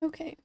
Okay.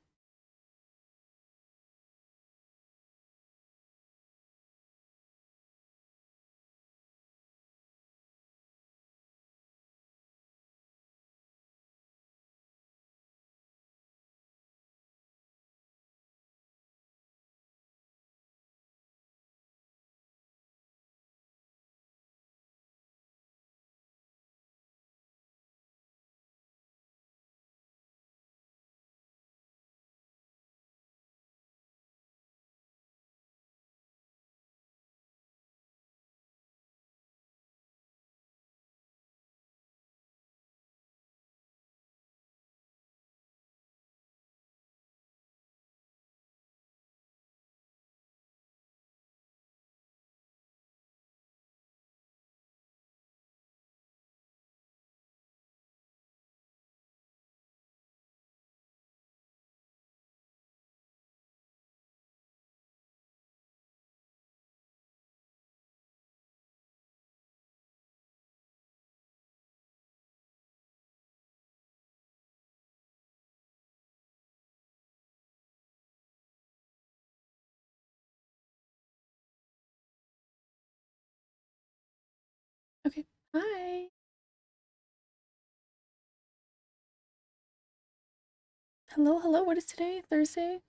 Okay. Hi. Hello, hello. What is today? Thursday?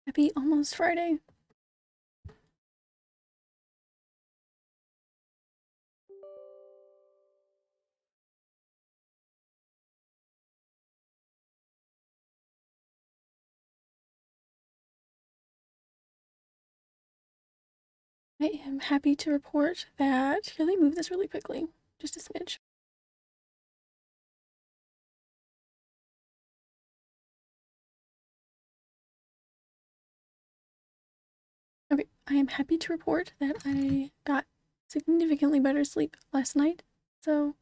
Happy almost Friday. I am happy to report that. Here, let me move this really quickly. Just a smidge. Okay. I am happy to report that I got significantly better sleep last night. So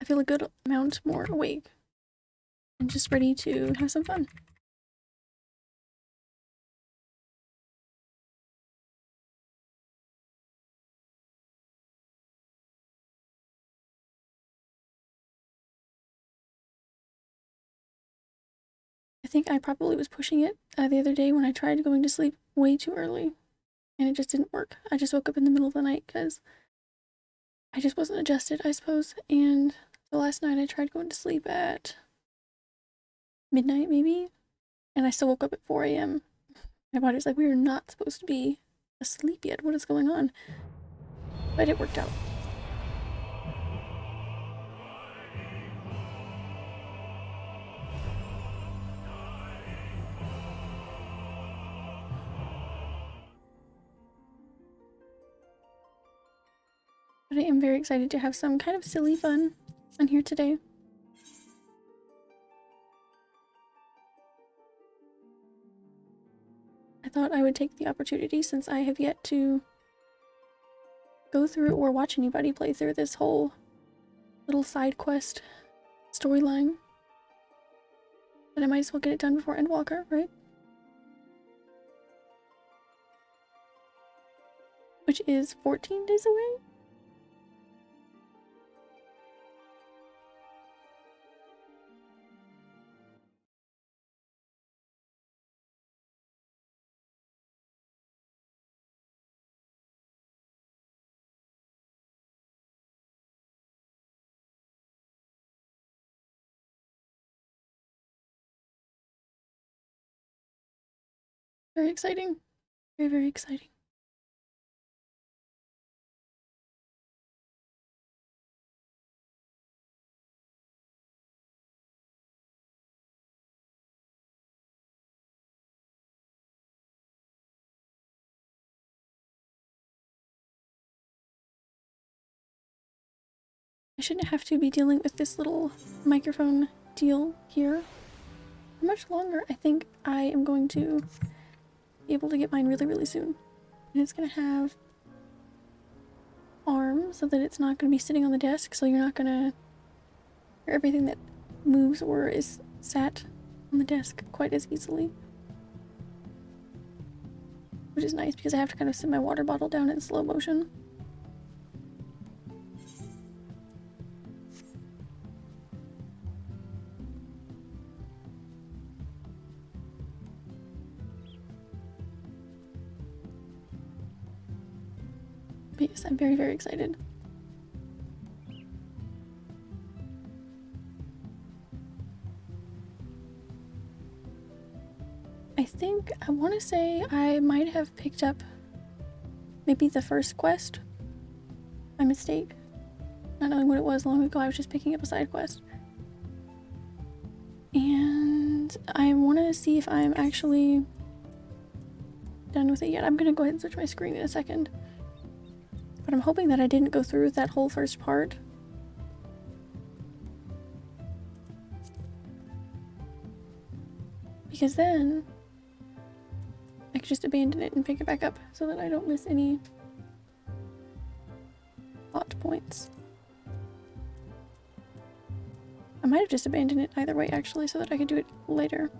I feel a good amount more awake and just ready to have some fun. I think I probably was pushing it the other day when I tried going to sleep way too early and it just didn't work. I just woke up in the middle of the night because I just wasn't adjusted, I suppose. And so last night I tried going to sleep at midnight, maybe, and I still woke up at 4 a.m. My body's like, we are not supposed to be asleep yet. What is going on? But it worked out. But I am very excited to have some kind of silly fun on here today. I thought I would take the opportunity, since I have yet to go through or watch anybody play through this whole little side quest storyline, that I might as well get it done before Endwalker, right? Which is 14 days away? Very exciting. Very, very exciting. I shouldn't have to be dealing with this little microphone deal here for much longer. I think I am going to be able to get mine really, really soon. And it's going to have arms so that it's not going to be sitting on the desk, so you're not going to hear everything that moves or is sat on the desk quite as easily. Which is nice because I have to kind of sit my water bottle down in slow motion. But yes, I'm very, very excited. I think, I want to say I might have picked up maybe the first quest by mistake. Not knowing what it was long ago, I was just picking up a side quest. And I want to see if I'm actually done with it yet. I'm going to go ahead and switch my screen in a second. But I'm hoping that I didn't go through with that whole first part. Because then I could just abandon it and pick it back up so that I don't miss any plot points. I might have just abandoned it either way actually so that I could do it later.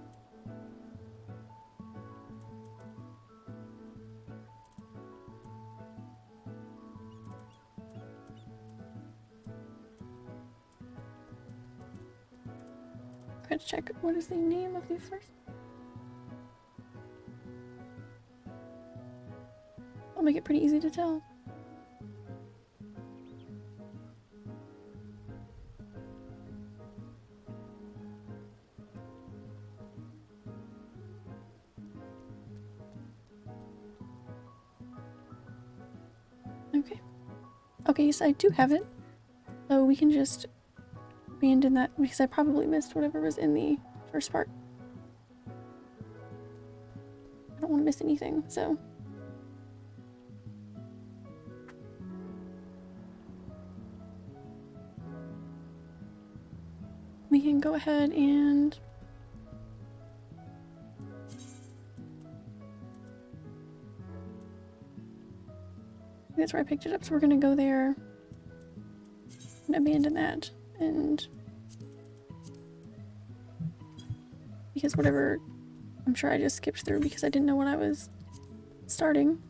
I gotta check what is the name of the first. I'll make it pretty easy to tell. Okay. Okay, yes, I do have it. So we can just abandon that because I probably missed whatever was in the first part. I don't want to miss anything, so. We can go ahead and that's where I picked it up, so we're gonna go there and abandon that, and because whatever, I'm sure I just skipped through because I didn't know what I was starting,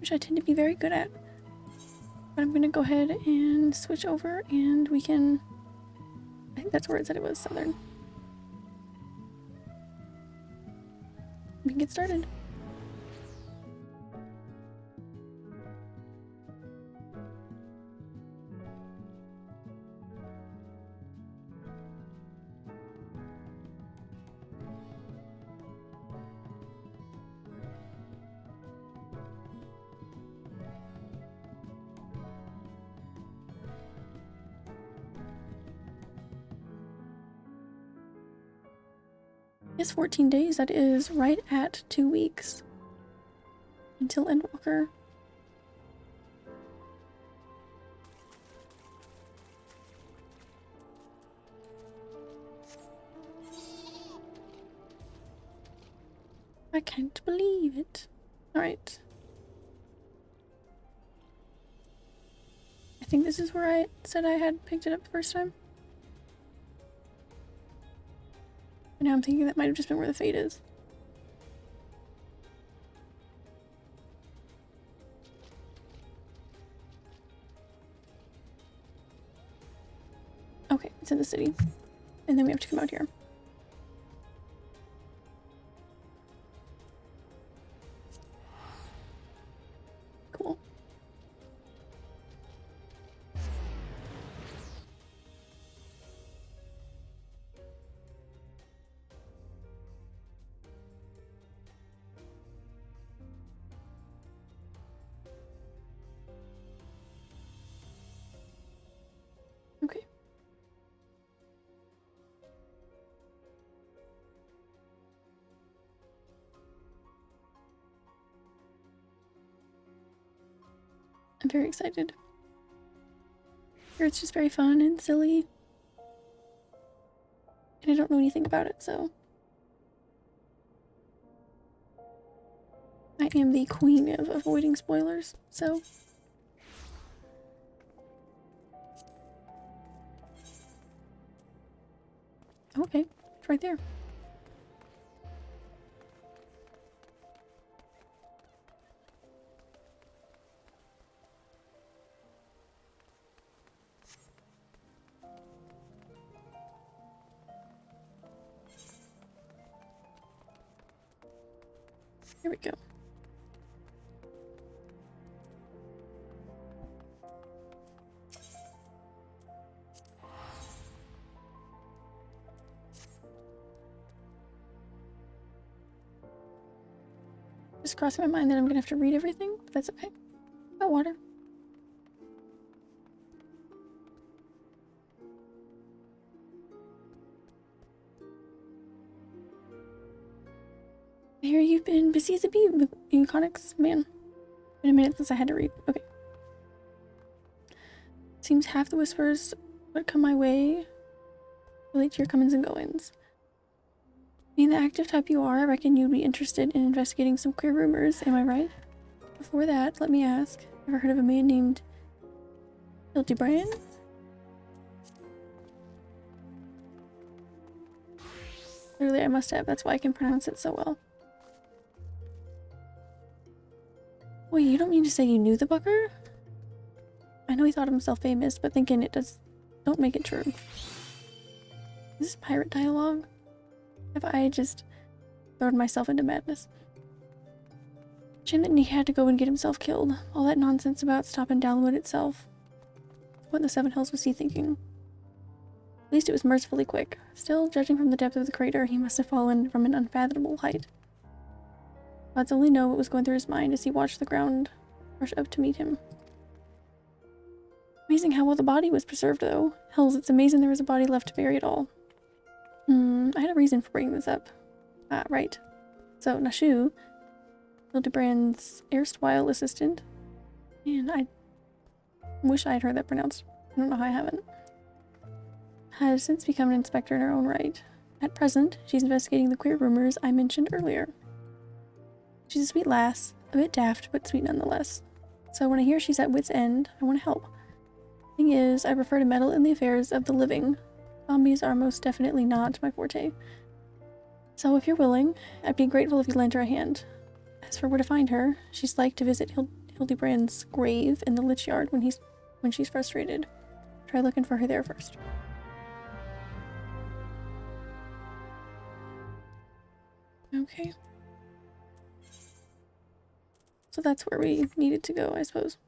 which I tend to be very good at. But I'm gonna go ahead and switch over and we can, I think that's where it said it was southern. We can get started. It's 14 days, that is right at 2 weeks until Endwalker. I can't believe it. Alright. I think this is where I said I had picked it up the first time. But now I'm thinking that might have just been where the fate is. Okay, it's in the city. And then we have to come out here. Cool. Okay. I'm very excited. Here it's just very fun and silly. And I don't know anything about it, so. I am the queen of avoiding spoilers, so. Okay, it's right there. Here we go. Just crossing my mind that I'm gonna have to read everything, but that's okay. Got water. I hear you've been busy as a bee, Euconics man. Been a minute since I had to read. Okay. Seems half the whispers would come my way relate to your comings and goings. Being the active type you are, I reckon you'd be interested in investigating some queer rumors, am I right? Before that, let me ask, ever heard of a man named Hildibrand? Clearly I must have, that's why I can pronounce it so well. Wait, you don't mean to say you knew the bucker? I know he thought himself famous, but thinking it does... don't make it true. Is this pirate dialogue? Have I just thrown myself into madness? Shame that he had to go and get himself killed. All that nonsense about stopping Downwood itself. What in the Seven Hells was he thinking? At least it was mercifully quick. Still, judging from the depth of the crater, he must have fallen from an unfathomable height. Gods only know what was going through his mind as he watched the ground rush up to meet him. Amazing how well the body was preserved, though. Hells, it's amazing there was a body left to bury at all. I had a reason for bringing this up. Right. So, Nashu, Hildibrand's erstwhile assistant, and I wish I had heard that pronounced. I don't know how I haven't. Has since become an inspector in her own right. At present, she's investigating the queer rumors I mentioned earlier. She's a sweet lass, a bit daft, but sweet nonetheless. So when I hear she's at wit's end, I want to help. Thing is, I prefer to meddle in the affairs of the living. Zombies are most definitely not my forte. So if you're willing, I'd be grateful if you lent her a hand. As for where to find her, she's like to visit Hildibrand's grave in the Lich Yard when she's frustrated. Try looking for her there first. Okay. So that's where we needed to go, I suppose.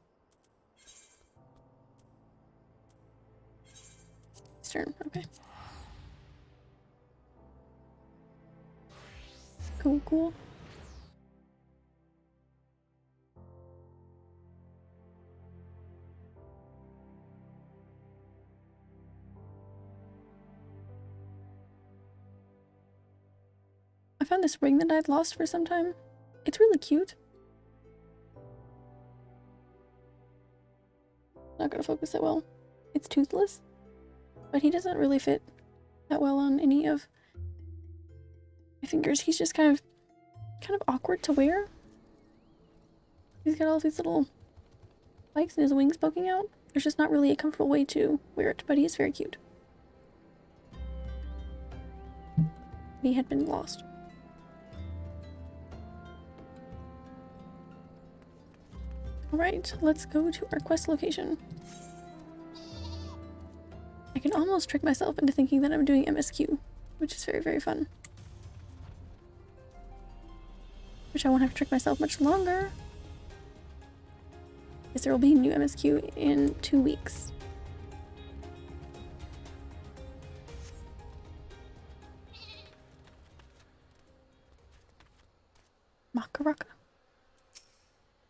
Eastern, okay. Cool, cool. I found this ring that I'd lost for some time. It's really cute. Not gonna focus that well. It's toothless, but he doesn't really fit that well on any of my fingers. He's just kind of awkward to wear. He's got all these little spikes and his wings poking out. There's just not really a comfortable way to wear it, but he is very cute. He had been lost. Alright, let's go to our quest location. I can almost trick myself into thinking that I'm doing MSQ, which is very, very fun. Which I won't have to trick myself much longer. Because there will be new MSQ in 2 weeks. Makaraka.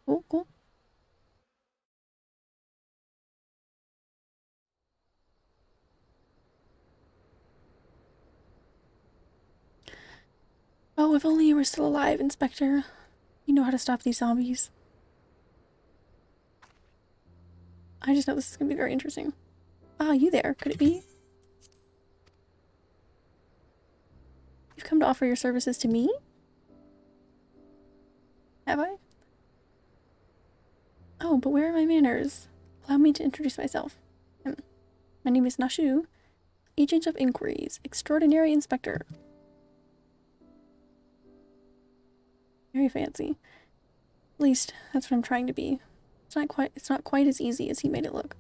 Cool, cool. Oh, if only you were still alive, Inspector. You know how to stop these zombies. I just know this is going to be very interesting. Ah, you there. Could it be? You've come to offer your services to me? Have I? Oh, but where are my manners? Allow me to introduce myself. My name is Nashu, Agent of Inquiries, Extraordinary Inspector. Very fancy. At least, that's what I'm trying to be. It's not quite as easy as he made it look.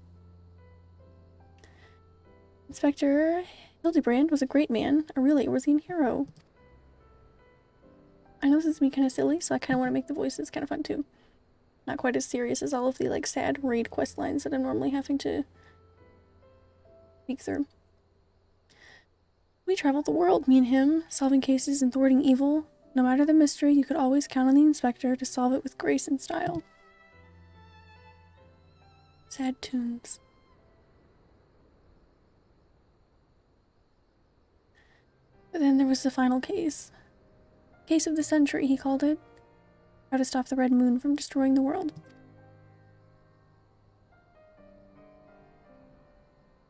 Inspector Hildibrand was a great man, a really Orzean hero. I know this is me kind of silly, so I kind of want to make the voices kind of fun too. Not quite as serious as all of the like sad raid quest lines that I'm normally having to speak through. We traveled the world, me and him, solving cases and thwarting evil. No matter the mystery, you could always count on the inspector to solve it with grace and style. Sad tunes. But then there was the final case. Case of the century, he called it. How to stop the red moon from destroying the world.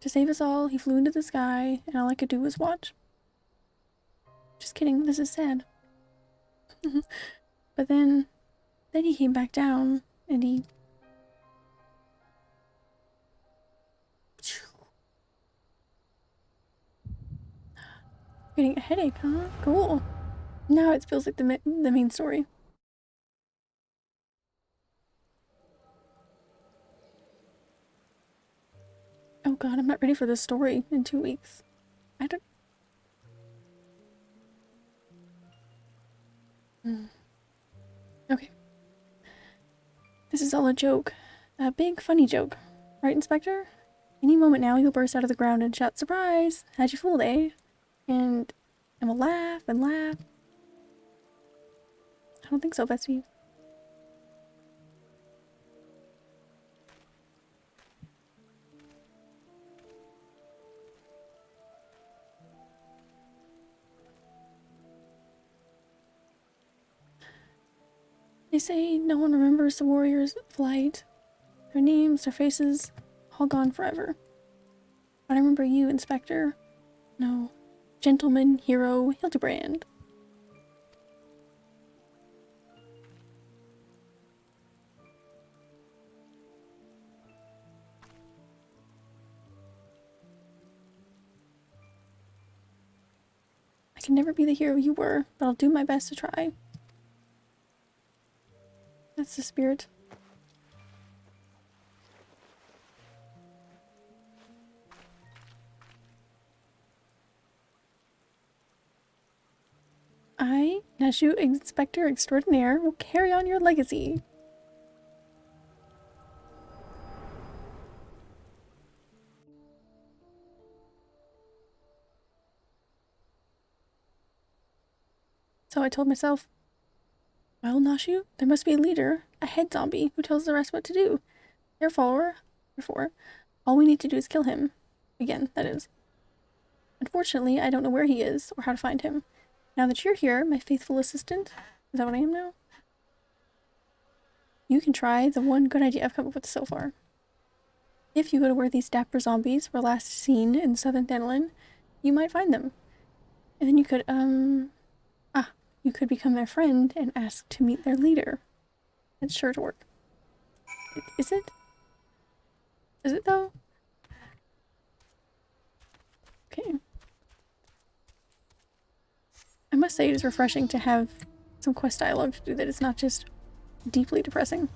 To save us all, he flew into the sky, and all I could do was watch. Just kidding, this is sad. But then he came back down, and he... Getting a headache, huh? Cool. Now it feels like the main story. Oh god, I'm not ready for this story in 2 weeks. I don't... Okay. This is all a joke. A big, funny joke. Right, Inspector? Any moment now you'll burst out of the ground and shout, "Surprise! Had you fooled, eh?" And we'll laugh and laugh. I don't think so, Bessie. They say no one remembers the warriors' flight. Their names, their faces, all gone forever. But I remember you, Inspector. No. Gentleman, hero, Hildibrand. I can never be the hero you were, but I'll do my best to try. That's the spirit. I, Nashu Inspector Extraordinaire, will carry on your legacy. So I told myself, well, Nashu, there must be a leader, a head zombie, who tells the rest what to do. Therefore, all we need to do is kill him. Again, that is. Unfortunately, I don't know where he is, or how to find him. Now that you're here, my faithful assistant, is that what I am now? You can try the one good idea I've come up with so far. If you go to where these dapper zombies were last seen in southern Denelin, you might find them. And then you could, you could become their friend and ask to meet their leader. It's sure to work. Is it? Is it though? Okay. I must say it is refreshing to have some quest dialogue to do that. It's not just deeply depressing.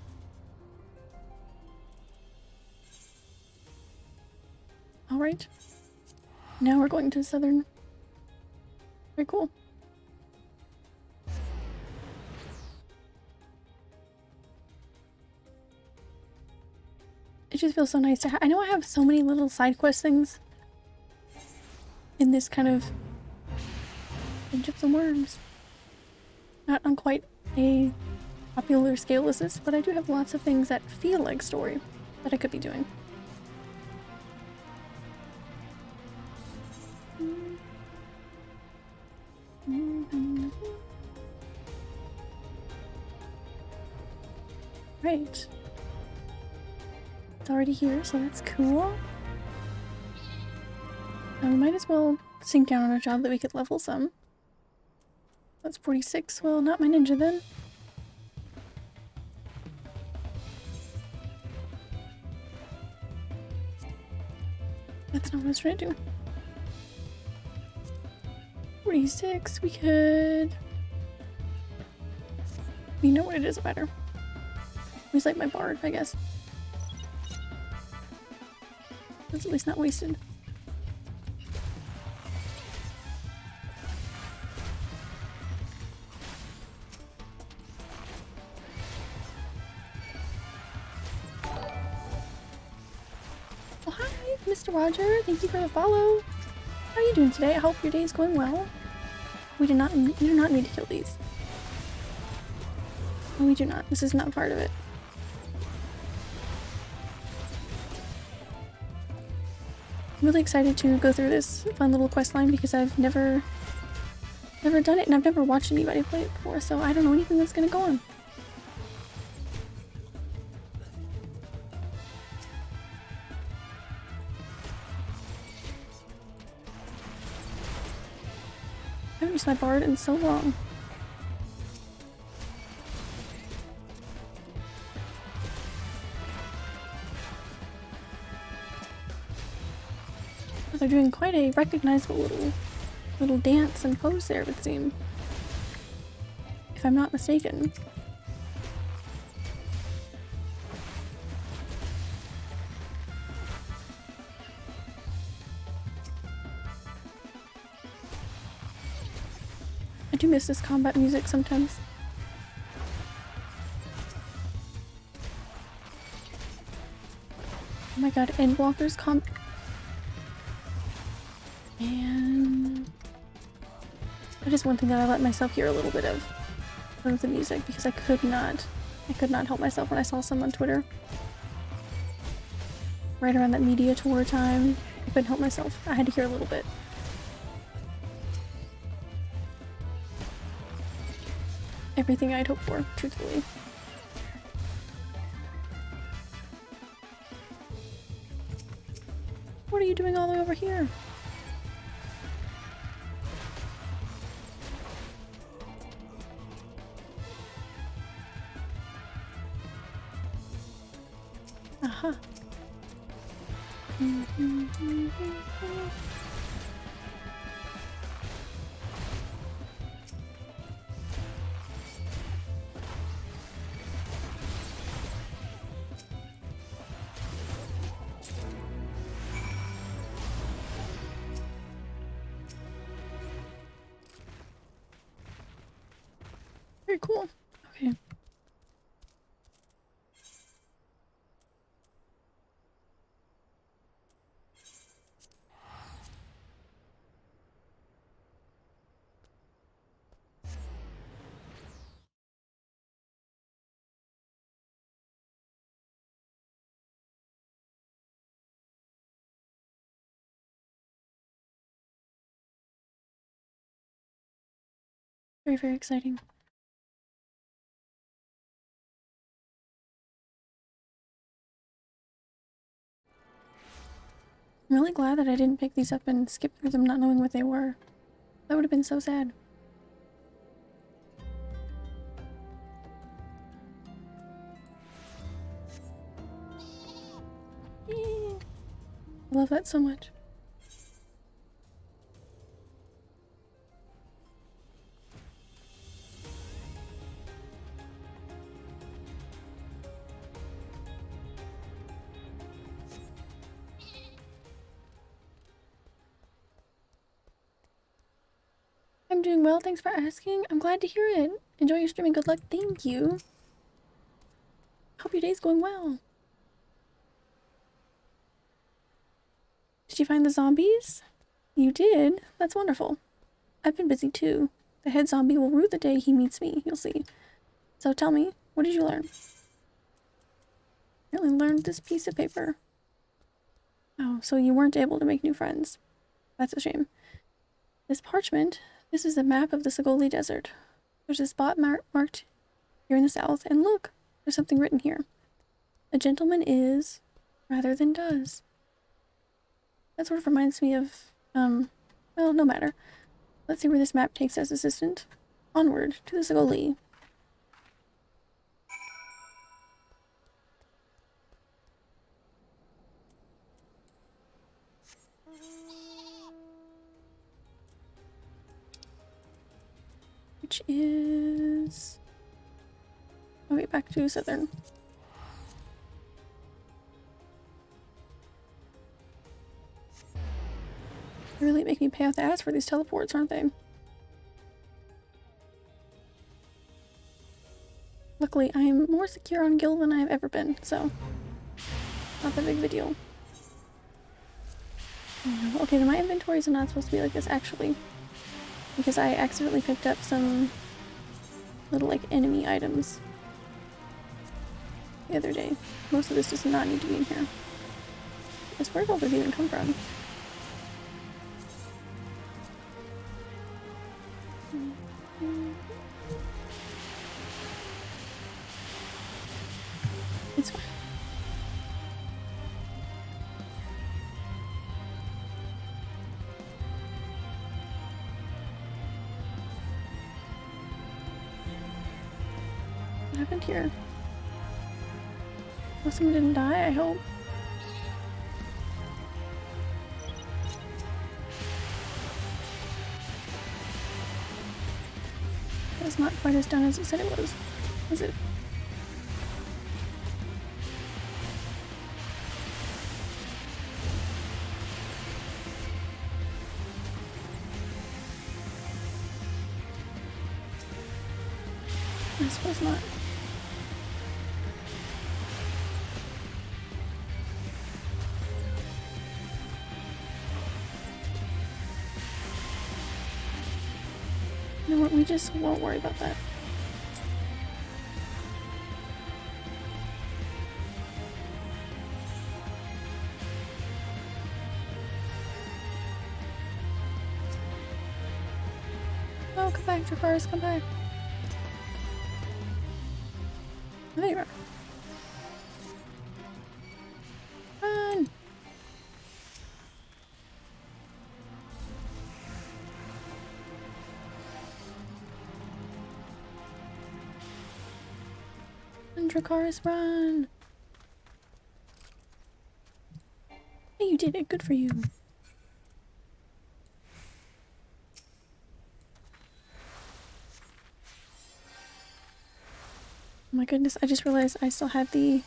Alright. Now we're going to southern. Very cool. It just feels so nice to I know I have so many little side quest things in this kind of Binge of the Worms. Not on quite a popular scale as this, but I do have lots of things that feel like story that I could be doing. Right. It's already here, so that's cool. We might as well sink down on a job that we could level some. That's 46. Well, not my ninja then. That's not what I was trying to do. 46. We could... You know what, it doesn't matter. He's like my bard, I guess. It's at least not wasted. Well, hi, Mr. Roger. Thank you for the follow. How are you doing today? I hope your day is going well. We do not need to kill these. Oh, we do not. This is not part of it. I'm really excited to go through this fun little quest line because I've never done it and I've never watched anybody play it before, so I don't know anything that's gonna go on. I haven't used my bard in so long. They're doing quite a recognizable little dance and pose there, it would seem. If I'm not mistaken. I do miss this combat music sometimes. Oh my god, Endwalker's and that is one thing that I let myself hear a little bit of the music because I could not help myself when I saw some on Twitter. Right around that media tour time, I couldn't help myself. I had to hear a little bit. Everything I'd hoped for, truthfully. What are you doing all the way over here? Aha. Very cool. Okay. Very, very exciting. I'm really glad that I didn't pick these up and skip through them not knowing what they were. That would have been so sad. I love that so much. I'm doing well, thanks for asking. I'm glad to hear it. Enjoy your streaming, good luck, thank you. Hope your day's going well. Did you find the zombies? You did? That's wonderful. I've been busy too. The head zombie will rue the day he meets me, you'll see. So tell me, what did you learn? I really learned this piece of paper. Oh, so you weren't able to make new friends. That's a shame. This parchment, this is a map of the Sagoli Desert. There's a spot marked here in the south, and look, there's something written here. A gentleman is, rather than does. That sort of reminds me of, well, no matter. Let's see where this map takes us, assistant. Onward to the Sagoli. Which is... okay, back to southern. They really make me pay out the ass for these teleports, aren't they? Luckily, I am more secure on Gil than I have ever been, so not that big of a deal. Oh, no. Okay, then my inventories are not supposed to be like this, actually. Because I accidentally picked up some little, like, enemy items. the other day. Most of this does not need to be in here. Where did all this even come from? It's fine. What happened here? Well, someone didn't die, I hope. That's not quite as done as it said it was it? I suppose not. You know what, we just won't worry about that. Oh, come back, Dracarys, come back. Oh, there you are. Run! Run, Dracarys, run! Hey, you did it. Good for you. Oh my goodness, I just realized I still had the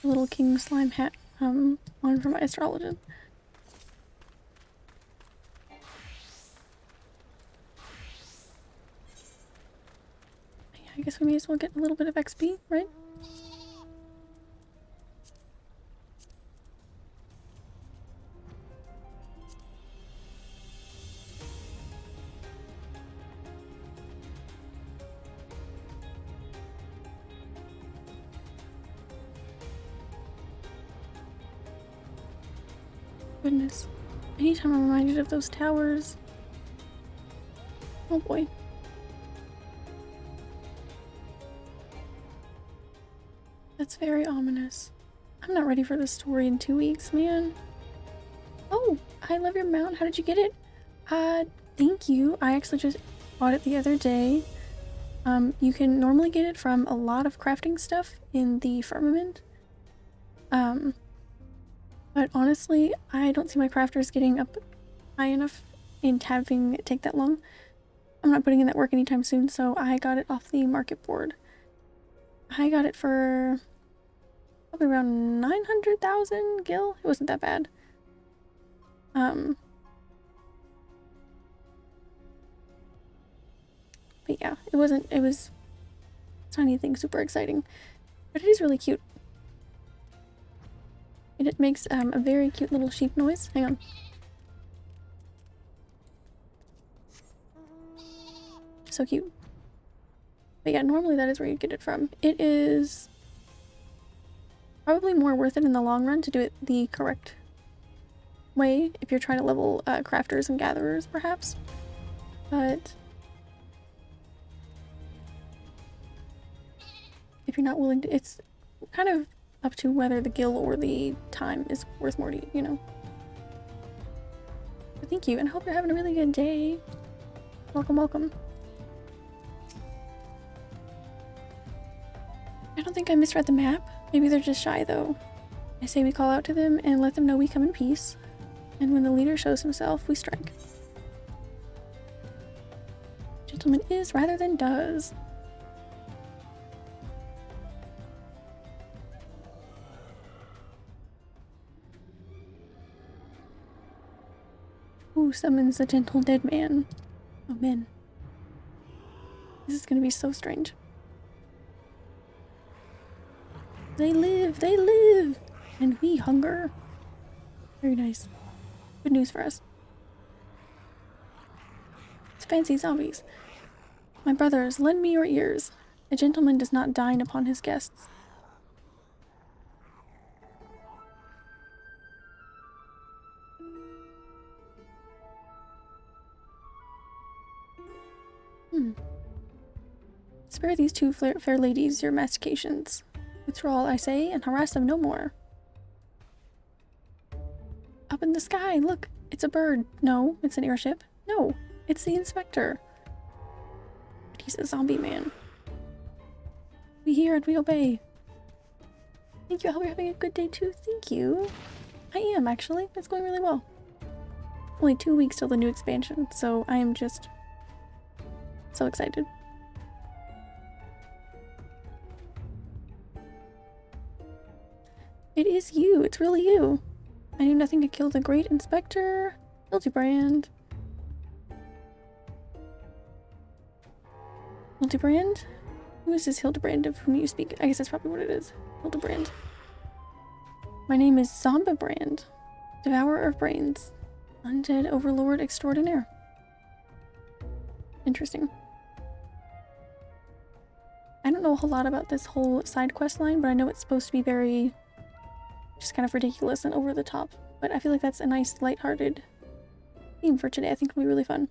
little king slime hat on for my astrology. Yeah, I guess we may as well get a little bit of XP, right? Goodness. Anytime I'm reminded of those towers. Oh boy. That's very ominous. I'm not ready for this story in 2 weeks, man. Oh, I love your mount. How did you get it? Thank you. I actually just bought it the other day. You can normally get it from a lot of crafting stuff in the firmament. But honestly, I don't see my crafters getting up high enough and having it take that long. I'm not putting in that work anytime soon, so I got it off the market board. I got it for probably around 900,000 gil. It wasn't that bad. But yeah, it was tiny thing, super exciting. But it is really cute. And it makes a very cute little sheep noise. Hang on. So cute. But yeah, normally that is where you get it from. It is probably more worth it in the long run to do it the correct way if you're trying to level crafters and gatherers, perhaps. But if you're not willing to, it's kind of up to whether the gil or the time is worth more to you, you know. But thank you, and I hope you're having a really good day. Welcome, welcome. I don't think I misread the map. Maybe they're just shy, though. I say we call out to them and let them know we come in peace. And when the leader shows himself, we strike. Gentleman is rather than does. Who summons the gentle dead man? Oh man. This is gonna be so strange. They live! And we hunger. Very nice. Good news for us. It's fancy zombies. My brothers, lend me your ears. A gentleman does not dine upon his guests. Spare these two fair ladies your mastications. Withdraw, I say, and harass them no more. Up in the sky, look! It's a bird. No, it's an airship. No, it's the inspector. He's a zombie man. We hear and we obey. Thank you. I hope you're having a good day too. Thank you. I am, actually. It's going really well. Only 2 weeks till the new expansion, so I am just so excited. It is you. It's really you. I knew nothing could kill the great Inspector Hildibrand. Hildibrand? Who is this Hildibrand of whom you speak? I guess that's probably what it is. Hildibrand. My name is Zombibrand, Devourer of Brains, Undead Overlord Extraordinaire. Interesting. I don't know a whole lot about this whole side quest line, but I know it's supposed to be very just kind of ridiculous and over the top. But I feel like that's a nice, lighthearted theme for today. I think it'll be really fun.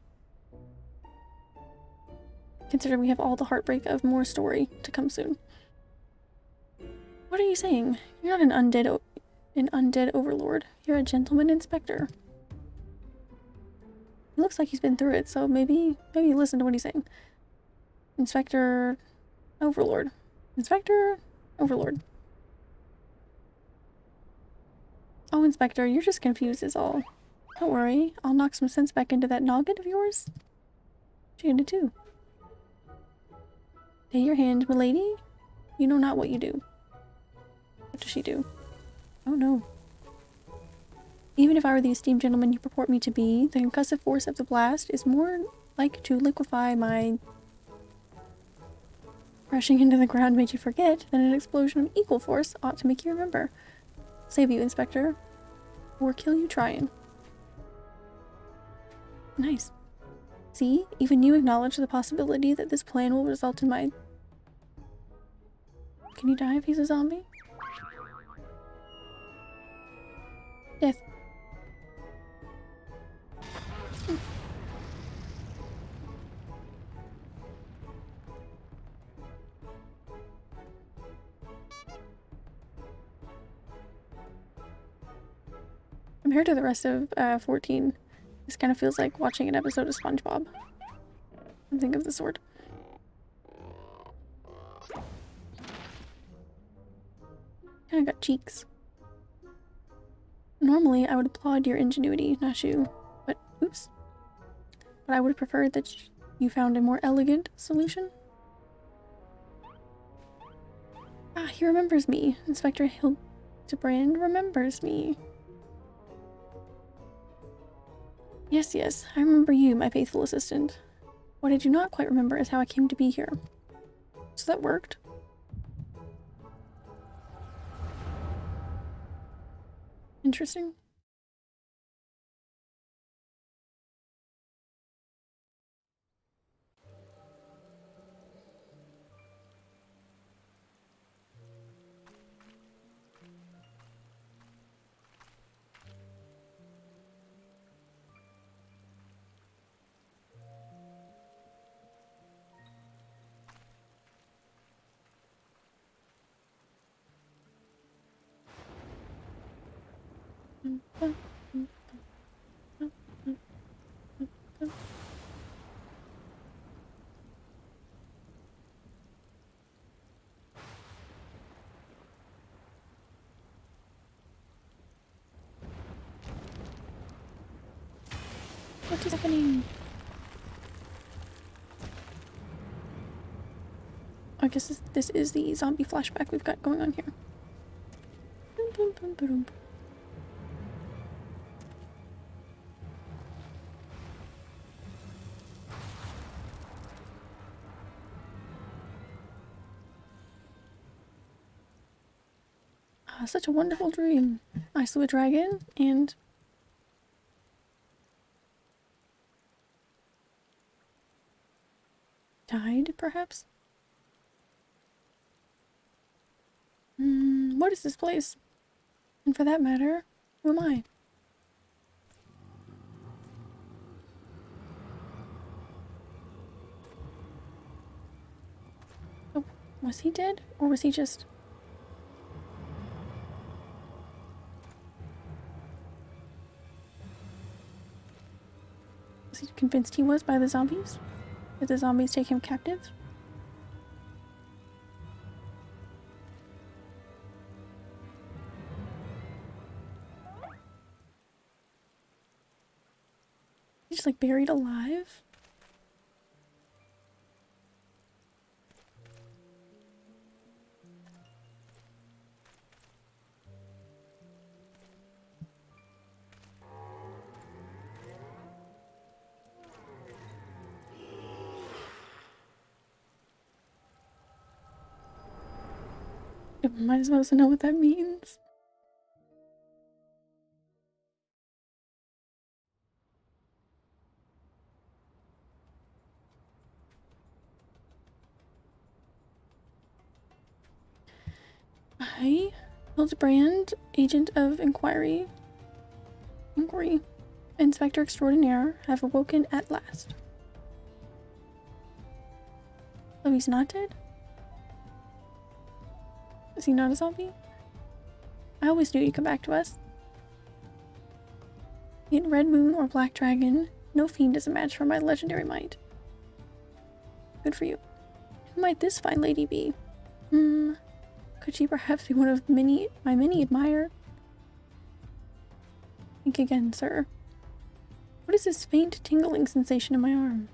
Considering we have all the heartbreak of more story to come soon. What are you saying? You're not an undead overlord. You're a gentleman inspector. He looks like he's been through it, so maybe listen to what he's saying. Inspector Overlord. Inspector Overlord. Oh, Inspector, you're just confused is all. Don't worry, I'll knock some sense back into that noggin of yours. What you gonna do? Stay your hand, milady. You know not what you do. What does she do? Oh no. Even if I were the esteemed gentleman you purport me to be, the concussive force of the blast is more like to liquefy my crashing into the ground made you forget than an explosion of equal force ought to make you remember. Save you, Inspector, or kill you trying. Nice. See, even you acknowledge the possibility that this plan will result in my... Can you die if he's a zombie? Death. Compared to the rest of 14, this kind of feels like watching an episode of SpongeBob. Something of the sort. Kinda got cheeks. Normally, I would applaud your ingenuity, Nashu, but oops. But I would have preferred that you found a more elegant solution. Ah, he remembers me. Inspector Hildibrand remembers me. Yes, yes, I remember you, my faithful assistant. What I do not quite remember is how I came to be here. So that worked. Interesting. What is happening? I guess this is the zombie flashback we've got going on here. Ah, such a wonderful dream. I slew a dragon and died, perhaps? What is this place? And for that matter, who am I? Oh, was he dead? Or was he just... Was he convinced he was by the zombies? Did the zombies take him captive? He's just like buried alive? Might as well know what that means. I, Hildibrand, Agent of Inquiry, Inspector Extraordinaire, have awoken at last. Oh, he's not dead? Is he not a zombie? I always knew you'd come back to us. In Red Moon or Black Dragon, no fiend is a match for my legendary might. Good for you. Who might this fine lady be? Could she perhaps be one of my many admired? Think again, sir. What is this faint tingling sensation in my arm?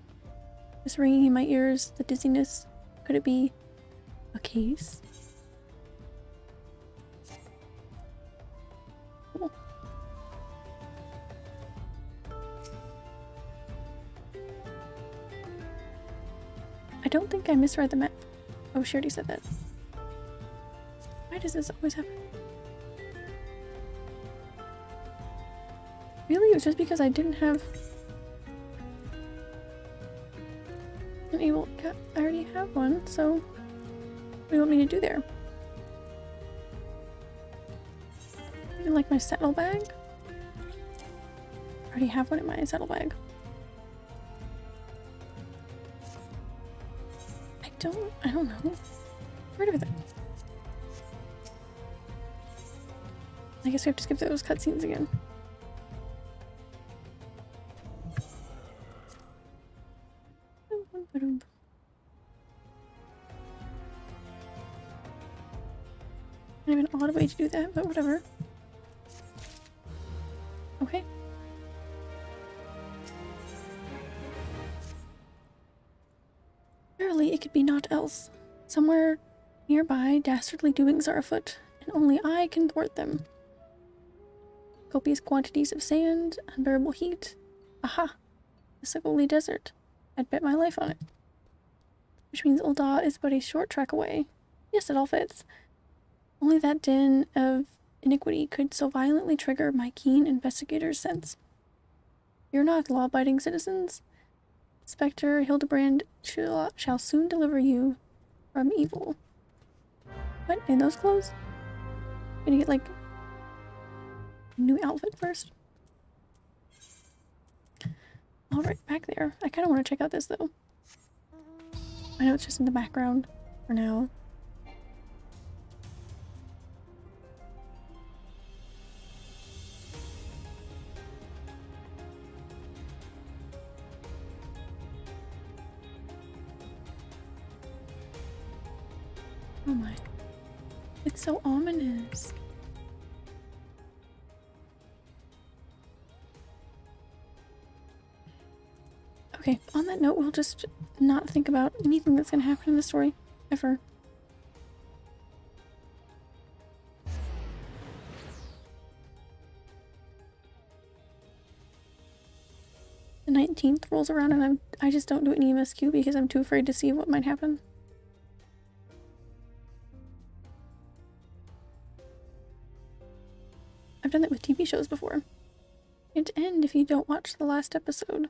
This ringing in my ears, the dizziness. Could it be a case? Cool. I don't think I misread the map. Oh, she already said that. Why does this always happen? Really? It was just because I didn't have... I already have one, so... What do you want me to do there? Even like my saddlebag? I already have one in my saddlebag. I don't know. Where did it? I guess we have to skip those cutscenes again. I have an odd way to do that, but whatever. Okay. Surely it could be naught else. Somewhere nearby, dastardly doings are afoot, and only I can thwart them. Copious quantities of sand, unbearable heat. Aha! The Sigoli Desert. I'd bet my life on it. Which means Ul'dah is but a short trek away. Yes, it all fits. Only that din of iniquity could so violently trigger my keen investigator's sense. You're not law-abiding citizens? Spectre Hildibrand shall soon deliver you from evil. What? In those clothes? Gonna get like a new outfit first? Alright, back there. I kinda wanna check out this though. I know it's just in the background for now. Oh my. It's so ominous. Okay, on that note, we'll just not think about anything that's gonna happen in the story, ever. The 19th rolls around and I just don't do an EMSQ because I'm too afraid to see what might happen. I've done that with TV shows before. It'd end if you don't watch the last episode.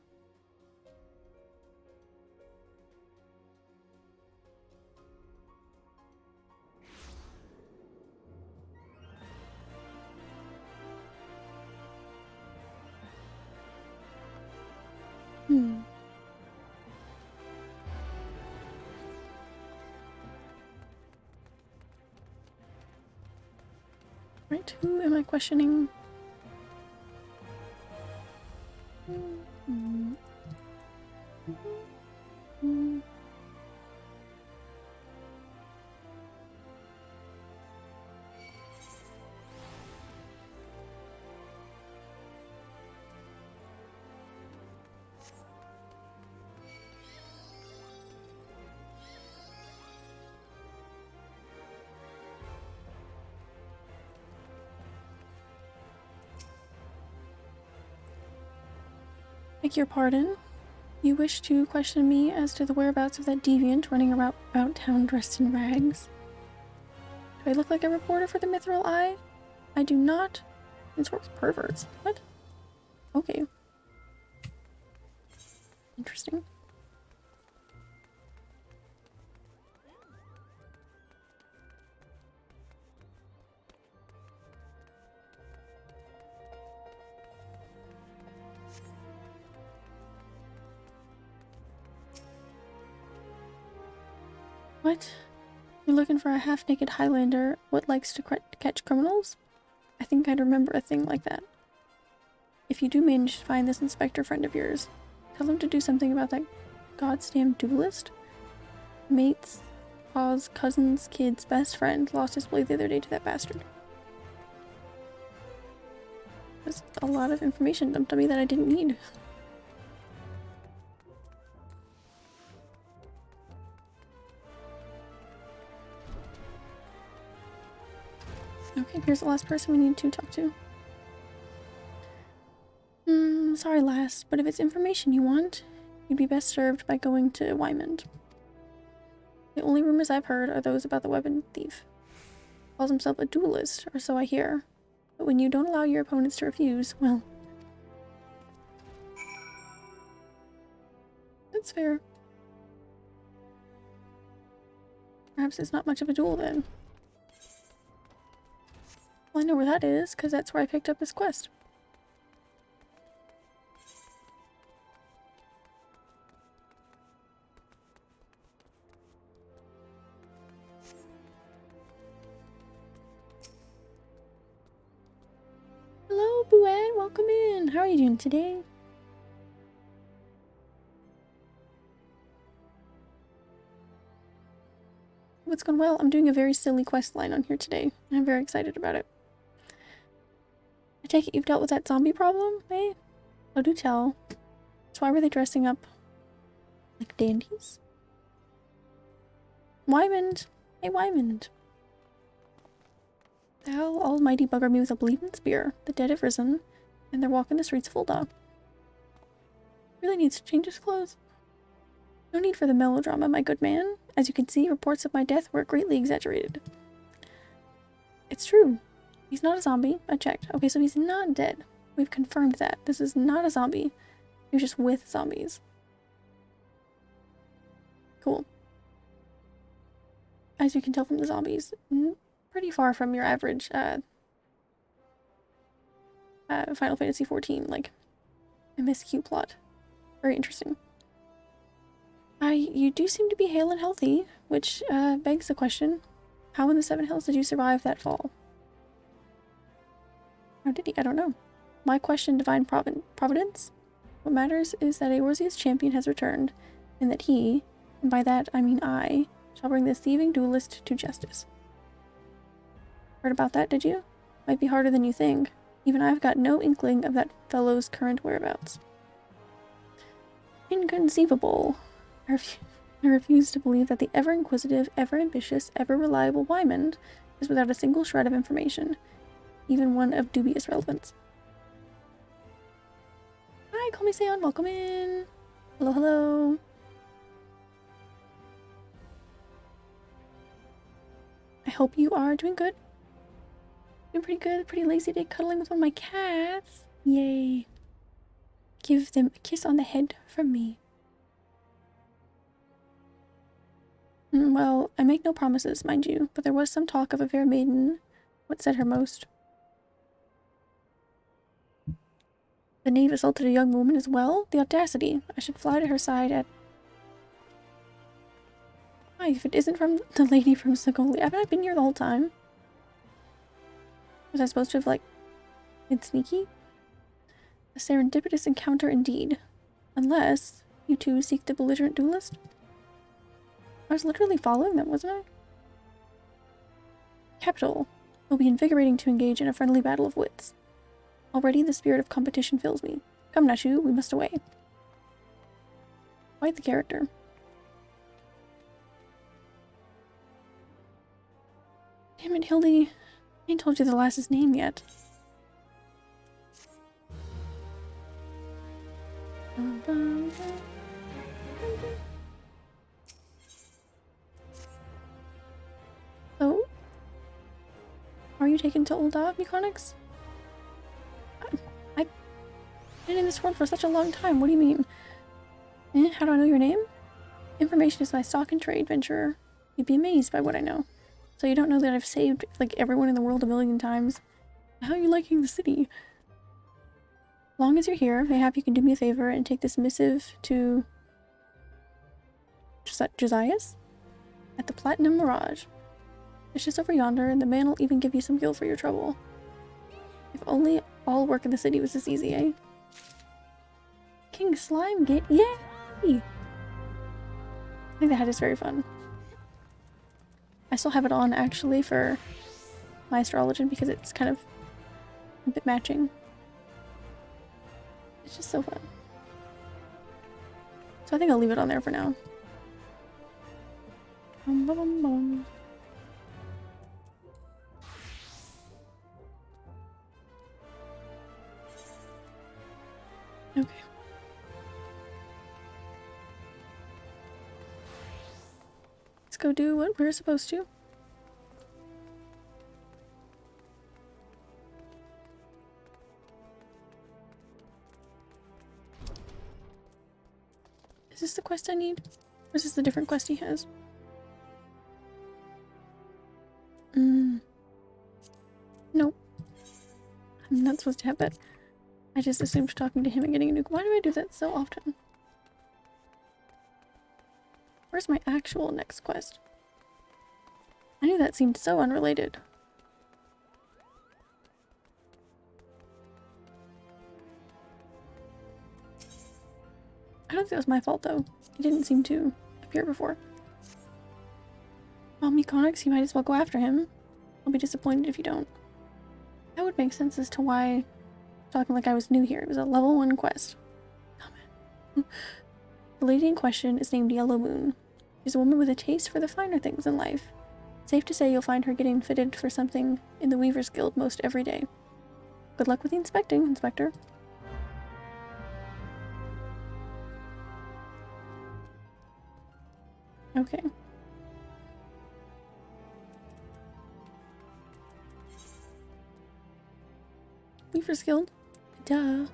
Right, who am I questioning? Beg your pardon? You wish to question me as to the whereabouts of that deviant running about town dressed in rags? Do I look like a reporter for the Mithril Eye? I do not. These works perverts. What? Okay. Interesting. What? You're looking for a half-naked Highlander what likes to catch criminals? I think I'd remember a thing like that. If you do manage to find this inspector friend of yours, tell him to do something about that goddamn duelist. Mate's, pa's, cousin's, kid's best friend lost his blade the other day to that bastard. There's a lot of information dumped on me that I didn't need. Okay, here's the last person we need to talk to. Sorry lass, but if it's information you want, you'd be best served by going to Wymond. The only rumors I've heard are those about the weapon thief. Calls himself a duelist, or so I hear. But when you don't allow your opponents to refuse, well... That's fair. Perhaps it's not much of a duel then. Well, I know where that is, because that's where I picked up this quest. Hello, Buet, welcome in. How are you doing today? What's going well? I'm doing a very silly quest line on here today, and I'm very excited about it. I take it you've dealt with that zombie problem, eh? Oh, do tell. So why were they dressing up like dandies? Wymond! Hey, Wymond! The hell almighty bugger me with a bleeding spear. The dead have risen, and they're walking the streets full dog. Really needs to change his clothes. No need for the melodrama, my good man. As you can see, reports of my death were greatly exaggerated. It's true. He's not a zombie. I checked. Okay, so he's not dead. We've confirmed that. This is not a zombie. He was just with zombies. Cool. As you can tell from the zombies, pretty far from your average Final Fantasy XIV, like, MSQ plot. Very interesting. You do seem to be hale and healthy, which begs the question, how in the Seven Hills did you survive that fall? How did he? I don't know. My question, divine providence? What matters is that Eorzea's champion has returned, and that he, and by that I mean I, shall bring this thieving duelist to justice. Heard about that, did you? Might be harder than you think. Even I've got no inkling of that fellow's current whereabouts. Inconceivable. I refuse to believe that the ever-inquisitive, ever-ambitious, ever-reliable Wymond is without a single shred of information, even one of dubious relevance. Hi, call me Seon, welcome in! Hello, hello! I hope you are doing good. Doing pretty good, pretty lazy day cuddling with one of my cats. Yay. Give them a kiss on the head from me. Well, I make no promises, mind you, but there was some talk of a fair maiden. What said her most? The knave assaulted a young woman as well? The audacity! I should fly to her side at... Why, if it isn't from the lady from Segolia, haven't I been here the whole time? Was I supposed to have, like, been sneaky? A serendipitous encounter indeed. Unless you two seek the belligerent duelist? I was literally following them, wasn't I? Capital. It'll be invigorating to engage in a friendly battle of wits. Already the spirit of competition fills me. Come, Nashu, we must away. Quite the character. Damn it, Hildy. I ain't told you the lass's name yet. So, are you taken to Old Mechanics? I've been in this world for such a long time. What do you mean? How do I know your name? Information is my stock and trade, venturer. You'd be amazed by what I know. So you don't know that I've saved, like, everyone in the world a million times. How are you liking the city? Long as you're here, mayhap you can do me a favor and take this missive to Josias at the Platinum Mirage. It's just over yonder, and the man will even give you some gil for your trouble. If only all work in the city was this easy, eh? King Slime Gate, yay! I think that hat is very fun. I still have it on actually for my astrology because it's kind of a bit matching. It's just so fun. So I think I'll leave it on there for now. Bum, bum, bum, bum. Okay. Let's go do what we're supposed to. Is this the quest I need? Or is this a different quest he has? Nope. I'm not supposed to have that. I just assumed talking to him and getting a new— Why do I do that so often? Where's my actual next quest? I knew that seemed so unrelated. I don't think that was my fault though. It didn't seem to appear before. Well, Mechanics, you might as well go after him. I'll be disappointed if you don't. That would make sense as to why talking like I was new here. It was a level 1 quest. Oh, the lady in question is named Yellow Moon. She's a woman with a taste for the finer things in life. Safe to say you'll find her getting fitted for something in the Weaver's Guild most every day. Good luck with the inspecting, Inspector. Okay. Weaver's Guild? Duh.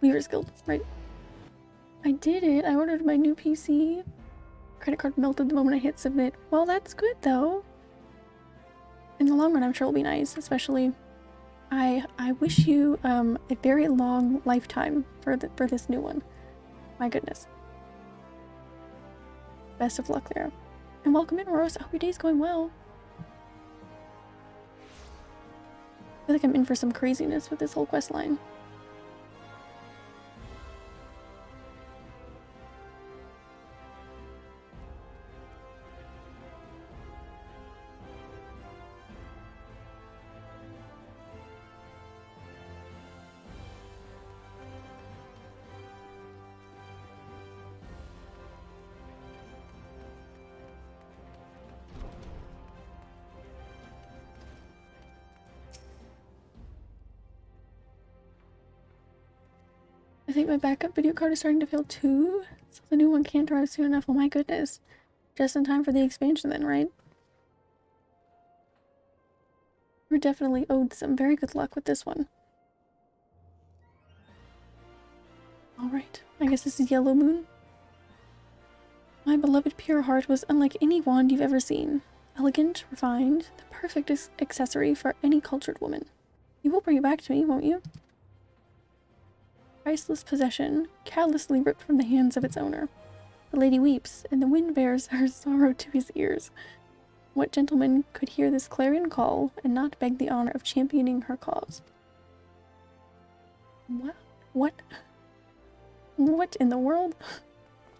Weaver's Guild, right? I did it. I ordered my new PC. Credit card melted the moment I hit submit. Well, that's good though. In the long run, I'm sure it'll be nice. Especially, I wish you a very long lifetime for this new one. My goodness. Best of luck there. And welcome in, Rose. I hope your day's going well. I feel like I'm in for some craziness with this whole quest line. I think my backup video card is starting to fail too, so the new one can't arrive soon enough. Oh my goodness. Just in time for the expansion then, right? We're definitely owed some very good luck with this one. Alright, I guess this is Yellow Moon. My beloved pure heart was unlike any wand you've ever seen. Elegant, refined, the perfect accessory for any cultured woman. You will bring it back to me, won't you? Priceless possession, callously ripped from the hands of its owner. The lady weeps, and the wind bears her sorrow to his ears. What gentleman could hear this clarion call and not beg the honor of championing her cause? What? What? What in the world?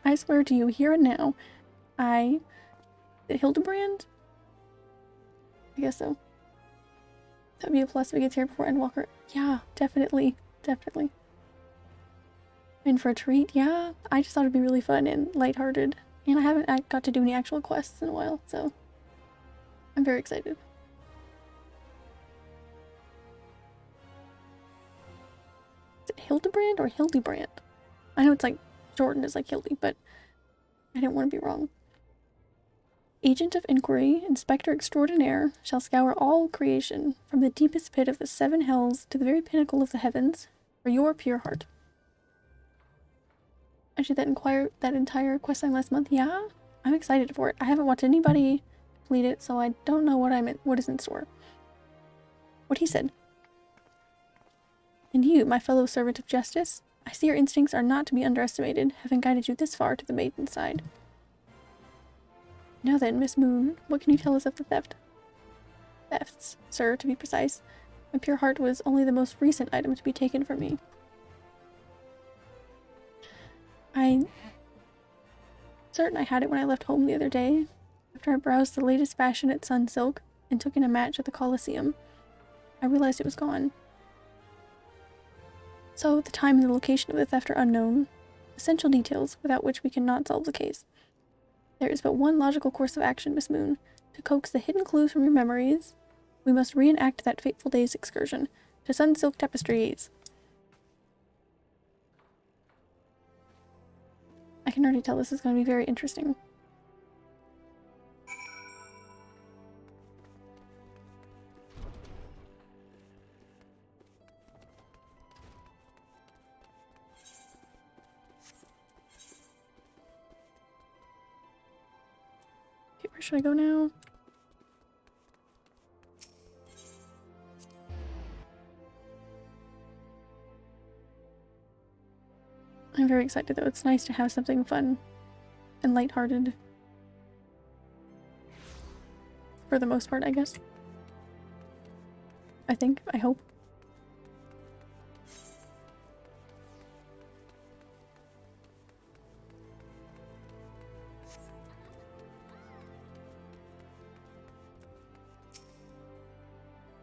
I swear to you, here and now, Hildibrand? I guess so. That'd be a plus if it gets here before Endwalker. Yeah, definitely. Definitely. In for a treat, yeah. I just thought it'd be really fun and lighthearted. And I haven't got to do any actual quests in a while, so I'm very excited. Is it Hildibrand or Hildibrand? I know it's like shortened as like Hildy, but I didn't want to be wrong. Agent of Inquiry, Inspector Extraordinaire, shall scour all creation, from the deepest pit of the seven hells to the very pinnacle of the heavens, for your pure heart. I did that entire questline last month. Yeah, I'm excited for it. I haven't watched anybody complete it, so I don't know what is in store. What he said. And you, my fellow servant of justice, I see your instincts are not to be underestimated, having guided you this far to the maiden's side. Now then, Miss Moon, what can you tell us of the theft? Thefts, sir, to be precise. My pure heart was only the most recent item to be taken from me. I'm certain I had it when I left home the other day, after I browsed the latest fashion at Sunsilk and took in a match at the Colosseum. I realized it was gone. So, the time and the location of the theft are unknown, essential details without which we cannot solve the case. There is but one logical course of action, Miss Moon. To coax the hidden clues from your memories, we must reenact that fateful day's excursion to Sunsilk Tapestries. I can already tell this is going to be very interesting. Okay, where should I go now? I'm very excited though. It's nice to have something fun and lighthearted. For the most part, I guess. I hope.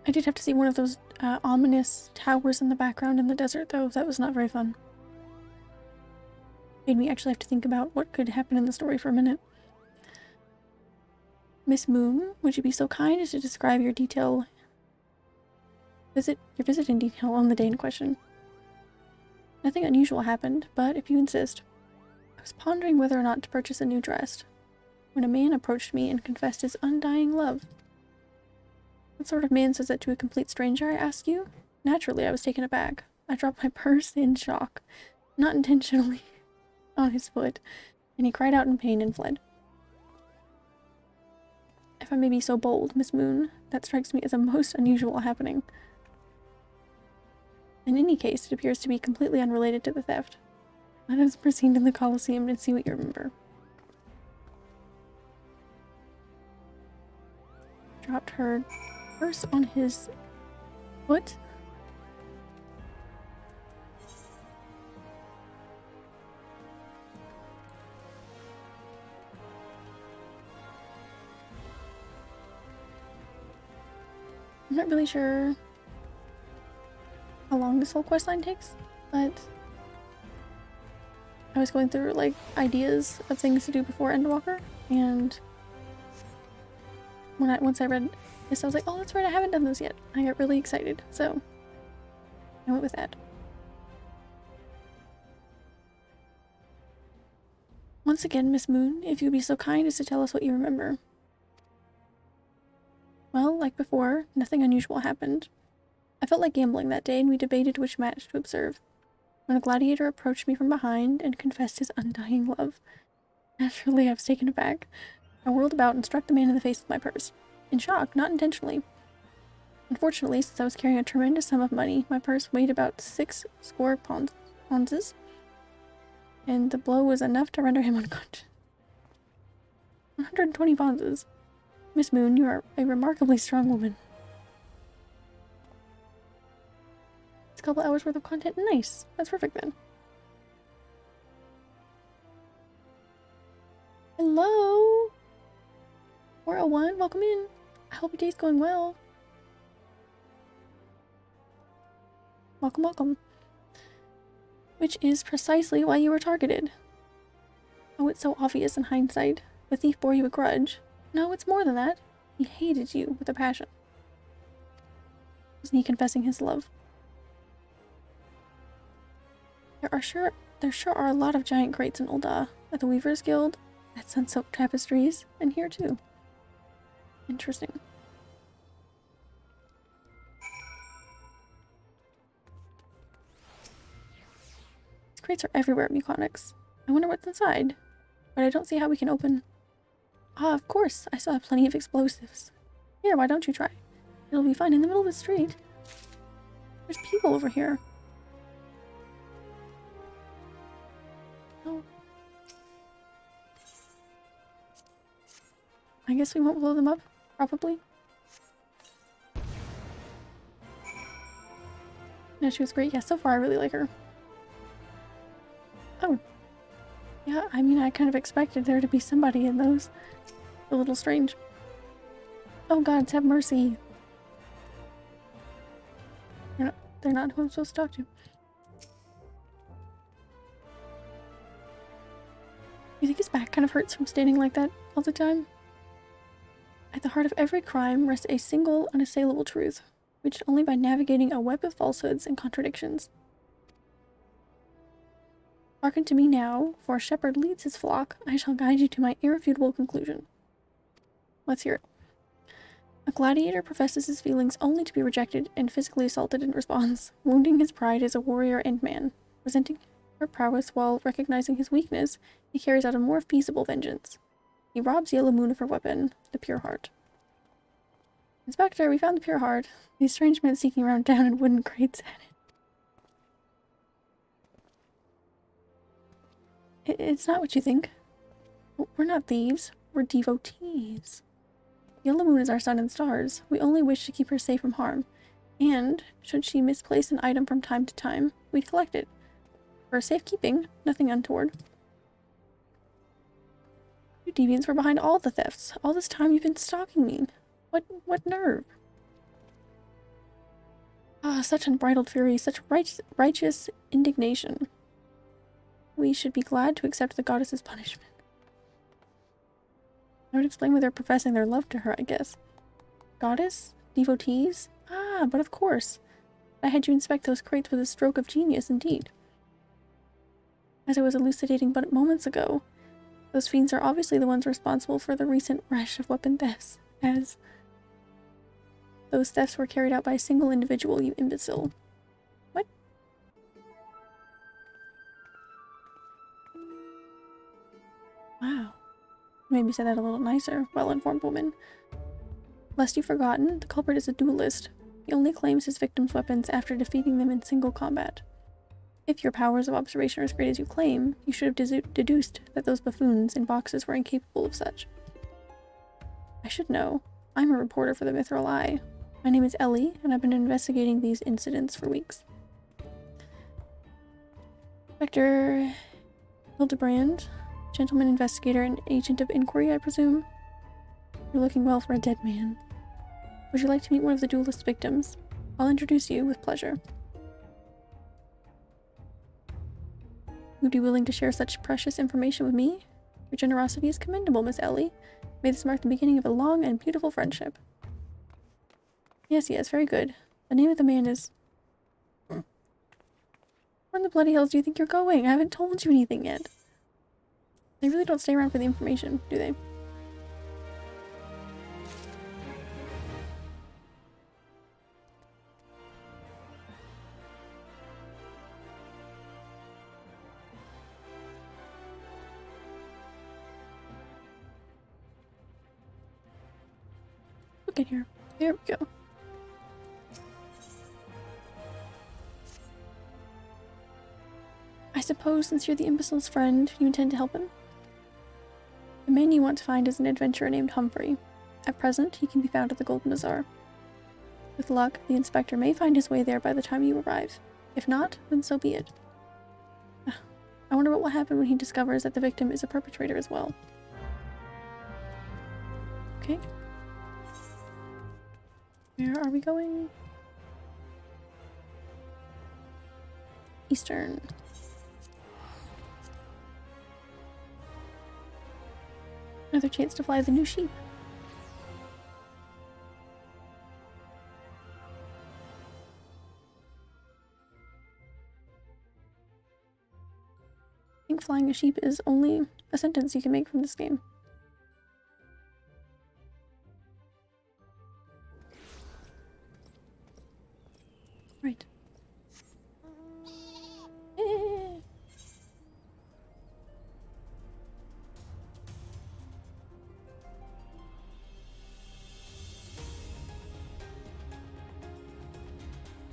I did have to see one of those ominous towers in the background in the desert though. That was not very fun. Made me actually have to think about what could happen in the story for a minute. Miss Moon, would you be so kind as to describe your visit in detail on the day in question? Nothing unusual happened, but if you insist. I was pondering whether or not to purchase a new dress, when a man approached me and confessed his undying love. What sort of man says that to a complete stranger, I ask you? Naturally, I was taken aback. I dropped my purse in shock, not intentionally, on his foot, and he cried out in pain and fled. If I may be so bold, Miss Moon, that strikes me as a most unusual happening. In any case, it appears to be completely unrelated to the theft. Let us proceed to the Colosseum and see what you remember. Dropped her purse on his foot. I'm not really sure how long this whole questline takes, but I was going through like ideas of things to do before Endwalker, and once I read this, I was like, oh, that's right, I haven't done this yet. I got really excited, so I went with that. Once again, Miss Moon, if you'd be so kind as to tell us what you remember. Well, like before, nothing unusual happened. I felt like gambling that day, and we debated which match to observe. when a gladiator approached me from behind and confessed his undying love. Naturally, I was taken aback. I whirled about and struck the man in the face with my purse. In shock, not intentionally. Unfortunately, since I was carrying a tremendous sum of money, my purse weighed about 6 score pounds, and the blow was enough to render him unconscious. 120 pounds. Miss Moon, you are a remarkably strong woman. It's a couple hours worth of content. Nice. That's perfect then. Hello? 401, welcome in. I hope your day's going well. Welcome, welcome. Which is precisely why you were targeted. Oh, it's so obvious in hindsight. The thief bore you a grudge. No, it's more than that. He hated you with a passion. Wasn't he confessing his love? There sure are a lot of giant crates in Ul'dah, at the Weavers Guild, at Sunsoaked Tapestries, and here too. Interesting. These crates are everywhere at Mechanics. I wonder what's inside, but I don't see how we can open. Ah, of course, I still have plenty of explosives. Here, why don't you try? It'll be fine in the middle of the street. There's people over here. Oh. I guess we won't blow them up, probably. No, she was great. Yeah, so far I really like her. Oh. Yeah, I mean, I kind of expected there to be somebody in those. A little strange. Oh gods, have mercy. They're not who I'm supposed to talk to. You think his back kind of hurts from standing like that all the time? At the heart of every crime rests a single, unassailable truth, reached only by navigating a web of falsehoods and contradictions. Hearken to me now, for a shepherd leads his flock. I shall guide you to my irrefutable conclusion. Let's hear it. A gladiator professes his feelings only to be rejected and physically assaulted in response, wounding his pride as a warrior and man. Resenting her prowess while recognizing his weakness, he carries out a more feasible vengeance. He robs Yellow Moon of her weapon, the Pure Heart. Inspector, we found the Pure Heart. These strange men seeking around down in wooden crates at it. It's not what you think. We're not thieves. We're devotees. Yellow Moon is our sun and stars. We only wish to keep her safe from harm. And, should she misplace an item from time to time, we'd collect it. For safekeeping, nothing untoward. You deviants were behind all the thefts. All this time you've been stalking me. What nerve? Ah, such unbridled fury, such righteous indignation. We should be glad to accept the goddess's punishment. I would explain why they're professing their love to her, I guess. Goddess? Devotees? Ah, but of course. I had you inspect those crates with a stroke of genius, indeed. As I was elucidating but moments ago, those fiends are obviously the ones responsible for the recent rush of weapon thefts, as those thefts were carried out by a single individual, you imbecile. What? Wow. Maybe say that a little nicer, well-informed woman. Lest you've forgotten, the culprit is a duelist. He only claims his victims' weapons after defeating them in single combat. If your powers of observation are as great as you claim, you should have deduced that those buffoons in boxes were incapable of such. I should know. I'm a reporter for the Mithril Eye. My name is Ellie, and I've been investigating these incidents for weeks. Inspector Hildibrand, gentleman investigator and agent of inquiry, I presume? You're looking well for a dead man. Would you like to meet one of the duelist victims? I'll introduce you with pleasure. Would you be willing to share such precious information with me? Your generosity is commendable, Miss Ellie. May this mark the beginning of a long and beautiful friendship. Yes, very good. The name of the man is... Where in the bloody hells do you think you're going? I haven't told you anything yet. They really don't stay around for the information, do they? stuck in here. There we go. I suppose since you're the imbecile's friend, you intend to help him? The man you want to find is an adventurer named Humphrey. At present, he can be found at the Golden Bazaar. With luck, the inspector may find his way there by the time you arrive. If not, then so be it. I wonder what will happen when he discovers that the victim is a perpetrator as well. Okay. Where are we going? Eastern. Another chance to fly the new sheep. I think flying a sheep is only a sentence you can make from this game. Right.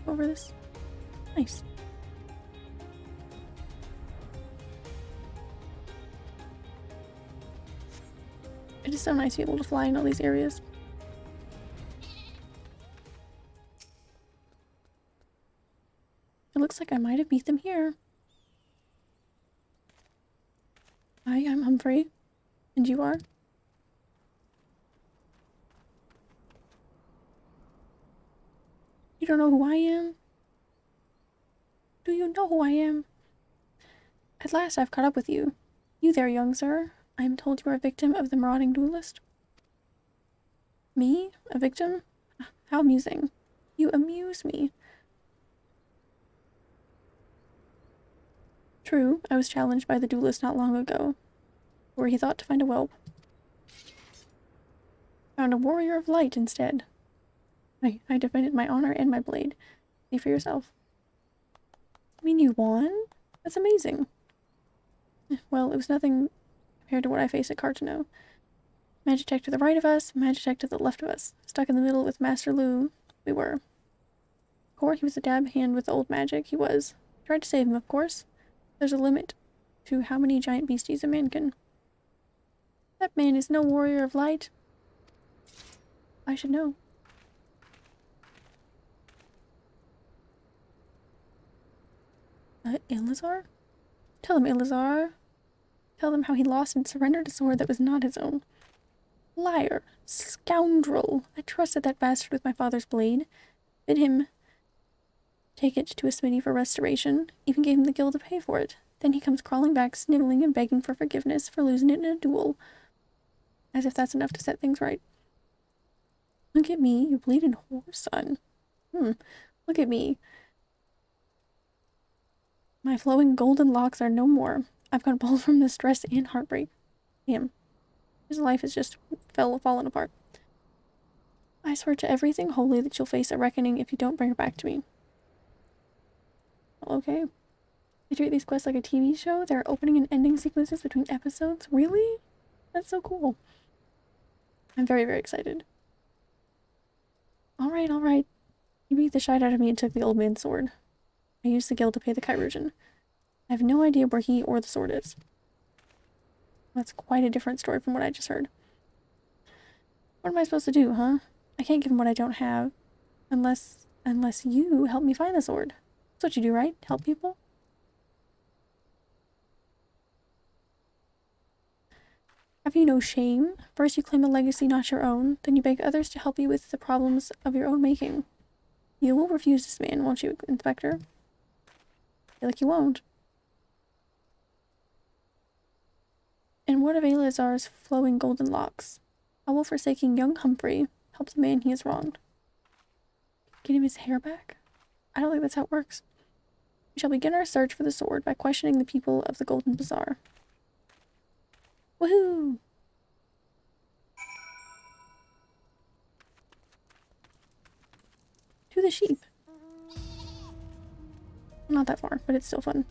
Over this. Nice. It is so nice to be able to fly in all these areas. It looks like I might have beat them here. Hi, I'm Humphrey. And you are? You don't know who I am? Do you know who I am? At last I've caught up with you. You there, young sir. I am told you are a victim of the marauding duelist. Me? A victim? How amusing. You amuse me. True, I was challenged by the duelist not long ago, where he thought to find a whelp. Found a warrior of light instead. I defended my honor and my blade. See for yourself. I mean, you won? That's amazing. Well, it was nothing compared to what I faced at Cartano. Magitech to the right of us, Magitech to the left of us. Stuck in the middle with Master Lu, we were. Core, he was a dab hand with old magic, he was. Tried to save him, of course. There's a limit to how many giant beasties a man can. That man is no warrior of light. I should know. Ilizar? Tell him, Ilizar. Tell them how he lost and surrendered a sword that was not his own. Liar! Scoundrel! I trusted that bastard with my father's blade. Bid him take it to a smithy for restoration. Even gave him the gil to pay for it. Then he comes crawling back, sniveling and begging for forgiveness for losing it in a duel. As if that's enough to set things right. Look at me, you bleeding whore, son. Look at me. My flowing golden locks are no more. I've gone bald from the stress and heartbreak. Damn. His life has just fallen apart. I swear to everything holy that you'll face a reckoning if you don't bring her back to me. Okay. They treat these quests like a TV show. There are opening and ending sequences between episodes. Really? That's so cool. I'm very, very excited. Alright, alright. He beat the shite out of me and took the old man's sword. I used the gil to pay the Chirurgeon. I have no idea where he or the sword is. That's quite a different story from what I just heard. What am I supposed to do, huh? I can't give him what I don't have. Unless you help me find the sword. That's what you do, right? Help people? Have you no shame? First you claim a legacy not your own, then you beg others to help you with the problems of your own making. You will refuse this man, won't you, Inspector? I feel like you won't. And what of Elazar's flowing golden locks? How will forsaking young Humphrey help the man he has wronged? Get him his hair back? I don't think that's how it works. We shall begin our search for the sword by questioning the people of the Golden Bazaar. Woohoo! To the sheep. Not that far, but it's still fun.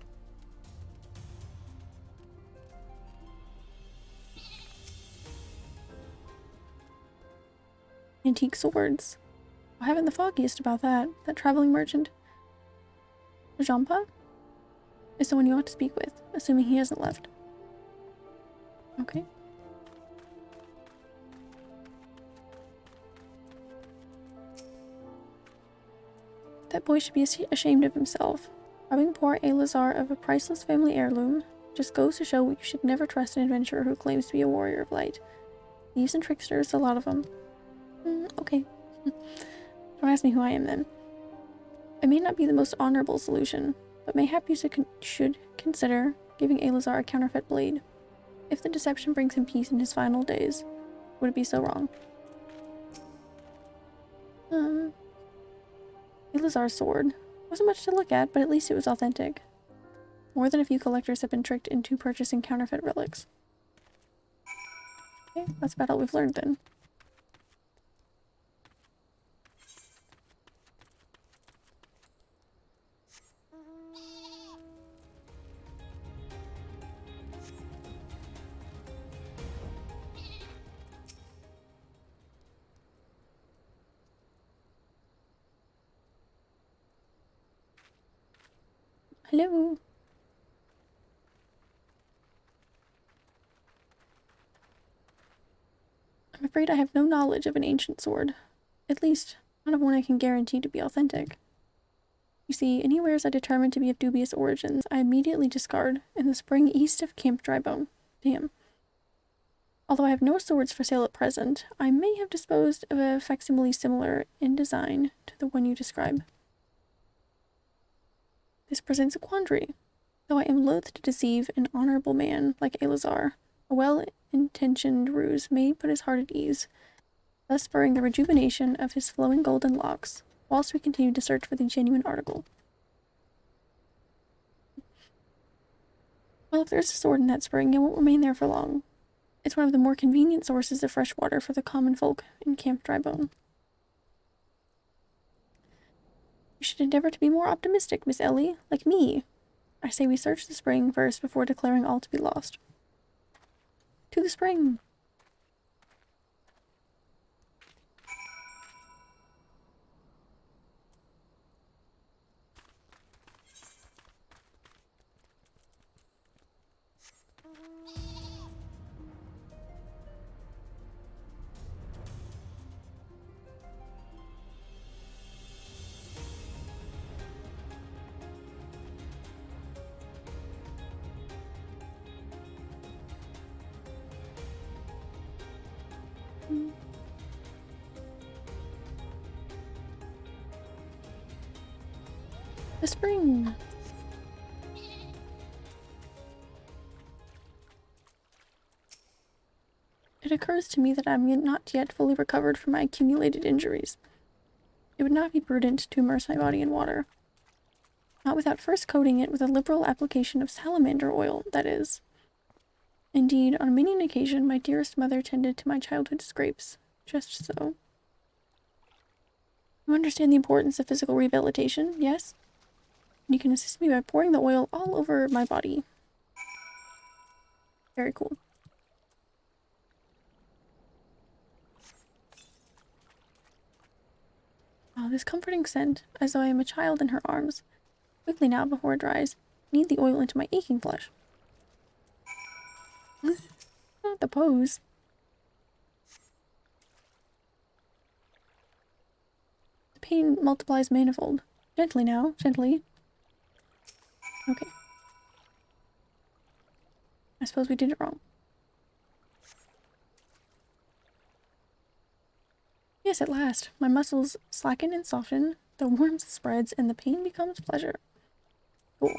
antique swords. I haven't the foggiest about that. That traveling merchant, Jampa, is someone you ought to speak with, assuming he hasn't left. Okay. That boy should be ashamed of himself. Robbing poor Elazar of a priceless family heirloom just goes to show you should never trust an adventurer who claims to be a warrior of light. Thieves and tricksters, a lot of them. Okay. Don't ask me who I am then. It may not be the most honorable solution, but mayhap you should consider giving Elazar a counterfeit blade. If the deception brings him peace in his final days, would it be so wrong? Elazar's sword. Wasn't much to look at, but at least it was authentic. More than a few collectors have been tricked into purchasing counterfeit relics. Okay, that's about all we've learned then. Hello. I'm afraid I have no knowledge of an ancient sword. At least, not of one I can guarantee to be authentic. You see, any wares I determine to be of dubious origins, I immediately discard in the spring east of Camp Drybone. Damn. Although I have no swords for sale at present, I may have disposed of a facsimile similar in design to the one you describe. This presents a quandary. Though I am loath to deceive an honorable man like Elazar, a well-intentioned ruse may put his heart at ease, thus spurring the rejuvenation of his flowing golden locks, whilst we continue to search for the genuine article. Well, if there's a sword in that spring, it won't remain there for long. It's one of the more convenient sources of fresh water for the common folk in Camp Drybone. You should endeavor to be more optimistic, Miss Ellie, like me. I say we search the spring first before declaring all to be lost. To the spring! The spring! It occurs to me that I am not yet fully recovered from my accumulated injuries. It would not be prudent to immerse my body in water. Not without first coating it with a liberal application of salamander oil, that is. Indeed, on many an occasion, my dearest mother tended to my childhood scrapes. Just so. You understand the importance of physical rehabilitation, yes? You can assist me by pouring the oil all over my body. Very cool. Oh, this comforting scent, as though I am a child in her arms. Quickly now, before it dries, knead the oil into my aching flesh. Not the pose. The pain multiplies manifold. Gently now, gently. Okay. I suppose we did it wrong. Yes, at last. My muscles slacken and soften, the warmth spreads, and the pain becomes pleasure. Cool.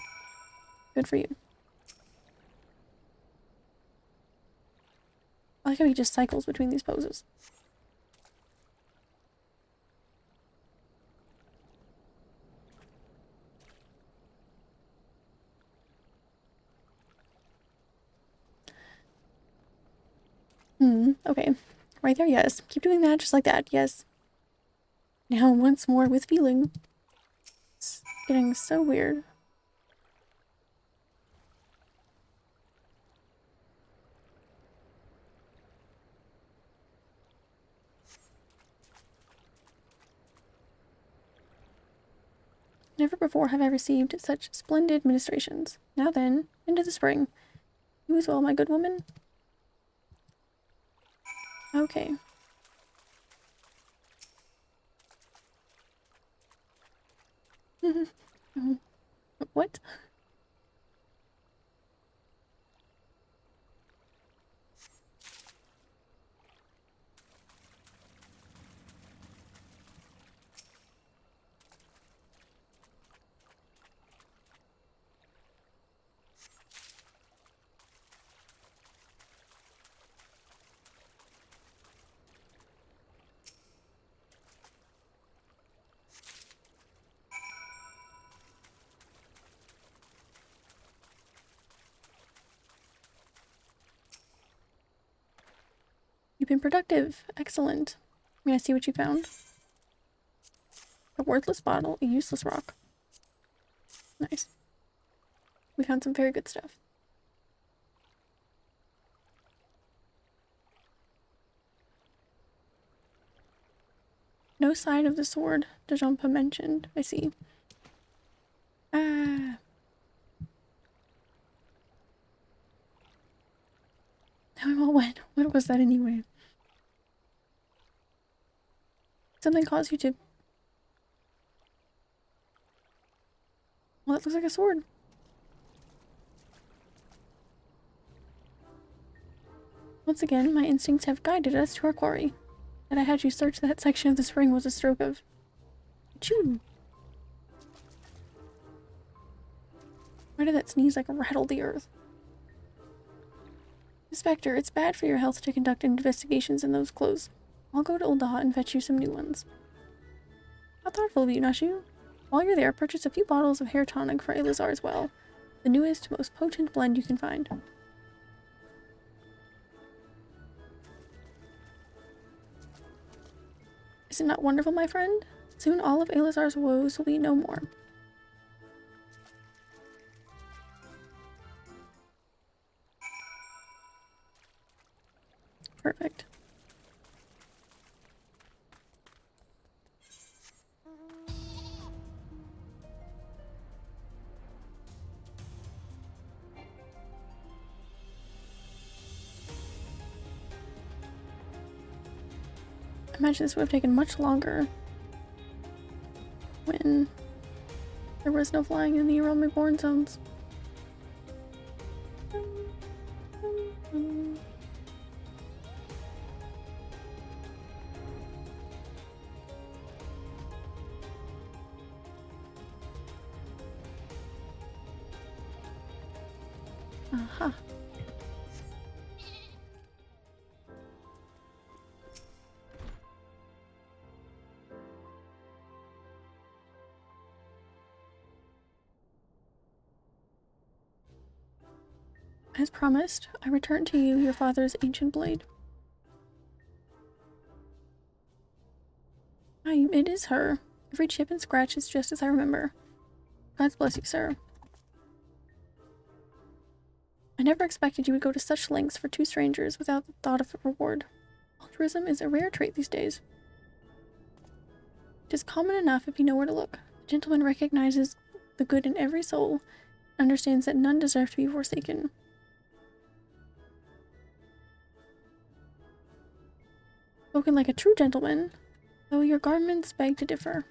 Good for you. I like how he just cycles between these poses. Okay. Right there, yes. Keep doing that, just like that, yes. Now, once more with feeling. It's getting so weird. Never before have I received such splendid ministrations. Now then, into the spring. You as well, my good woman. Okay. What? You've been productive. Excellent. May I see what you found? A worthless bottle, a useless rock. Nice. We found some very good stuff. No sign of the sword Dejampa mentioned. I see. Ah. Now I'm all wet. What was that anyway? Something caused you to... Well, that looks like a sword. Once again, my instincts have guided us to our quarry. That I had you search that section of the spring was a stroke of... Achoo! Why did that sneeze like rattle the earth? Inspector, it's bad for your health to conduct investigations in those clothes. I'll go to Uldaha and fetch you some new ones. How thoughtful of you, Nashu. While you're there, purchase a few bottles of hair tonic for Elazar as well. The newest, most potent blend you can find. Is it not wonderful, my friend? Soon all of Elazar's woes will be no more. Perfect. I imagine this would have taken much longer when there was no flying in the Around Reborn zones. Aha. As promised, I return to you your father's ancient blade. Aye, it is her. Every chip and scratch is just as I remember. God bless you, sir. I never expected you would go to such lengths for two strangers without the thought of reward. Altruism is a rare trait these days. It is common enough if you know where to look. The gentleman recognizes the good in every soul and understands that none deserve to be forsaken. Spoken like a true gentleman, though your garments beg to differ.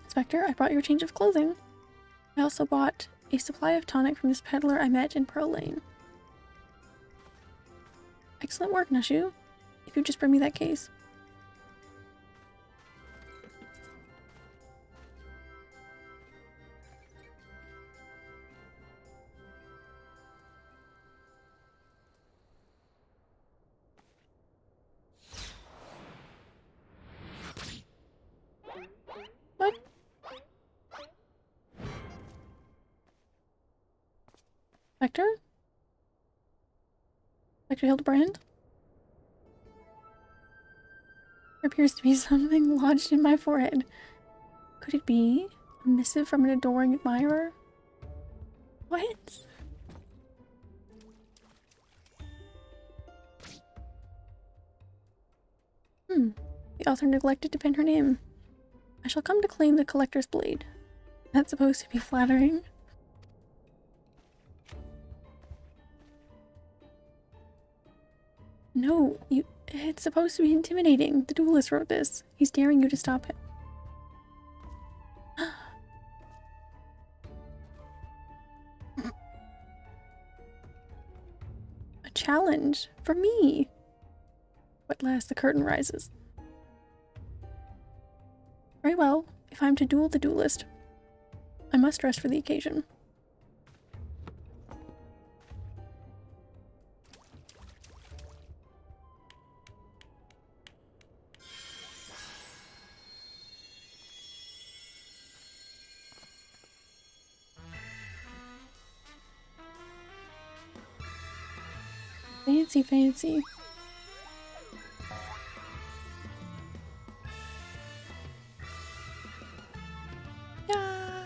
Inspector, I brought your change of clothing. I also bought a supply of tonic from this peddler I met in Pearl Lane. Excellent work, Nashu. If you just bring me that case. What? Vector? Vector Hildibrand? There appears to be something lodged in my forehead. Could it be a missive from an adoring admirer? What? The author neglected to pen her name. I shall come to claim the collector's blade. That's supposed to be flattering. No, it's supposed to be intimidating. The duelist wrote this. He's daring you to stop him. A challenge for me. At last the curtain rises. Very well. If I'm to duel the duelist, I must dress for the occasion. Fancy, fancy. Yeah.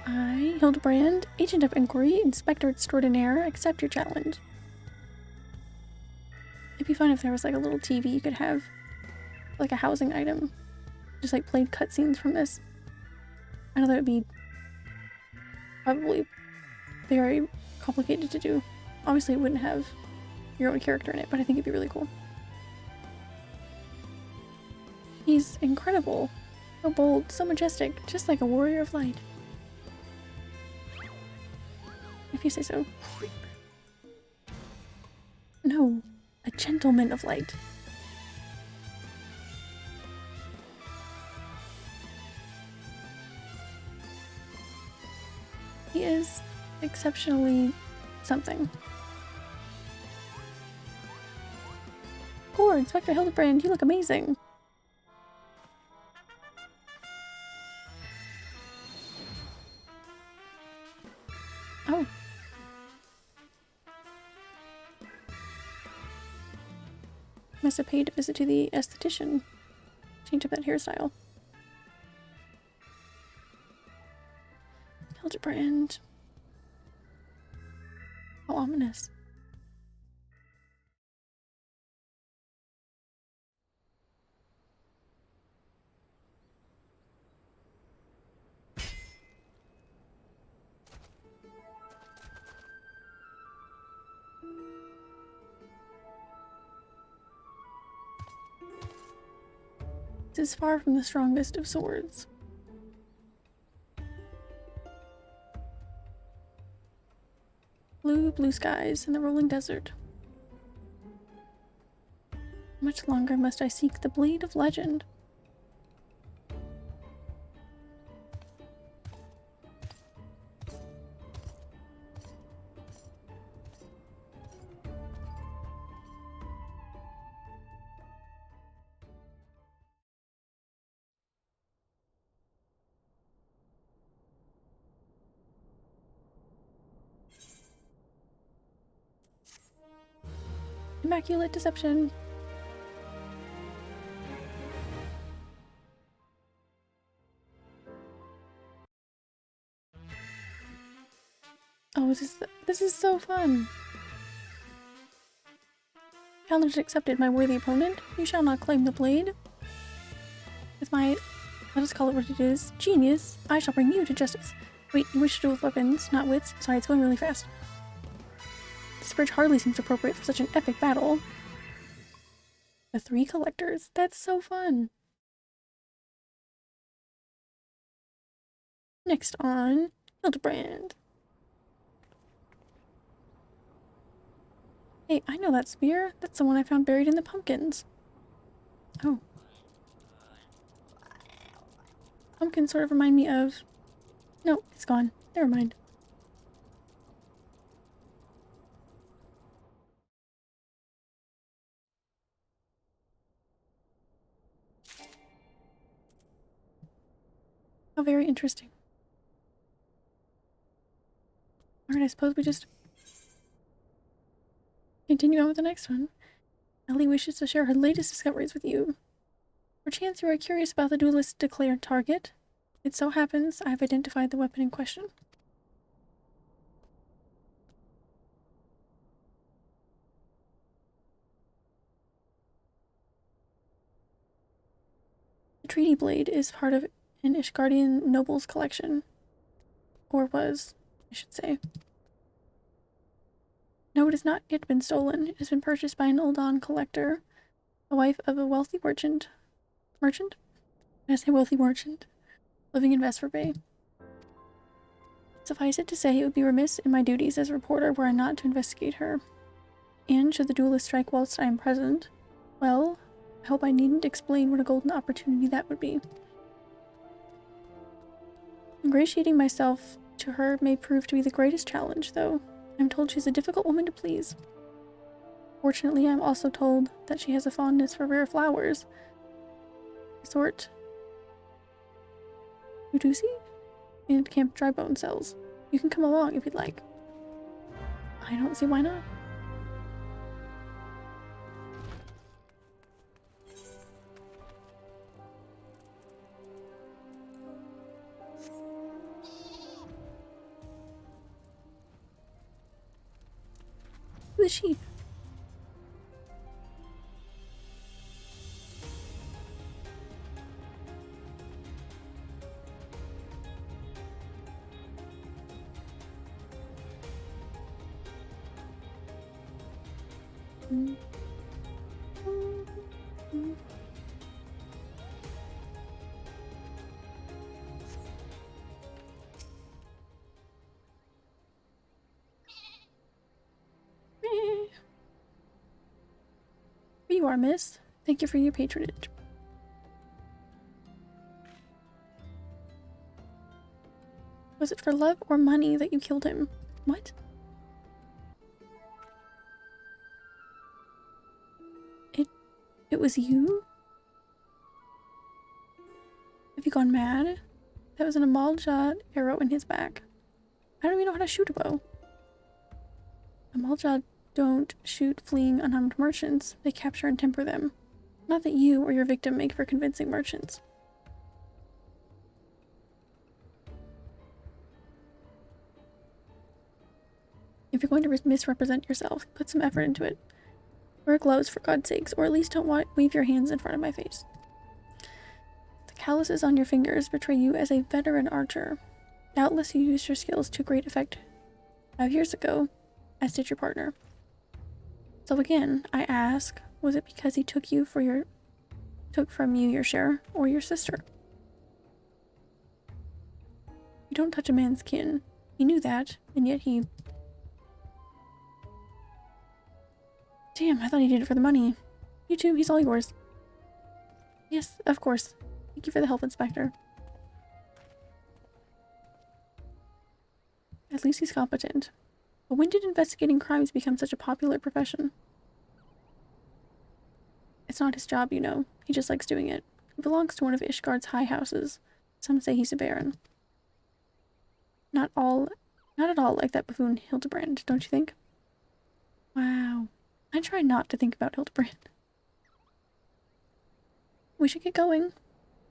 I, Hildibrand, Agent of Inquiry, Inspector Extraordinaire, accept your challenge. It'd be fun if there was like a little TV you could have, like a housing item. Just like played cutscenes from this. I know that would be probably very complicated to do. Obviously it wouldn't have your own character in it, but I think it'd be really cool. He's incredible. So bold, so majestic, just like a warrior of light. If you say so. No, a gentleman of light. He is exceptionally something. Poor Inspector Hildibrand, you look amazing. Oh. Must have paid a visit to the esthetician. Change up that hairstyle. Hildibrand. How ominous. This is far from the strongest of swords. Blue skies and the rolling desert. Much longer must I seek the blade of legend. Immaculate deception. Oh, this is so fun. Challenge accepted, my worthy opponent. You shall not claim the blade. With my, let us call it what it is, genius, I shall bring you to justice. Wait, you wish to duel with weapons, not wits? Sorry, it's going really fast. This bridge hardly seems appropriate for such an epic battle. The 3 collectors. That's so fun. Next on Hildibrand. Hey, I know that spear. That's the one I found buried in the pumpkins. Oh. Pumpkins sort of remind me of... No, it's gone. Never mind. How very interesting. Alright, I suppose we just continue on with the next one. Ellie wishes to share her latest discoveries with you. Perchance you are curious about the duelist's declared target. It so happens I have identified the weapon in question. treaty blade is part of an Ishgardian noble's collection. Or was, I should say. No, it has not yet been stolen. It has been purchased by an Uldan collector, the wife of a wealthy merchant? Merchant? I say wealthy merchant, living in Vesper Bay. Suffice it to say, it would be remiss in my duties as a reporter were I not to investigate her. And should the duelist strike whilst I am present, well, I hope I needn't explain what a golden opportunity that would be. Ingratiating myself to her may prove to be the greatest challenge, though. I'm told she's a difficult woman to please. Fortunately, I'm also told that she has a fondness for rare flowers. A sort Udusi and Camp Drybone cells. You can come along if you'd like. I don't see why not. The sheep. Here you are, miss. Thank you for your patronage. Was it for love or money that you killed him? What? It was you? Have you gone mad? That was an Amalja arrow in his back. I don't even know how to shoot a bow. Amalja don't shoot fleeing unarmed merchants. They capture and temper them. Not that you or your victim make for convincing merchants. If you're going to misrepresent yourself, put some effort into it. Wear gloves for God's sakes, or at least don't wave your hands in front of my face. The calluses on your fingers betray you as a veteran archer. Doubtless you used your skills to great effect 5 years ago, as did your partner. So again, I ask, was it because he took from you your share, or your sister? You don't touch a man's kin. He knew that, and yet he... Damn, I thought he did it for the money. You too, he's all yours. Yes, of course. Thank you for the help, Inspector. At least he's competent. But when did investigating crimes become such a popular profession? It's not his job, you know. He just likes doing it. He belongs to one of Ishgard's high houses. Some say he's a baron. Not at all like that buffoon Hildibrand, don't you think? Wow. I try not to think about Hildibrand. We should get going.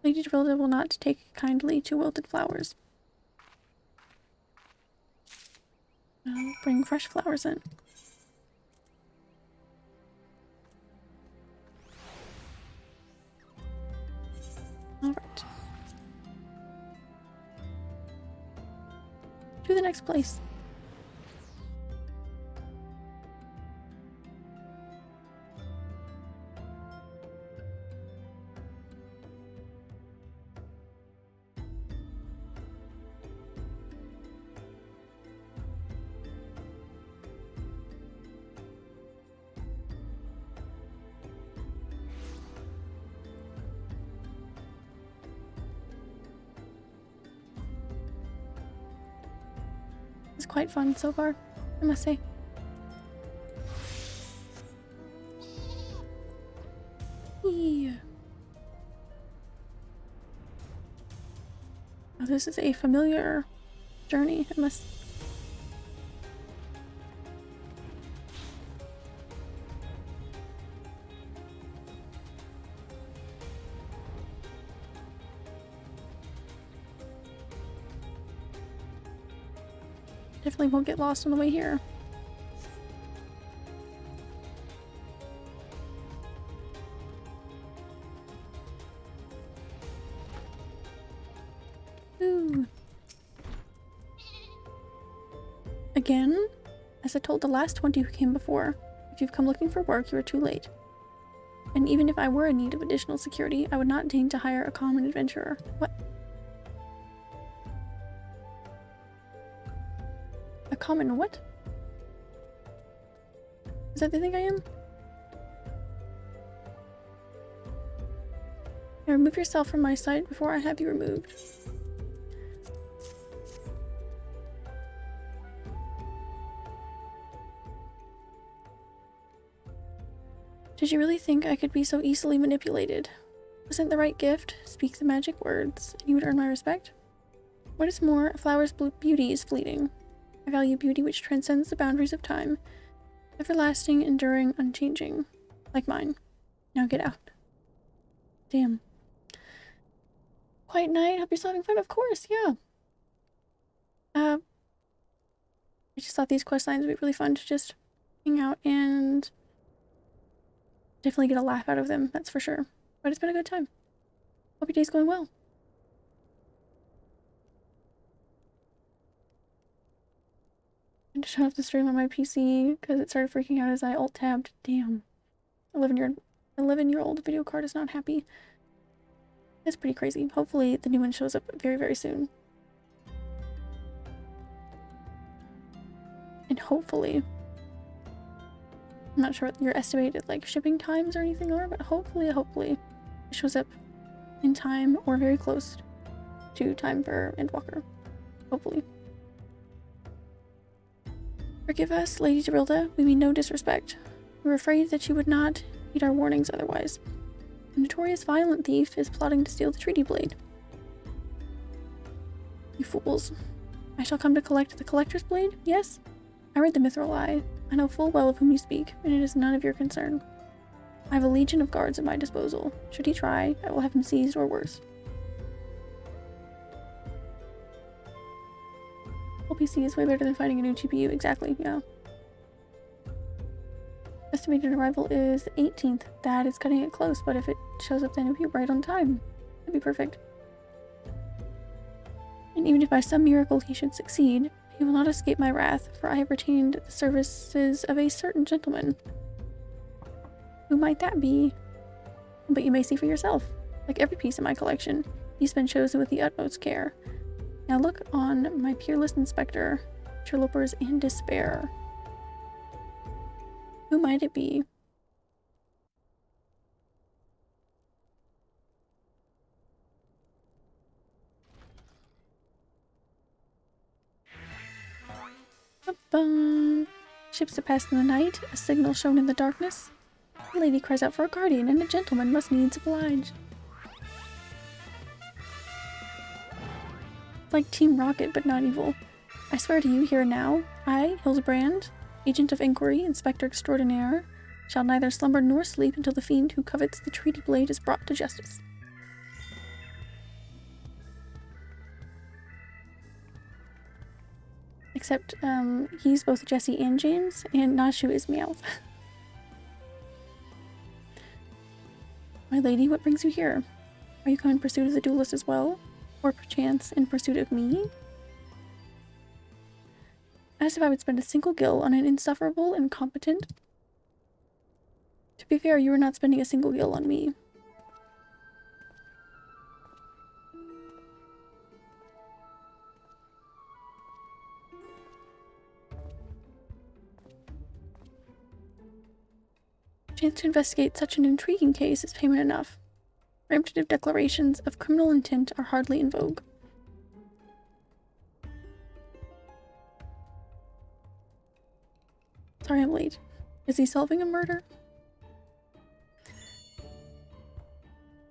Lady Drilda will not take kindly to wilted flowers. I'll bring fresh flowers in. Alright. To the next place. It's quite fun so far, I must say. Yeah. Oh, this is a familiar journey, unless... Definitely won't get lost on the way here. Again? As I told the last 20 who came before, if you've come looking for work, you are too late. And even if I were in need of additional security, I would not deign to hire a common adventurer. What? A common what? Is that the thing I am? Now remove yourself from my sight before I have you removed. Did you really think I could be so easily manipulated? Wasn't the right gift, speak the magic words, and you would earn my respect? What is more, a flower's beauty is fleeting. I value beauty which transcends the boundaries of time, everlasting, enduring, unchanging, like mine. Now get out. Damn. Quiet night, hope you're still having fun, of course, yeah. I just thought these quest lines would be really fun to just hang out and definitely get a laugh out of them, that's for sure. But it's been a good time. Hope your day's going well. I just shut off the stream on my PC because it started freaking out as I alt-tabbed. Damn. 11-year-old video card is not happy. That's pretty crazy. Hopefully the new one shows up very, very soon. And hopefully, I'm not sure what your estimated like shipping times or anything are, but hopefully it shows up in time or very close to time for Endwalker. Hopefully. Forgive us, Lady Derilda. We mean no disrespect. We were afraid that you would not heed our warnings otherwise. A notorious violent thief is plotting to steal the treaty blade. You fools. I shall come to collect the collector's blade? Yes? I read the Mithril Eye. I know full well of whom you speak, and it is none of your concern. I have a legion of guards at my disposal. Should he try, I will have him seized or worse. Full PC is way better than finding a new GPU. Exactly, yeah. Estimated arrival is the 18th. That is cutting it close, but if it shows up then it would be right on time. That'd be perfect. And even if by some miracle he should succeed, he will not escape my wrath, for I have retained the services of a certain gentleman. Who might that be? But you may see for yourself. Like every piece in my collection, he's been chosen with the utmost care. Now look on my peerless inspector, interlopers in despair. Who might it be? Ba-bum. Ships that pass in the night, a signal shown in the darkness. The lady cries out for a guardian, and a gentleman must needs oblige. It's like Team Rocket, but not evil. I swear to you here and now, I, Hildibrand, Agent of Inquiry, Inspector Extraordinaire, shall neither slumber nor sleep until the fiend who covets the treaty blade is brought to justice. Except, he's both Jesse and James, and Nashu is Meowth. My lady, what brings you here? Are you come in pursuit of the duelist as well? Or perchance in pursuit of me? As if I would spend a single gil on an insufferable and incompetent. To be fair, you are not spending a single gil on me. Chance to investigate such an intriguing case is payment enough. Preemptive declarations of criminal intent are hardly in vogue. Sorry I'm late. Is he solving a murder?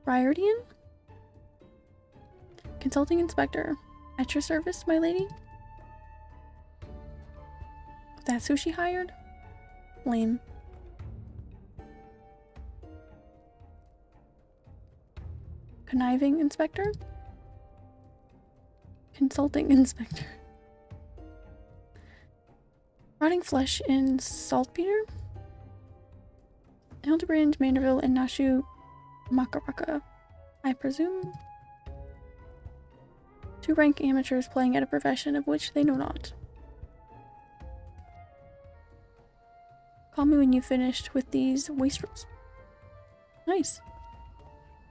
Briardian? Consulting Inspector. At your service, my lady? That's who she hired? Lame. Conniving Inspector? Consulting Inspector. Rotting flesh in saltpeter? Hildibrand, Manderville, and Nashu Makaraka, I presume? Two rank amateurs playing at a profession of which they know not. Call me when you finished with these wastrels. Nice.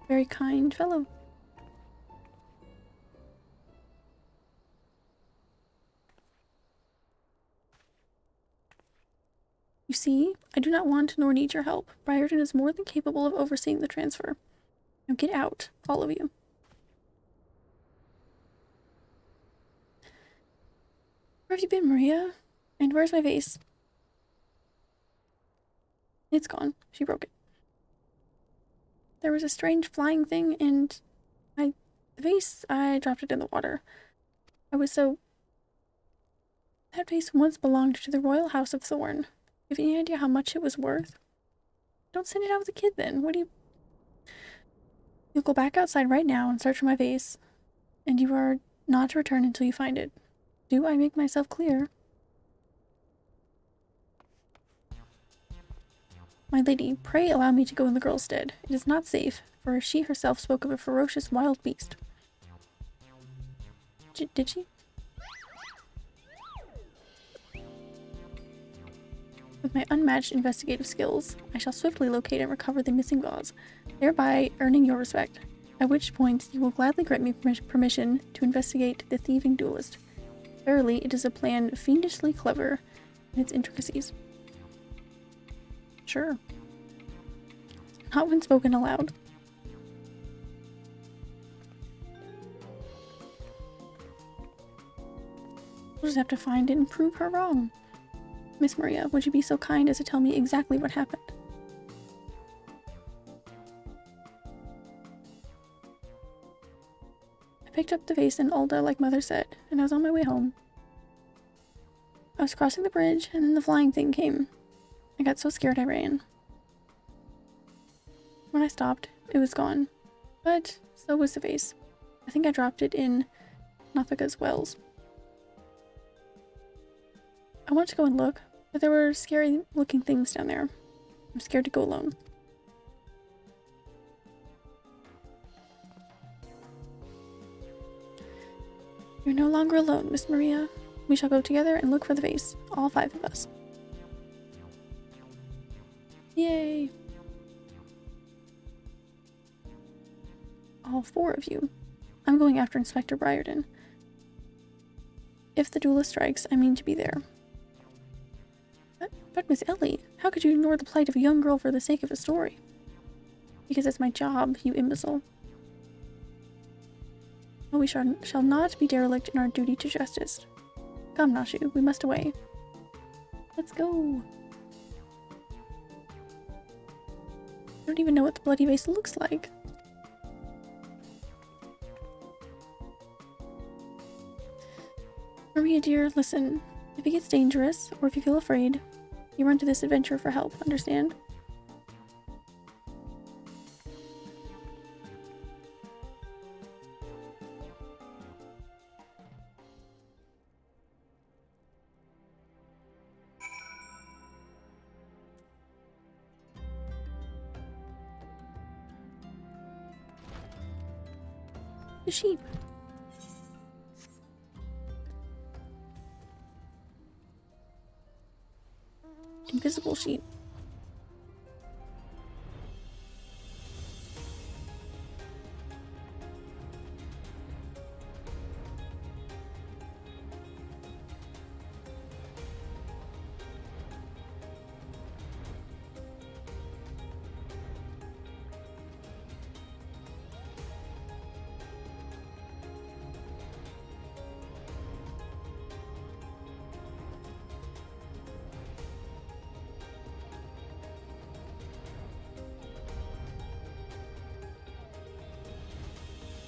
Very kind fellow. You see, I do not want nor need your help. Byron is more than capable of overseeing the transfer. Now get out, all of you. Where have you been, Maria? And where's my vase? It's gone. She broke it. There was a strange flying thing, and the vase, I dropped it in the water. That vase once belonged to the royal house of Thorn. Have you any idea how much it was worth? Don't send it out with a kid then. You'll go back outside right now and search for my vase, and you are not to return until you find it. Do I make myself clear? My lady, pray allow me to go in the girl's stead. It is not safe, for she herself spoke of a ferocious wild beast. Did she? With my unmatched investigative skills, I shall swiftly locate and recover the missing vase, thereby earning your respect, at which point you will gladly grant me permission to investigate the thieving duelist. Verily, it is a plan fiendishly clever in its intricacies. Sure. Not when spoken aloud. We'll just have to find it and prove her wrong. Miss Maria, would you be so kind as to tell me exactly what happened? I picked up the vase in Ulda like Mother said, and I was on my way home. I was crossing the bridge, and then the flying thing came. I got so scared I ran. When I stopped, it was gone. But so was the vase. I think I dropped it in Nafika's wells. I wanted to go and look, but there were scary looking things down there. I'm scared to go alone. You're no longer alone, Miss Maria. We shall go together and look for the vase, all 5 of us. Yay! All 4 of you. I'm going after Inspector Byron. If the duelist strikes, I mean to be there. But Miss Ellie, how could you ignore the plight of a young girl for the sake of a story? Because it's my job, you imbecile. Oh, we shall not be derelict in our duty to justice. Come, Nashu, we must away. Let's go. I don't even know what the bloody vase looks like. Maria dear, listen. If it gets dangerous, or if you feel afraid, you run to this adventure for help, understand? The sheep. Invisible sheep.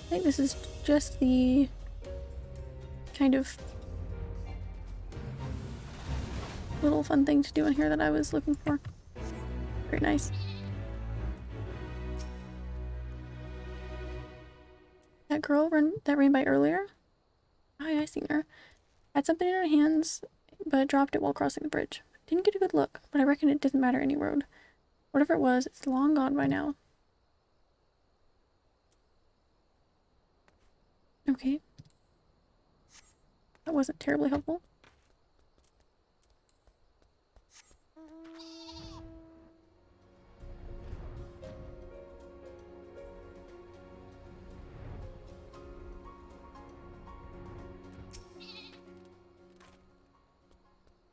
I think this is just the kind of little fun thing to do in here that I was looking for. Very nice. That girl that ran by earlier? Hi, I seen her. Had something in her hands, but dropped it while crossing the bridge. Didn't get a good look, but I reckon it doesn't matter any road. Whatever it was, it's long gone by now. Okay. That wasn't terribly helpful.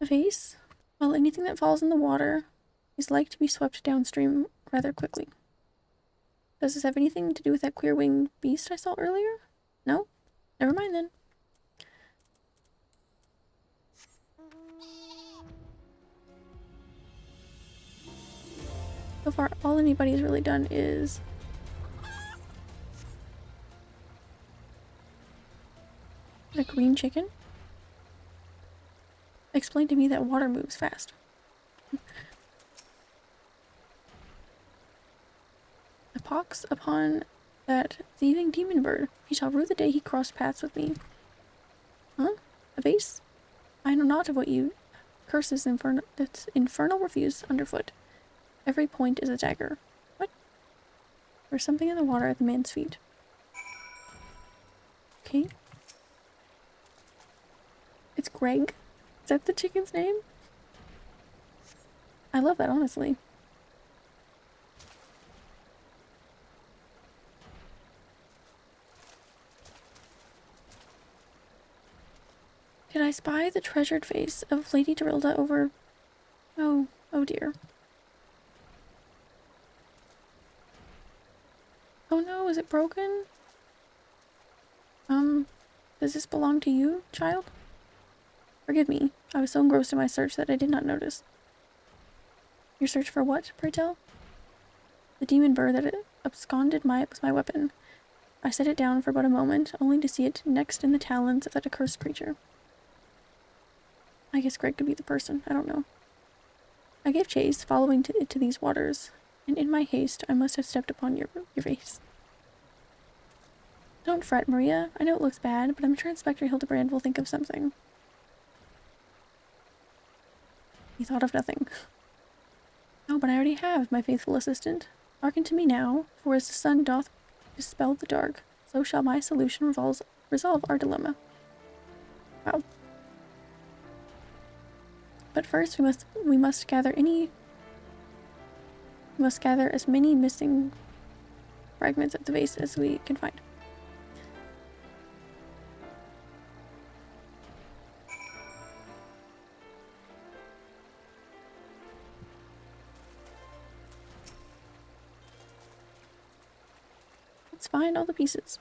A vase? Well, anything that falls in the water is like to be swept downstream rather quickly. Does this have anything to do with that queer winged beast I saw earlier? No? Never mind then. So far, all anybody's really done is a green chicken. Explain to me that water moves fast. A pox upon that thieving demon bird. He shall rue the day he crossed paths with me. Huh? A vase? I know not of what you curses that infernal refuse underfoot. Every point is a dagger. What? There's something in the water at the man's feet. Okay. It's Greg. Is that the chicken's name? I love that, honestly. Did I spy the treasured face of Lady Dorilda over... Oh dear. Oh no, is it broken? Does this belong to you, child? Forgive me, I was so engrossed in my search that I did not notice. Your search for what, pray tell? The demon bird that absconded was my weapon. I set it down for but a moment, only to see it next in the talons of that accursed creature. I guess Greg could be the person, I don't know. I gave chase, following it to these waters, and in my haste I must have stepped upon your face. Don't fret, Maria. I know it looks bad, but I'm sure Inspector Hildibrand will think of something. He thought of nothing. Oh, but I already have, my faithful assistant. Hearken to me now, for as the sun doth dispel the dark, so shall my solution resolve our dilemma. Wow. But first we must gather as many missing fragments of the vase as we can find. Let's find all the pieces.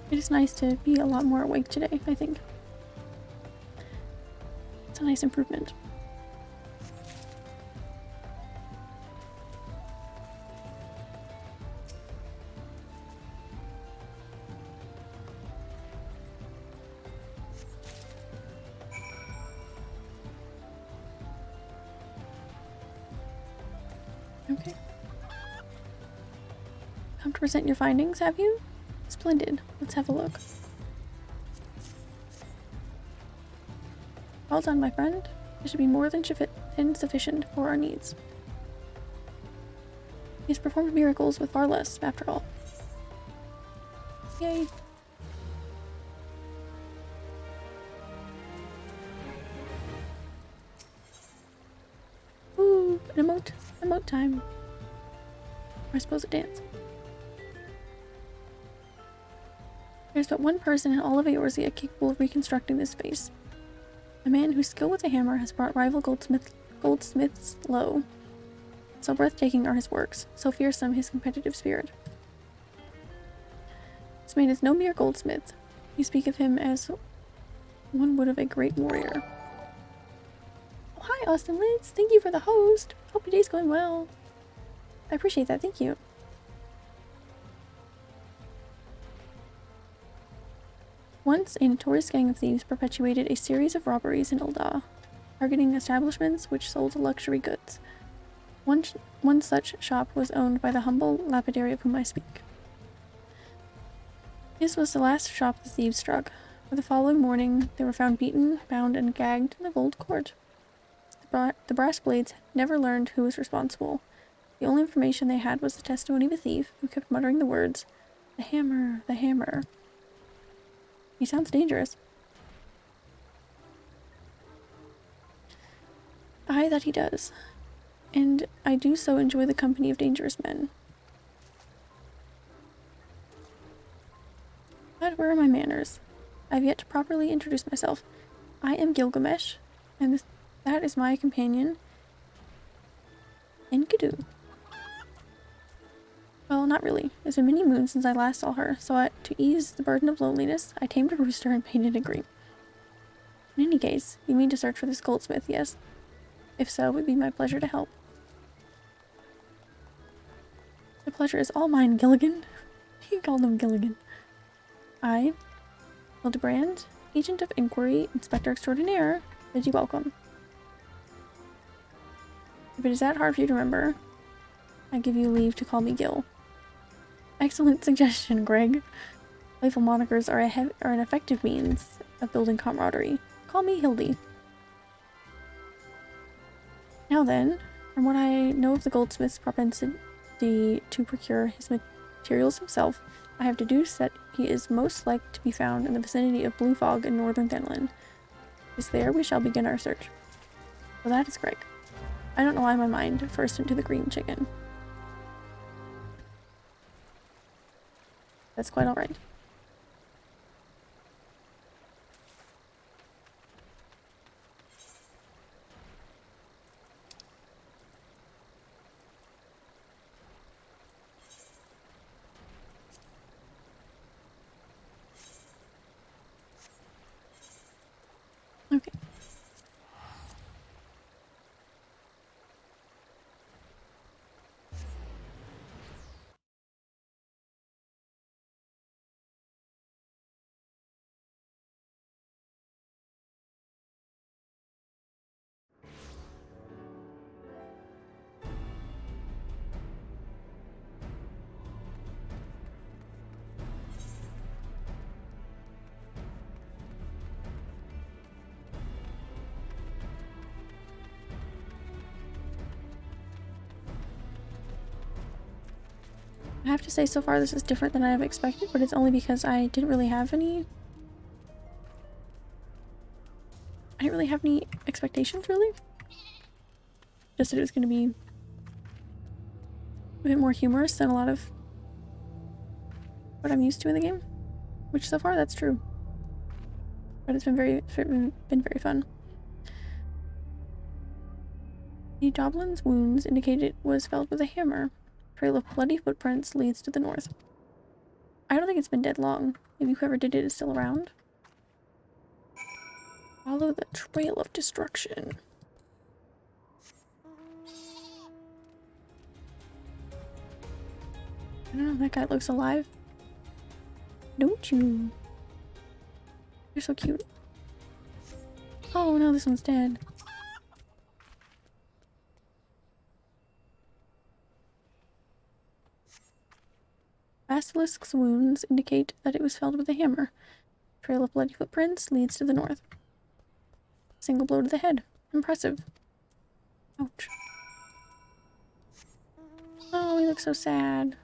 It is nice to be a lot more awake today, I think. It's a nice improvement. Okay. Come to present your findings, have you? Splendid. Let's have a look. Well done, my friend. It should be more than sufficient for our needs. He has performed miracles with far less, after all. Yay. Ooh, an emote time. Or I suppose a dance. There's but one person in all of Eorzea capable of reconstructing this face. A man whose skill with a hammer has brought rival goldsmiths low. So breathtaking are his works, so fearsome his competitive spirit. This man is no mere goldsmith. You speak of him as one would of a great warrior. Oh, hi, Austin Lids. Thank you for the host. Hope your day's going well. I appreciate that. Thank you. Once, a notorious gang of thieves perpetuated a series of robberies in Ul'dah, targeting establishments which sold luxury goods. One such shop was owned by the humble lapidary of whom I speak. This was the last shop the thieves struck, for the following morning they were found beaten, bound, and gagged in the gold court. The brass blades never learned who was responsible. The only information they had was the testimony of a thief who kept muttering the words, "The hammer, the hammer." He sounds dangerous. Aye, that he does. and I do so enjoy the company of dangerous men. But where are my manners? I have yet to properly introduce myself. I am Gilgamesh, and that is my companion, Enkidu. Well, not really. It's been many moons since I last saw her, so to ease the burden of loneliness, I tamed a rooster and painted it green. In any case, you mean to search for this goldsmith, yes? If so, it would be my pleasure to help. The pleasure is all mine, Gilligan. He called him Gilligan. I, Hildibrand, Agent of Inquiry, Inspector Extraordinaire, bid you welcome. If it is that hard for you to remember, I give you leave to call me Gil. Excellent suggestion, Greg. Playful monikers are an effective means of building camaraderie. Call me Hildy. Now then, from what I know of the goldsmith's propensity to procure his materials himself, I have deduced that he is most likely to be found in the vicinity of Blue Fog in northern Finland. It is there we shall begin our search. Well, that is Greg. I don't know why my mind first went to the green chicken. That's quite alright. Okay. I have to say, so far this is different than I have expected, but it's only because I didn't really have any expectations, really. Just that it was going to be a bit more humorous than a lot of what I'm used to in the game, which so far that's true. But it's been very fun. The goblin's wounds indicate it was felled with a hammer. Trail of bloody footprints leads to the north. I don't think it's been dead long. Maybe whoever did it is still around. Follow the trail of destruction. I don't know, that guy looks alive. Don't you? You're so cute. Oh no, this one's dead. Basilisk's wounds indicate that it was felled with a hammer. Trail of bloody footprints leads to the north. Single blow to the head. Impressive. Ouch. Oh, he looks so sad.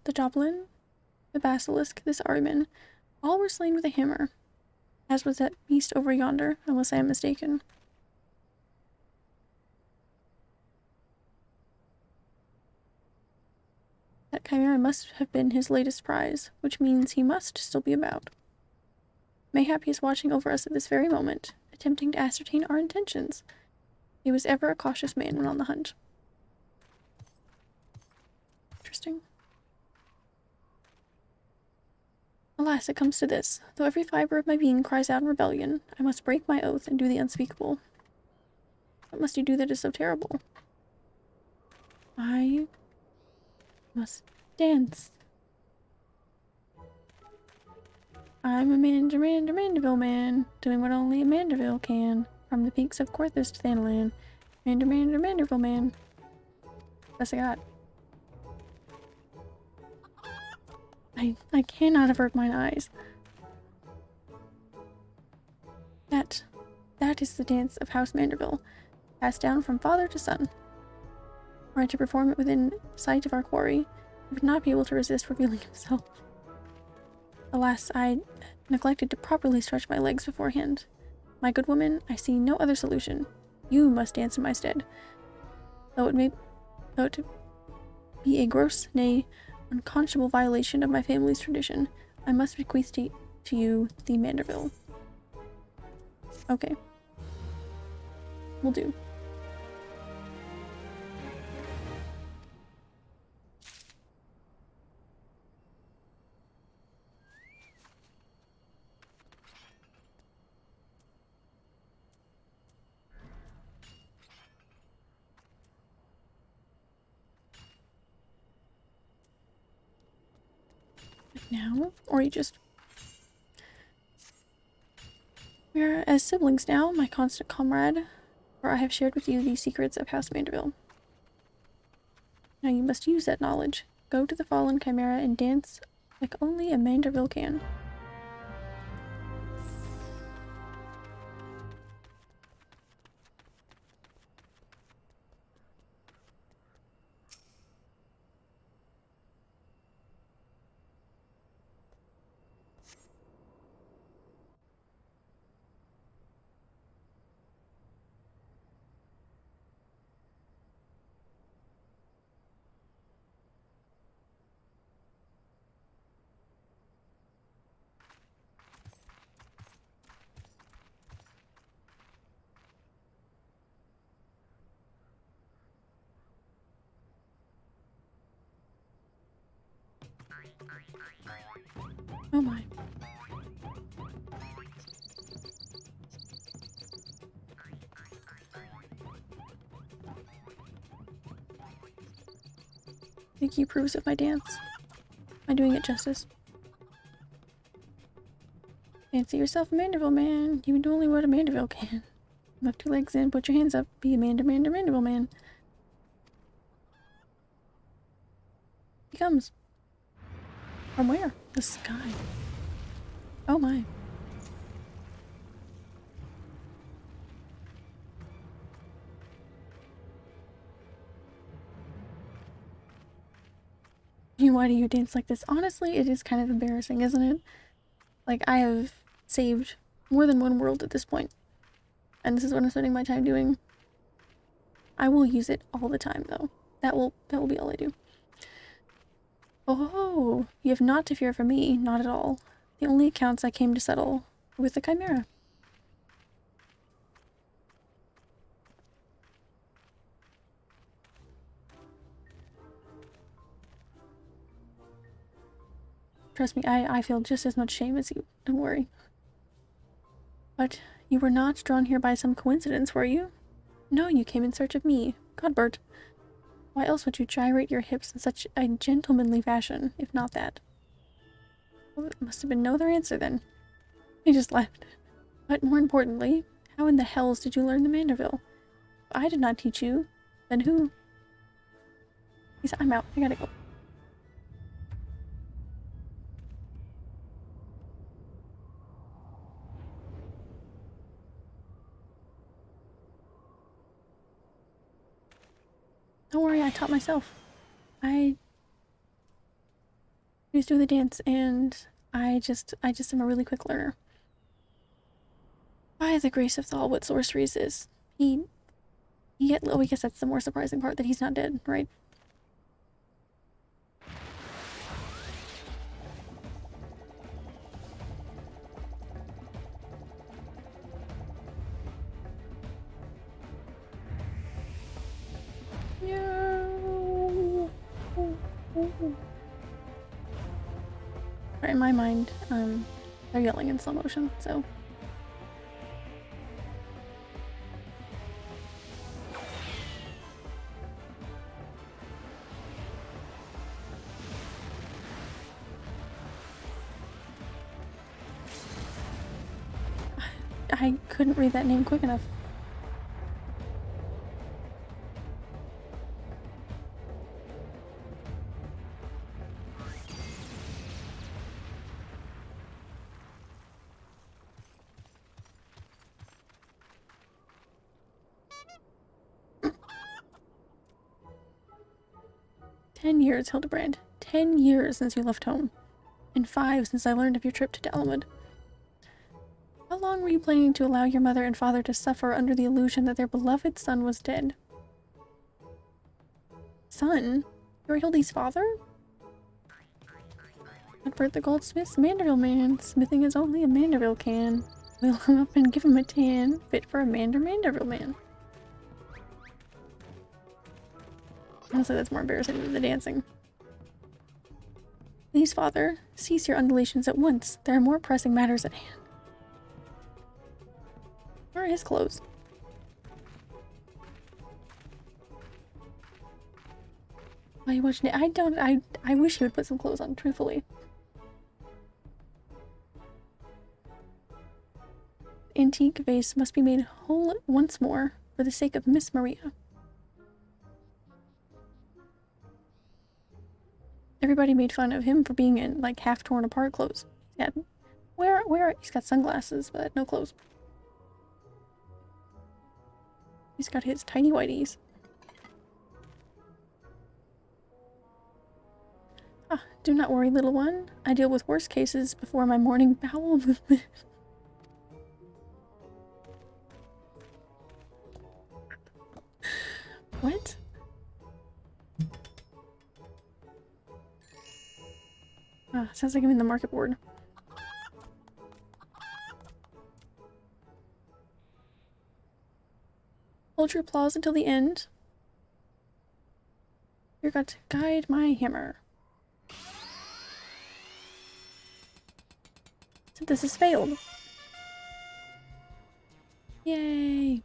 The Joblin, the Basilisk, this Ahriman, all were slain with a hammer, as was that beast over yonder, unless I am mistaken. That chimera must have been his latest prize, which means he must still be about. Mayhap he is watching over us at this very moment, attempting to ascertain our intentions. He was ever a cautious man when on the hunt. Interesting. Alas, it comes to this. Though every fiber of my being cries out in rebellion, I must break my oath and do the unspeakable. What must you do that is so terrible? I must dance. I'm a Mandeville man, doing what only a Mandeville can. From the peaks of Corthus to Thanalan. Mandeville man. Best I got. I cannot avert mine eyes. That is the dance of House Manderville, passed down from father to son. Were I to perform it within sight of our quarry, he would not be able to resist revealing himself. Alas, I neglected to properly stretch my legs beforehand. My good woman, I see no other solution. You must dance in my stead. Though it be a gross, nay, unconscionable violation of my family's tradition, I must bequeath to you the Manderville. Okay. Will do. Now, or you just... We are as siblings now, my constant comrade, for I have shared with you the secrets of House Manderville. Now you must use that knowledge. Go to the fallen chimera and dance like only a Manderville can. Oh my. Think he approves of my dance? Am I doing it justice? Fancy yourself a Manderville man. You can do only what a Manderville can. Lift your legs in, put your hands up, be a Manderville man. He comes. From where? The sky. Oh my. Why do you dance like this? Honestly, it is kind of embarrassing, isn't it? Like, I have saved more than one world at this point. And this is what I'm spending my time doing. I will use it all the time, though. That will be all I do. Oh, you have not to fear from me, not at all. The only accounts I came to settle were with the chimera. Trust me, I feel just as much shame as you. Don't worry. But you were not drawn here by some coincidence, were you? No, you came in search of me, Godbert. Why else would you gyrate your hips in such a gentlemanly fashion, if not that? Well, it must have been no other answer, then. He just left. But more importantly, how in the hells did you learn the Manderville? If I did not teach you, then who? He said, I'm out. I gotta go. Don't worry, I taught myself. I was doing the dance, and I just am a really quick learner. By the grace of Thal, what sorceries is. Oh, I guess that's the more surprising part, that he's not dead, right? No. In my mind, they're yelling in slow motion, so. I couldn't read that name quick enough. 10 years, Hildibrand. 10 years since you left home. And 5 since I learned of your trip to Dalamud. How long were you planning to allow your mother and father to suffer under the illusion that their beloved son was dead? Son? You're Hildy's father? Cuthbert the goldsmith's Manderville man. Smithing is only a Manderville can. We'll him up and give him a tan, fit for a Manderville man. Honestly, that's more embarrassing than the dancing. Please, father, cease your undulations at once. There are more pressing matters at hand. Where are his clothes? Why are you watching it? I wish he would put some clothes on, truthfully. Antique vase must be made whole once more for the sake of Miss Maria. Everybody made fun of him for being in like half torn apart clothes. Yeah, he's got sunglasses but no clothes. He's got his tiny whiteies. Ah, do not worry, little one. I deal with worse cases before my morning bowel movement. What? Ah, sounds like I'm in the market board. Hold your applause until the end. You're got to guide my hammer. Synthesis failed. Yay!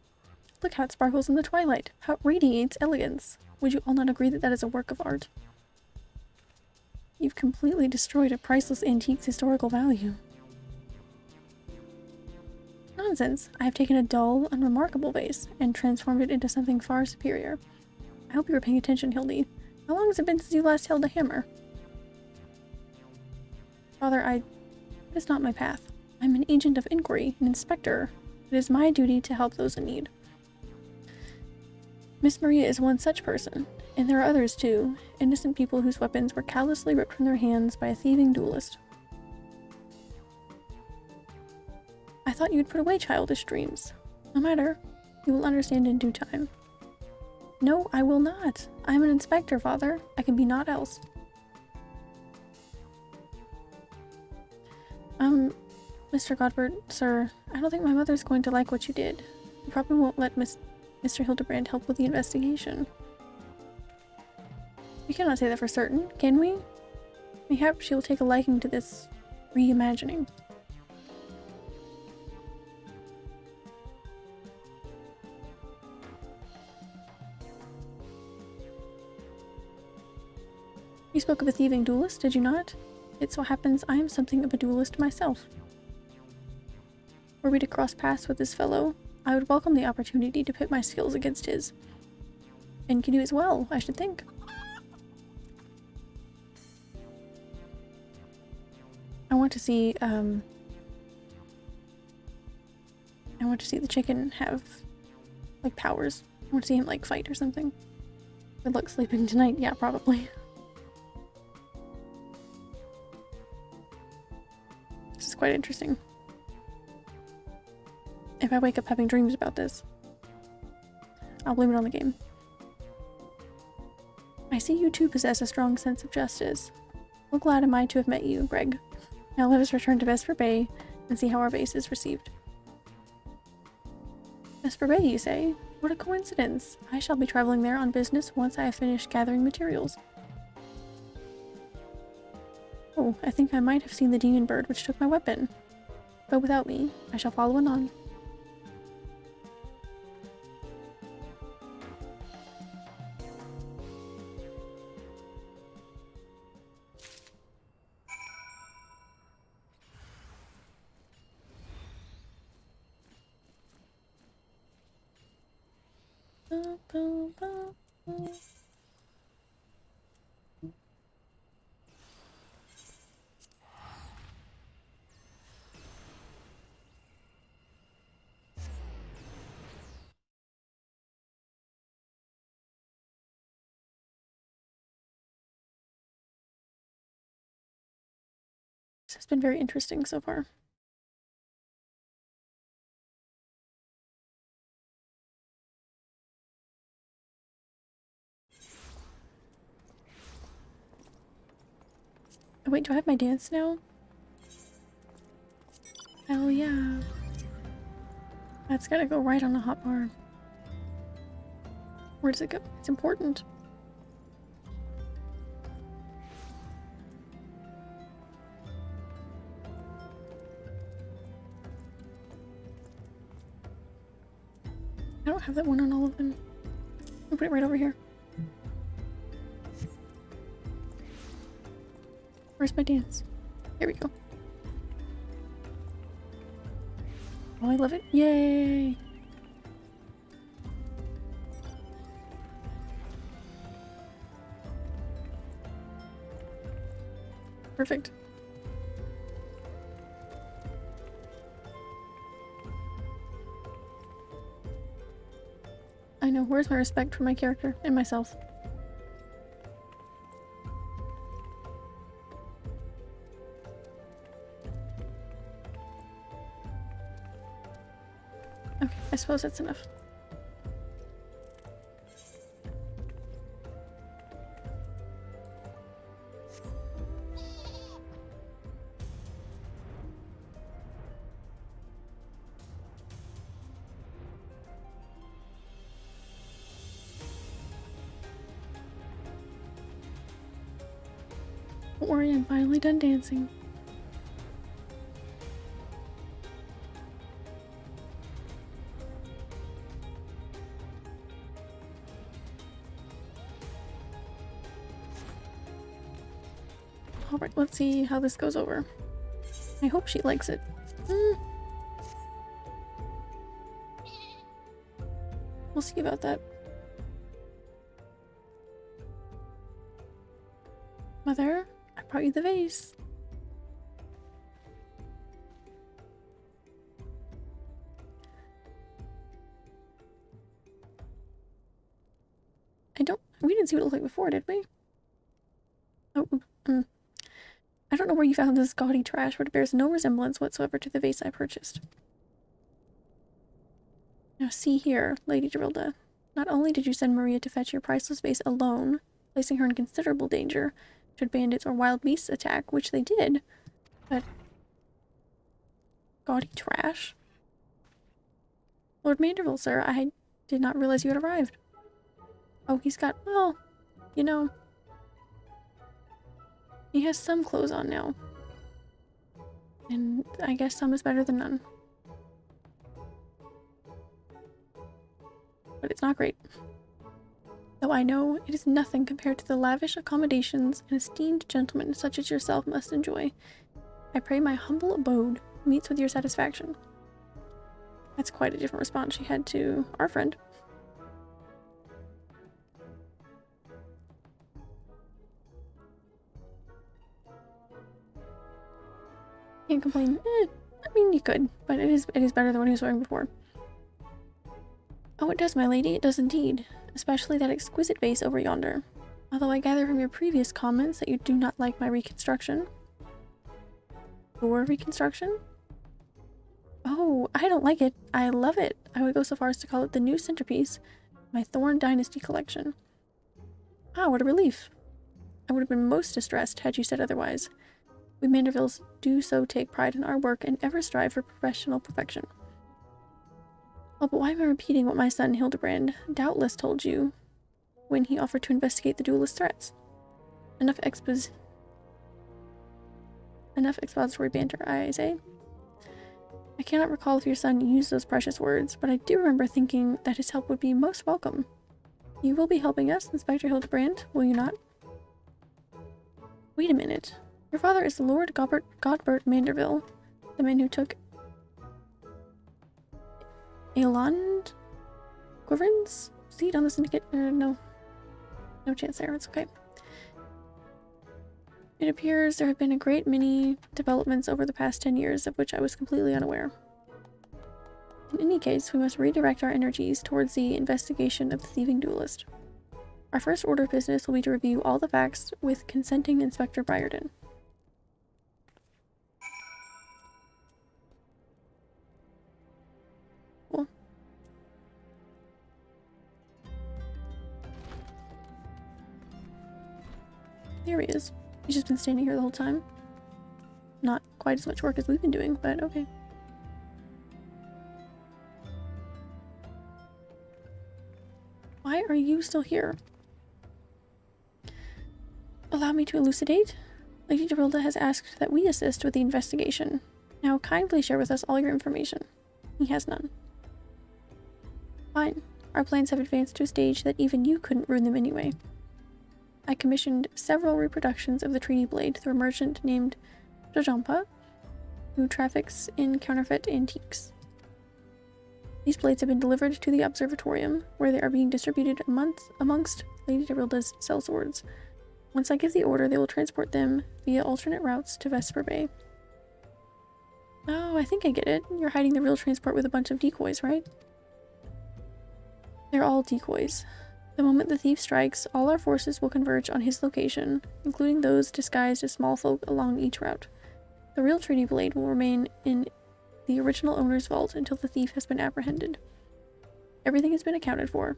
Look how it sparkles in the twilight. How it radiates elegance. Would you all not agree that that is a work of art? You've completely destroyed a priceless antique's historical value. Nonsense! I have taken a dull, unremarkable vase and transformed it into something far superior. I hope you were paying attention, Hildy. How long has it been since you last held a hammer? Father, it is not my path. I'm an agent of inquiry, an inspector. It is my duty to help those in need. Miss Maria is one such person, and there are others too, innocent people whose weapons were callously ripped from their hands by a thieving duelist. I thought you'd put away childish dreams. No matter, you will understand in due time. No, I will not. I'm an inspector, Father. I can be naught else. Mr. Godbert, sir, I don't think my mother's going to like what you did. You probably won't let Mr. Hildibrand help with the investigation. We cannot say that for certain, can we? Mayhap she will take a liking to this reimagining. You spoke of a thieving duelist, did you not? It so happens I am something of a duelist myself. Were we to cross paths with this fellow, I would welcome the opportunity to pit my skills against his. And can do as well, I should think. I want to see the chicken have like powers. I want to see him like fight or something. Good luck sleeping tonight, yeah, probably. This is quite interesting. If I wake up having dreams about this, I'll blame it on the game. I see you too possess a strong sense of justice. Well, glad am I to have met you, Greg. Now let us return to Vesper Bay and see how our base is received. Vesper Bay, you say? What a coincidence! I shall be traveling there on business once I have finished gathering materials. Oh, I think I might have seen the demon bird which took my weapon. Go without me. I shall follow anon. Ba, ba, ba, ba. This has been very interesting so far. Oh, wait, do I have my dance now? Hell yeah. That's gotta go right on the hotbar. Where does it go? It's important. I don't have that one on all of them. I'll put it right over here. Where's my dance? Here we go. Oh, I love it. Yay! Perfect. I know. Where's my respect for my character and myself? Okay, I suppose that's enough. Don't worry, I'm finally done dancing. Alright, let's see how this goes over. I hope she likes it. We'll see about that. Mother, I brought you the vase. We didn't see what it looked like before, did we? Oh, I don't know where you found this gaudy trash, but it bears no resemblance whatsoever to the vase I purchased. Now see here, Lady Gerilda. Not only did you send Maria to fetch your priceless vase alone, placing her in considerable danger should bandits or wild beasts attack, which they did, but... gaudy trash? Lord Manderville, sir, I did not realize you had arrived. Oh, he's got, well, you know, he has some clothes on now. And I guess some is better than none. But it's not great. Though I know it is nothing compared to the lavish accommodations an esteemed gentleman such as yourself must enjoy. I pray my humble abode meets with your satisfaction. That's quite a different response she had to our friend. Can't complain. I mean, you could, but it is better than what he was wearing before. Oh, it does, my lady. It does indeed. Especially that exquisite vase over yonder. Although I gather from your previous comments that you do not like my reconstruction. Your reconstruction? Oh, I don't like it. I love it. I would go so far as to call it the new centerpiece of my Thorn Dynasty collection. Ah, what a relief. I would have been most distressed had you said otherwise. We Mandervilles do so take pride in our work and ever strive for professional perfection. Oh, but why am I repeating what my son Hildibrand doubtless told you when he offered to investigate the duelist threats? Enough expository banter, I say. I cannot recall if your son used those precious words, but I do remember thinking that his help would be most welcome. You will be helping us, Inspector Hildibrand, will you not? Wait a minute. Your father is Lord Godbert Manderville, the man who took Eland Quiverns seat on the syndicate. No chance there. It's okay. It appears there have been a great many developments over the past 10 years, of which I was completely unaware. In any case, we must redirect our energies towards the investigation of the thieving duelist. Our first order of business will be to review all the facts with consenting Inspector Byron. There he is. He's just been standing here the whole time. Not quite as much work as we've been doing, but okay. Why are you still here? Allow me to elucidate. Lady Derilda has asked that we assist with the investigation. Now kindly share with us all your information. He has none. Fine. Our plans have advanced to a stage that even you couldn't ruin them anyway. I commissioned several reproductions of the Treaty Blade through a merchant named Jajampa, who traffics in counterfeit antiques. These blades have been delivered to the observatorium, where they are being distributed amongst Lady Derilda's sellswords. Once I give the order, they will transport them via alternate routes to Vesper Bay. Oh, I think I get it. You're hiding the real transport with a bunch of decoys, right? They're all decoys. The moment the thief strikes, all our forces will converge on his location, including those disguised as small folk along each route. The real Treaty Blade will remain in the original owner's vault until the thief has been apprehended. Everything has been accounted for.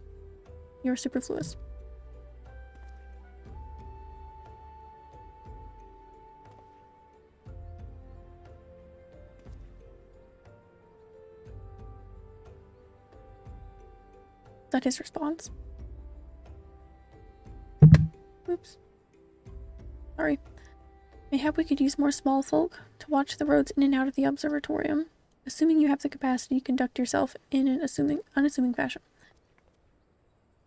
You're superfluous. Is that his response? Oops. Sorry. Mayhap we could use more small folk to watch the roads in and out of the observatorium, assuming you have the capacity to conduct yourself in an unassuming fashion.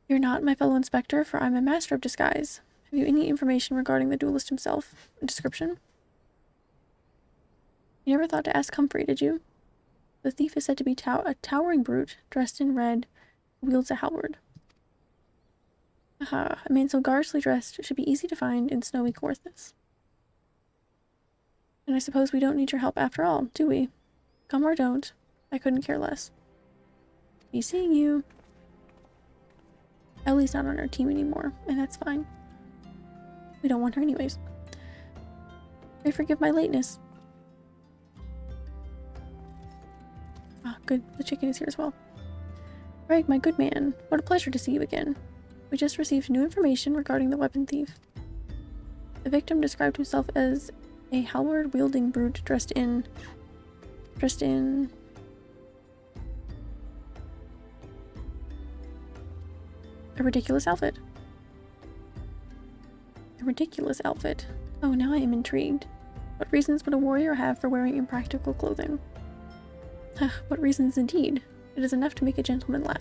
You're not my fellow inspector, for I'm a master of disguise. Have you any information regarding the duelist himself? A description? You never thought to ask Humphrey, did you? The thief is said to be a towering brute, dressed in red, who wields a halberd. Aha, a man so garishly dressed should be easy to find in snowy Corthus. And I suppose we don't need your help after all, do we? Come or don't, I couldn't care less. Be seeing you. Ellie's not on our team anymore, and that's fine. We don't want her anyways. Pray forgive my lateness. Ah, good. The chicken is here as well. Greg, my good man, what a pleasure to see you again. We just received new information regarding the weapon thief. The victim described himself as a halberd-wielding brute dressed in a ridiculous outfit. A ridiculous outfit. Oh, now I am intrigued. What reasons would a warrior have for wearing impractical clothing? What reasons indeed? It is enough to make a gentleman laugh.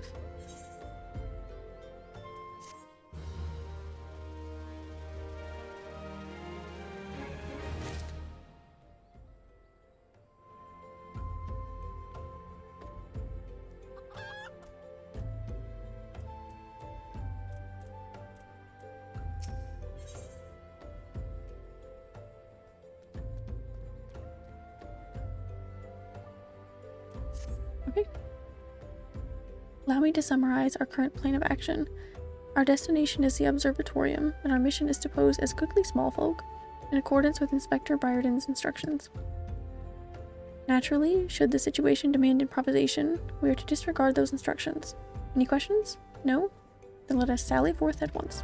Okay. Allow me to summarize our current plan of action. Our destination is the observatorium, and our mission is to pose as quickly small folk, in accordance with Inspector Byron's instructions. Naturally, should the situation demand improvisation, we are to disregard those instructions. Any questions? No? Then let us sally forth at once.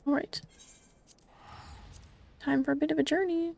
Alright. Time for a bit of a journey.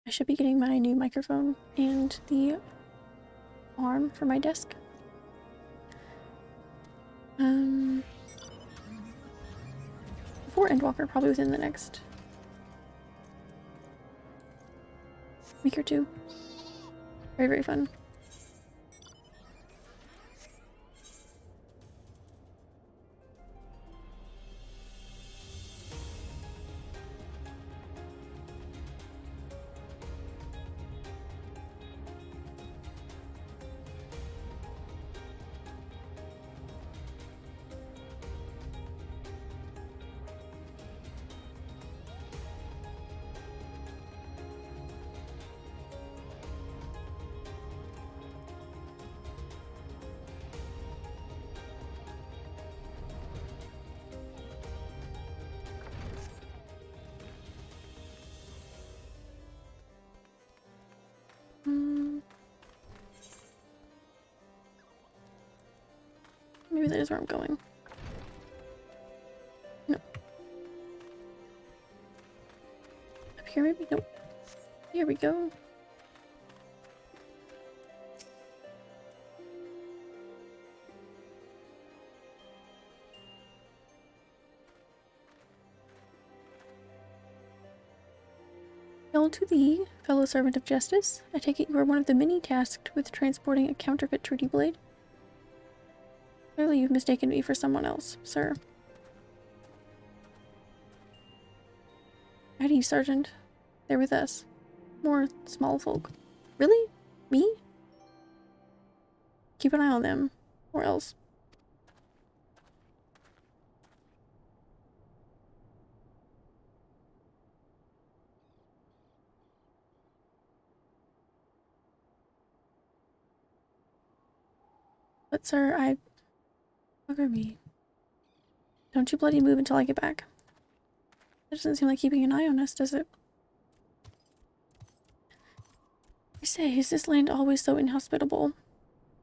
I should be getting my new microphone and the arm for my desk. Before Endwalker, probably within the next week or two. Very, very fun. Maybe that is where I'm going. No. Up here maybe? Nope. Here we go. Hail to thee, fellow servant of justice. I take it you are one of the many tasked with transporting a counterfeit treaty blade. Clearly you've mistaken me for someone else, sir. Howdy, Sergeant. They're with us. More small folk. Really? Me? Keep an eye on them, or else. But sir, bugger me. Don't you bloody move until I get back. That doesn't seem like keeping an eye on us, does it? I say, is this land always so inhospitable?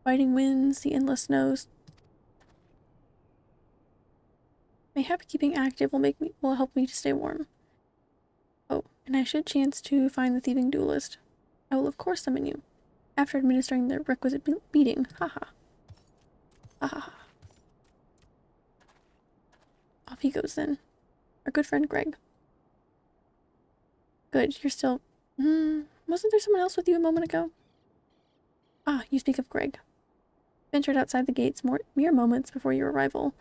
Biting winds, the endless snows. Mayhap keeping active will help me to stay warm. Oh, and I should chance to find the thieving duelist. I will of course summon you, after administering the requisite beating. Haha. Haha. Off he goes then. Our good friend Greg. Good, you're still... wasn't there someone else with you a moment ago? Ah, you speak of Greg. Ventured outside the gates mere moments before your arrival,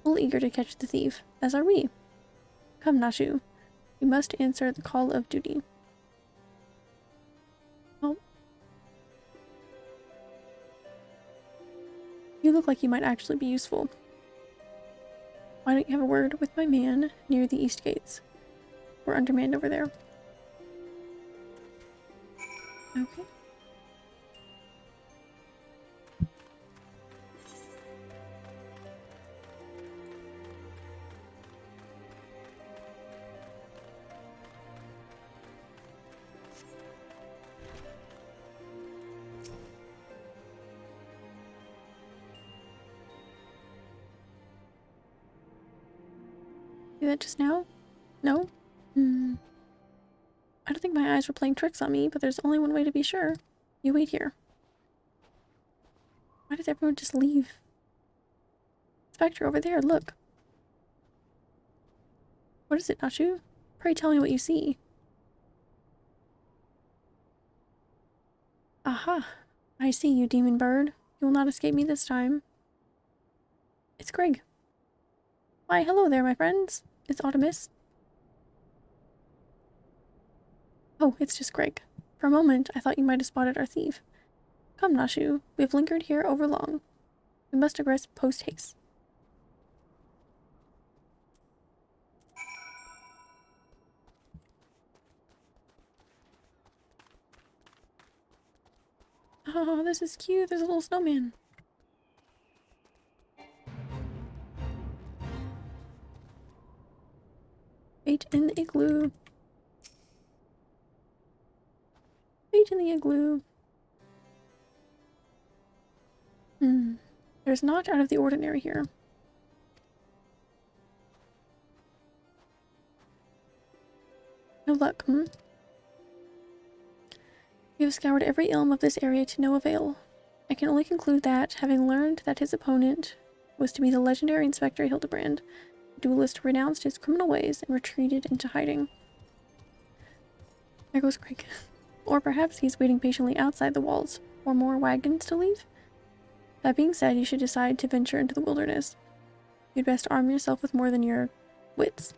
full eager to catch the thief, as are we. Come, Nashu. We must answer the call of duty. Oh. You look like you might actually be useful. Why don't you have a word with my man near the east gates? We're undermanned over there. Okay. Do that just now? No? I don't think my eyes were playing tricks on me, but there's only one way to be sure. You wait here. Why does everyone just leave? Spectre, over there, look. What is it, Nashu? Pray tell me what you see. Aha! I see you, demon bird. You will not escape me this time. It's Greg. Why, hello there, my friends. It's Artemis. Oh, it's just Greg. For a moment, I thought you might have spotted our thief. Come, Nashu. We have lingered here over long. We must digress post-haste. Oh, this is cute. There's a little snowman. Wait in the igloo. Wait in the igloo. There's not out of the ordinary here. No luck, You have scoured every elm of this area to no avail. I can only conclude that, having learned that his opponent was to be the legendary Inspector Hildibrand, the duelist renounced his criminal ways and retreated into hiding. There goes Craig. Or perhaps he's waiting patiently outside the walls for more wagons to leave. That being said, you should decide to venture into the wilderness. You'd best arm yourself with more than your wits.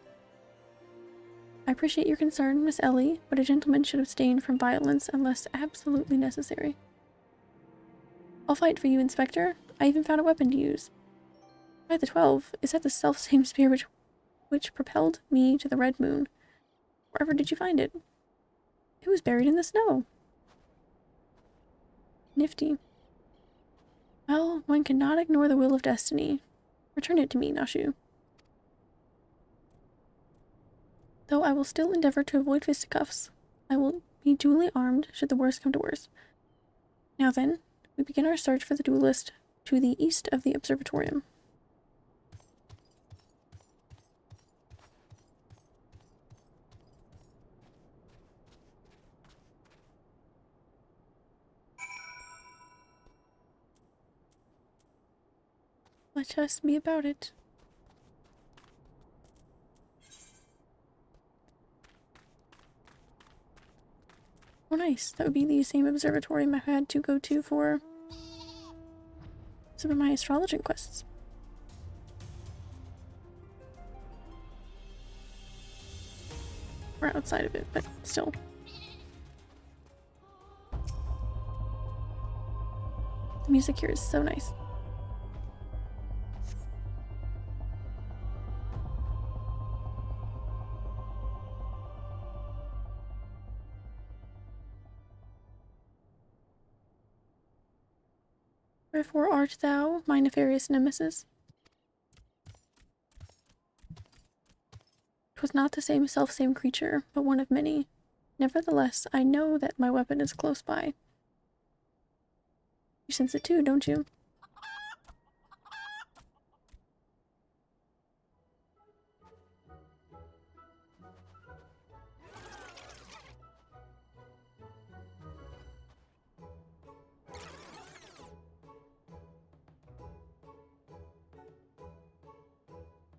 I appreciate your concern, Miss Ellie, but a gentleman should abstain from violence unless absolutely necessary. I'll fight for you, Inspector. I even found a weapon to use. By the 12, is that the self-same spear which propelled me to the Red Moon? Wherever did you find it? It was buried in the snow. Nifty. Well, one cannot ignore the will of destiny. Return it to me, Nashu. Though I will still endeavor to avoid fisticuffs, I will be duly armed should the worst come to worst. Now then, we begin our search for the duelist to the east of the observatorium. Let us be about it. Oh, nice. That would be the same observatorium I had to go to for some of my astrology quests. We're outside of it, but still. The music here is so nice. Wherefore art thou, my nefarious nemesis? 'Twas not the same self-same creature, but one of many. Nevertheless, I know that my weapon is close by. You sense it too, don't you?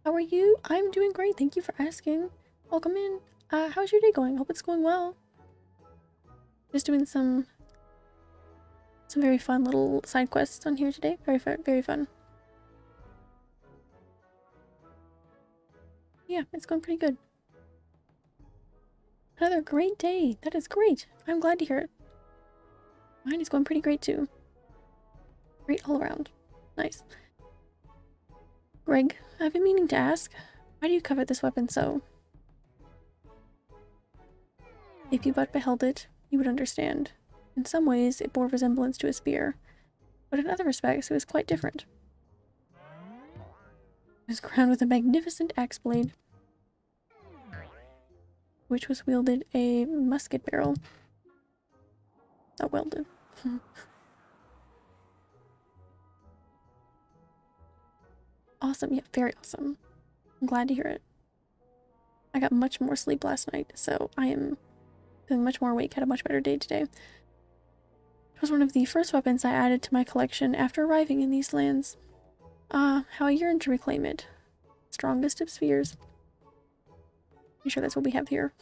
How are you? I'm doing great, thank you for asking. Welcome in. How's your day going? Hope it's going well. Just doing some very fun little side quests on here today. Very fun, very fun. Yeah, it's going pretty good. Another great day. That is great. I'm glad to hear it. Mine is going pretty great too. Great all around. Nice. Greg, I've been meaning to ask, why do you covet this weapon so? If you but beheld it, you would understand. In some ways, it bore resemblance to a spear, but in other respects, it was quite different. It was crowned with a magnificent axe blade, which was wielded a musket barrel. Not welded. Awesome, yeah, very awesome. I'm glad to hear it. I got much more sleep last night, so I am feeling much more awake, had a much better day today. It was one of the first weapons I added to my collection after arriving in these lands. Ah, how I yearn to reclaim it. Strongest of spheres. I'm sure that's what we have here.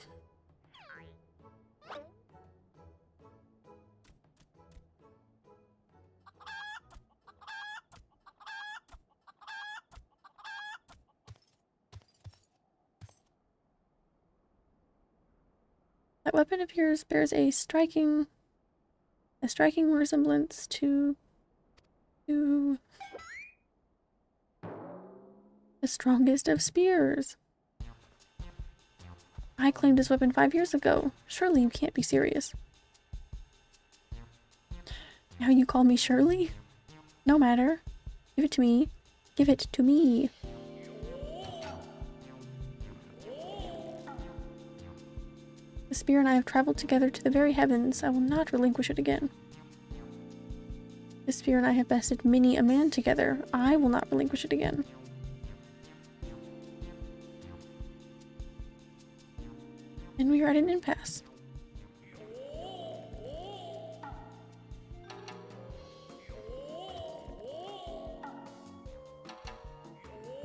That weapon of yours bears a striking resemblance to the strongest of spears. I claimed this weapon 5 years ago. Surely you can't be serious. Now you call me Shirley? No matter. Give it to me. Give it to me. The spear and I have traveled together to the very heavens. I will not relinquish it again. The spear and I have bested many a man together. I will not relinquish it again. And we are at an impasse.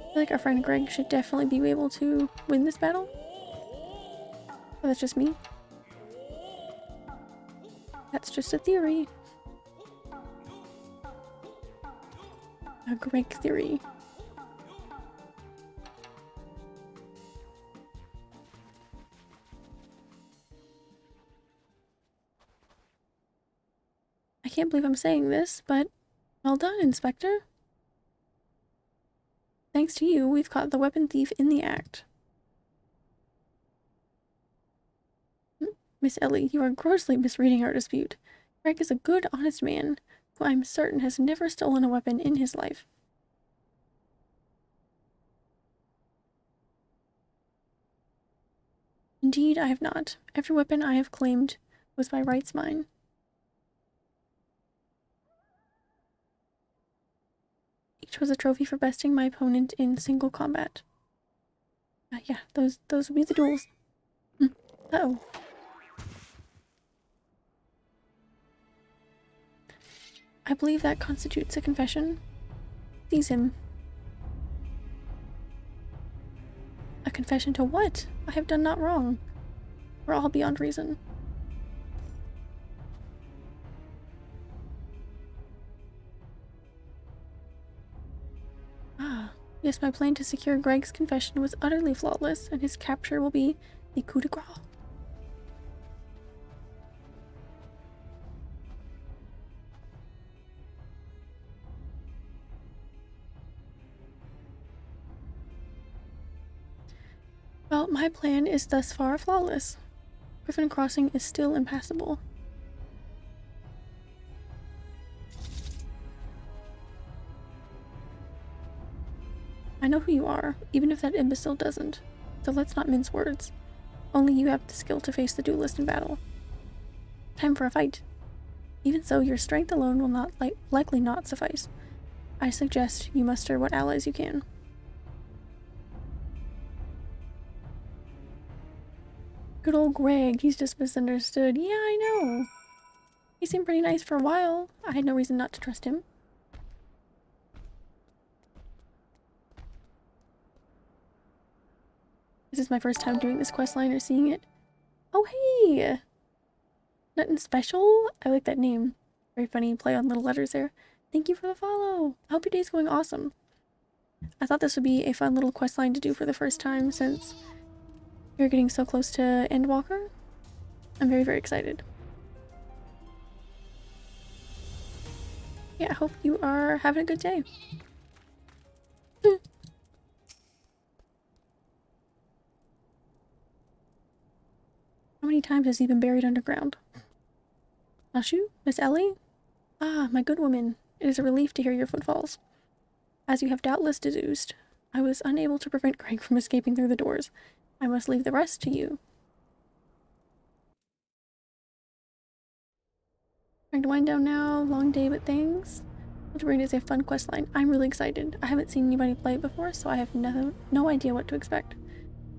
I feel like our friend Greg should definitely be able to win this battle. Oh, that's just me. That's just a theory. A Greg theory. I can't believe I'm saying this, but well done, Inspector. Thanks to you, we've caught the weapon thief in the act. Miss Ellie, you are grossly misreading our dispute. Greg is a good, honest man, who I'm certain has never stolen a weapon in his life. Indeed, I have not. Every weapon I have claimed was by rights mine. Each was a trophy for besting my opponent in single combat. Yeah, those would be the duels. Uh-oh. I believe that constitutes a confession. Seize him. Confession to what? I have done not wrong. We're all beyond reason. Ah, yes, my plan to secure Greg's confession was utterly flawless, and his capture will be the coup de grace. Well, my plan is thus far flawless. Griffin Crossing is still impassable. I know who you are, even if that imbecile doesn't. So let's not mince words. Only you have the skill to face the duelist in battle. Time for a fight. Even so, your strength alone will likely not suffice. I suggest you muster what allies you can. Good old Greg, he's just misunderstood. Yeah, I know. He seemed pretty nice for a while. I had no reason not to trust him. This is my first time doing this questline or seeing it. Oh, hey! Nothing special? I like that name. Very funny play on little letters there. Thank you for the follow. I hope your day's going awesome. I thought this would be a fun little questline to do for the first time since you're getting so close to Endwalker. I'm very, very excited. Yeah, I hope you are having a good day. How many times has he been buried underground? Nashu? Miss Ellie? Ah, my good woman. It is a relief to hear your footfalls. As you have doubtless deduced, I was unable to prevent Greg from escaping through the doors. I must leave the rest to you. Trying to wind down now. Long day, but thanks. Hildibrand is a fun questline. I'm really excited. I haven't seen anybody play it before, so I have no idea what to expect.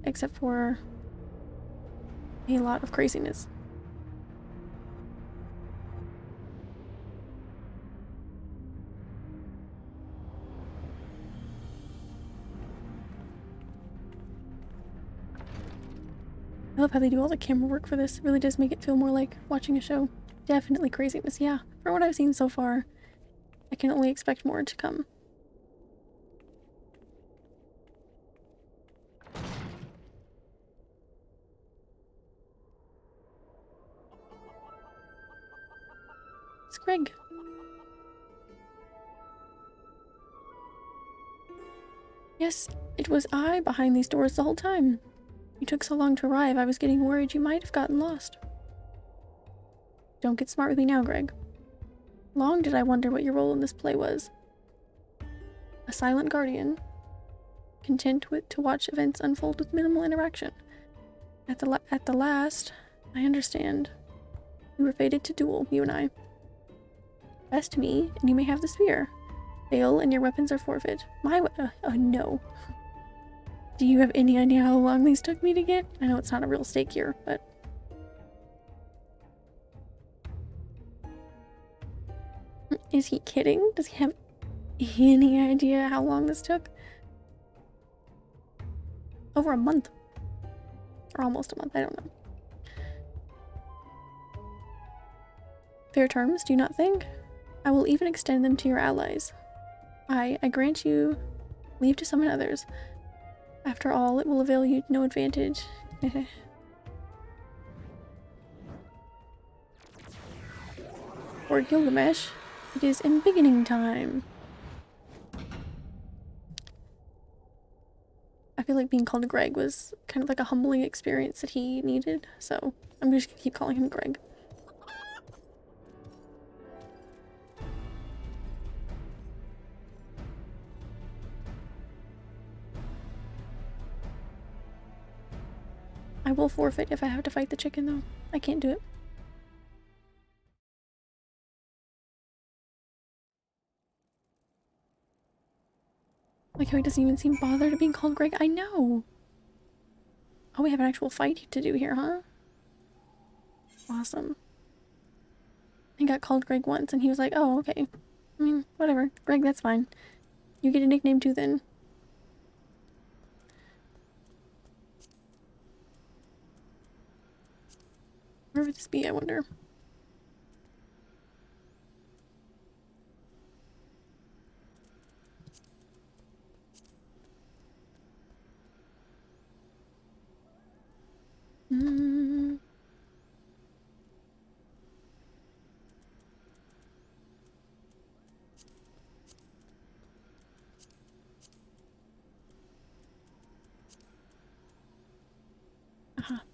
Except for a lot of craziness. I love how they do all the camera work for this. It really does make it feel more like watching a show. Definitely craziness, yeah. For what I've seen so far, I can only expect more to come. It's Greg. Yes, it was I behind these doors the whole time. You took so long to arrive, I was getting worried you might have gotten lost. Don't get smart with me now, Greg. Long did I wonder what your role in this play was. A silent guardian, content to watch events unfold with minimal interaction. At the last, I understand. We were fated to duel, you and I. Best me, and you may have the spear. Fail, and your weapons are forfeit. Oh no. Do you have any idea how long these took me to get? I know it's not a real stake here, but... Is he kidding? Does he have any idea how long this took? Over a month. Or almost a month, I don't know. Fair terms, do you not think? I will even extend them to your allies. I grant you leave to summon others. After all, it will avail you no advantage. For Gilgamesh, it is embiggening time. I feel like being called Greg was kind of like a humbling experience that he needed, so I'm just gonna keep calling him Greg. I will forfeit if I have to fight the chicken, though. I can't do it. Like how he doesn't even seem bothered at being called Greg. I know! Oh, we have an actual fight to do here, huh? Awesome. He got called Greg once, and he was like, oh, okay. I mean, whatever. Greg, that's fine. You get a nickname too, then. Where would this be, I wonder?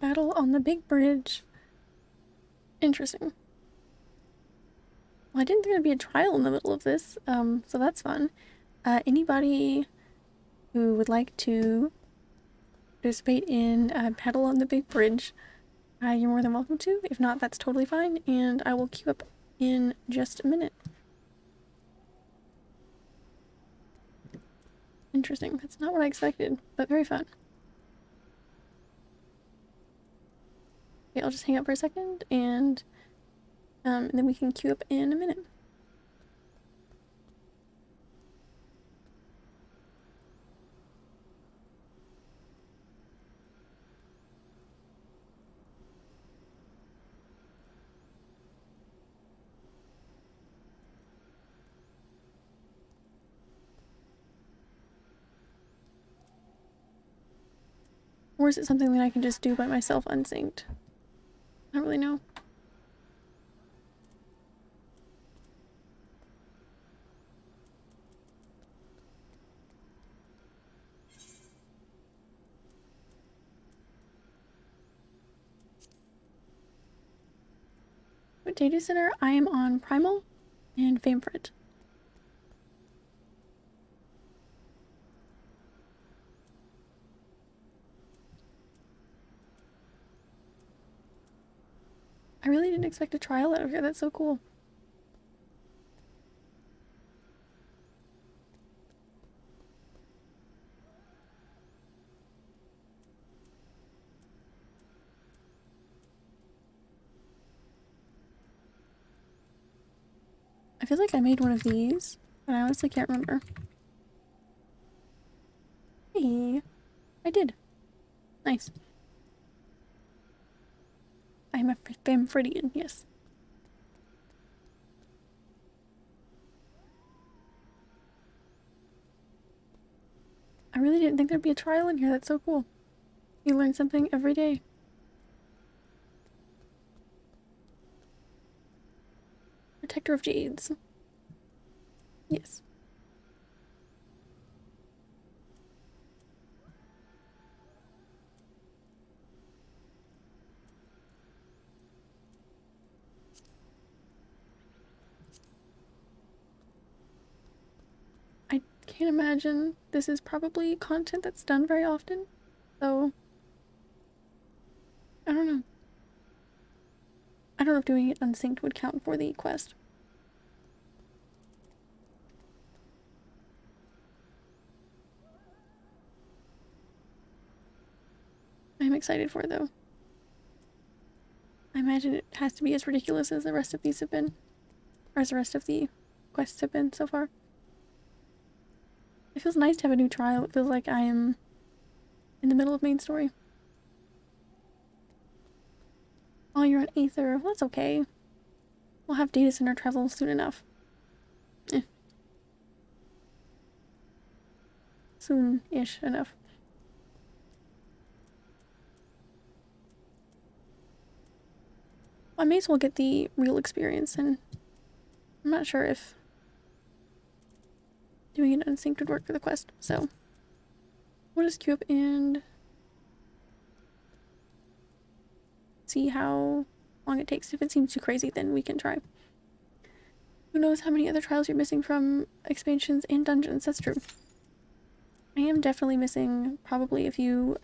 Battle on the big bridge. Interesting. Well, I didn't think there'd be a trial in the middle of this, so that's fun. Anybody who would like to participate in Battle on the Big Bridge, you're more than welcome to. If not, that's totally fine, and I will queue up in just a minute. Interesting. That's not what I expected, but very fun. Okay, I'll just hang out for a second, and then we can queue up in a minute. Or is it something that I can just do by myself unsynced? I don't really know. What data center? I am on Primal and Famefrit. I really didn't expect a trial out of here. That's so cool. I feel like I made one of these, but I honestly can't remember. Hey, I did. Nice. I'm a Famfridian, yes. I really didn't think there'd be a trial in here. That's so cool. You learn something every day. Protector of Jades. Yes. I can't imagine this is probably content that's done very often. So, I don't know. I don't know if doing it unsynced would count for the quest. I'm excited for it though. I imagine it has to be as ridiculous as the rest of these have been. Or as the rest of the quests have been so far. It feels nice to have a new trial. It feels like I am in the middle of main story. Oh, you're on Aether. Well, that's okay. We'll have data center travel soon enough. Soon-ish enough. I may as well get the real experience, and I'm not sure if doing it unsynced would work for the quest, so we'll just queue up and see how long it takes. If it seems too crazy, then we can try. Who knows how many other trials you're missing from expansions and dungeons? That's true. I am definitely missing probably a few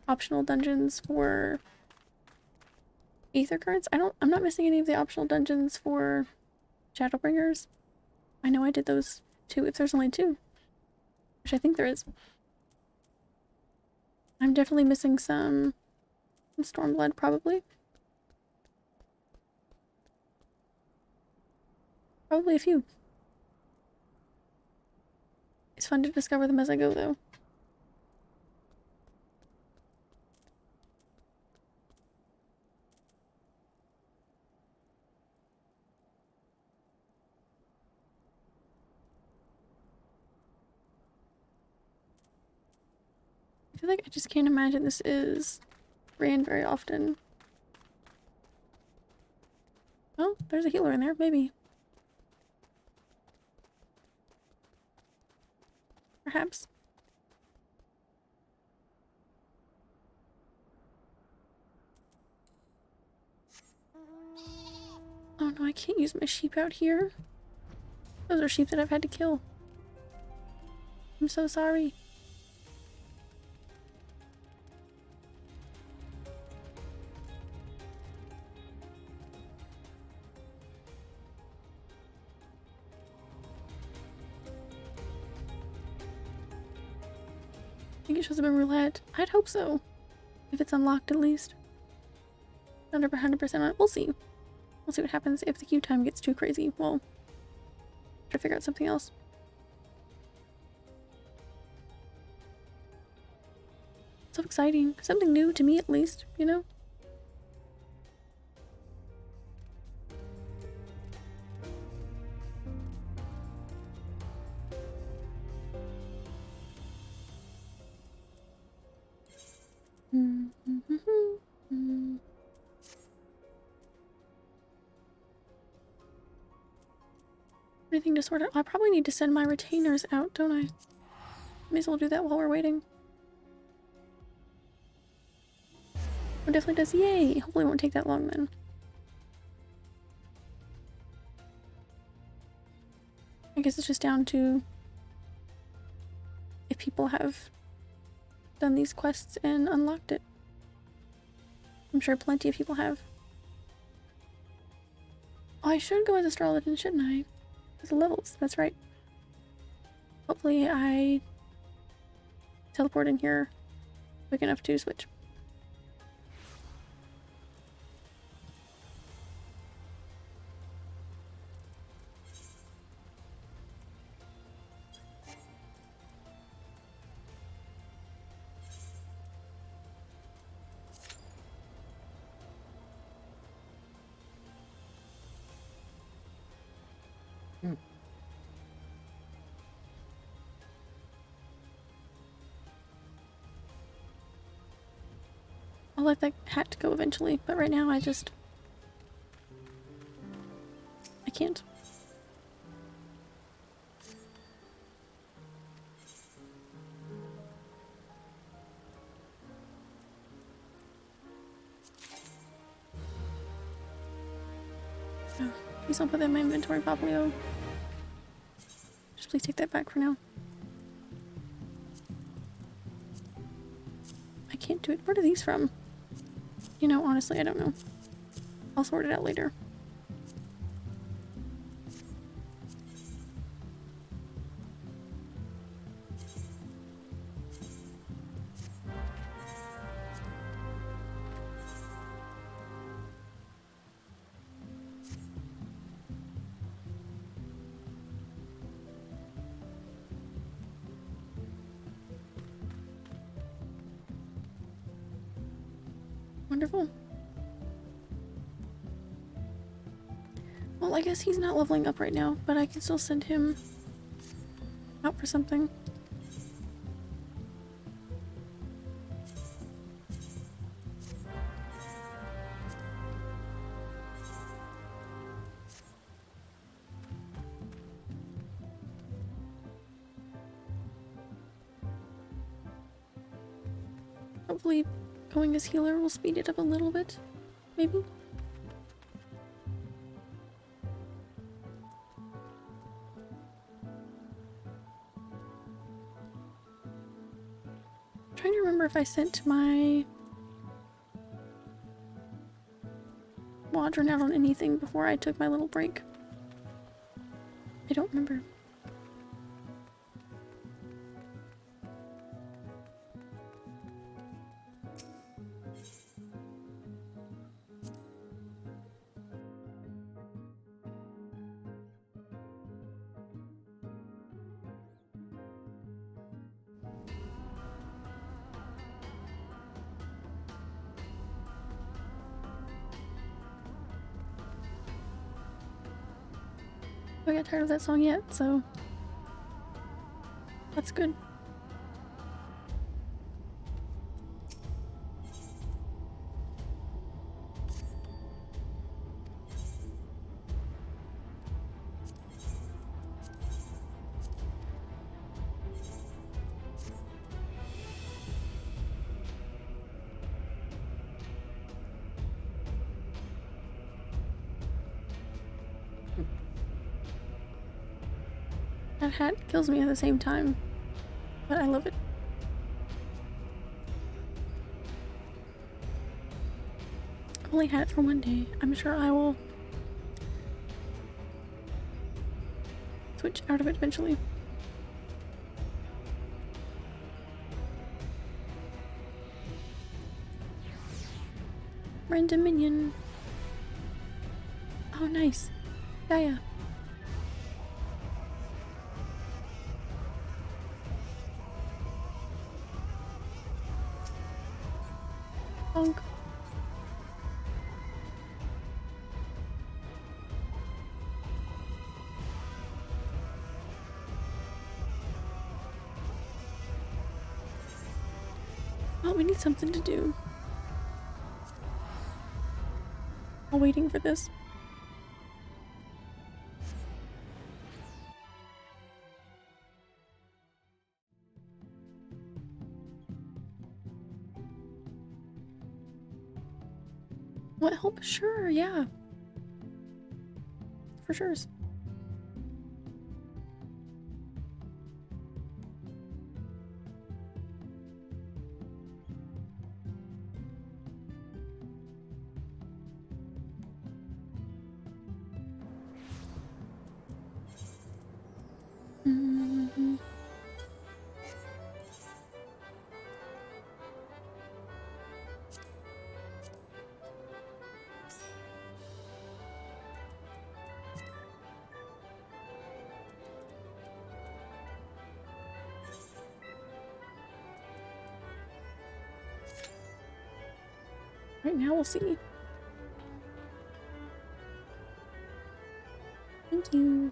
optional dungeons for Aether Currents. I'm not missing any of the optional dungeons for Shadowbringers. I know I did those too, if there's only two, which I think there is. I'm definitely missing some Stormblood, probably. Probably a few. It's fun to discover them as I go, though. feel like I just can't imagine this is ran very often. Oh, there's a healer in there, maybe. Perhaps. Oh no, I can't use my sheep out here. Those are sheep that I've had to kill. I'm so sorry. I think it shows up in roulette. I'd hope so. If it's unlocked at least. Not 100% on it. We'll see. We'll see what happens if the queue time gets too crazy. We'll try to figure out something else. So exciting. Something new to me at least, you know? Anything to sort out? I probably need to send my retainers out, don't I? May as well do that while we're waiting. It definitely does. Yay! Hopefully it won't take that long then. I guess it's just down to if people have done these quests and unlocked it. I'm sure plenty of people have. Oh, I should go as Astrologian, shouldn't I? Because of levels, that's right. Hopefully I teleport in here quick enough to switch. I'll let that hat go eventually, but right now I can't. Oh, please don't put that in my inventory, Poplio. Just please take that back for now. I can't do it. Where are these from? You know, honestly, I don't know. I'll sort it out later. Wonderful. Well, I guess he's not leveling up right now, but I can still send him out for something. Hopefully going as healer will speed it up a little bit, maybe? I'm trying to remember if I sent my Wadron out on anything before I took my little break. I don't remember. I got tired of that song yet, so that's good. That hat kills me at the same time, but I love it. I've only had it for one day. I'm sure I will switch out of it eventually. Random minion. Oh, nice. Gaia. Bonk. Oh, we need something to do. While waiting for this. What help? Sure, yeah. For sure. Right now we'll see. Thank you.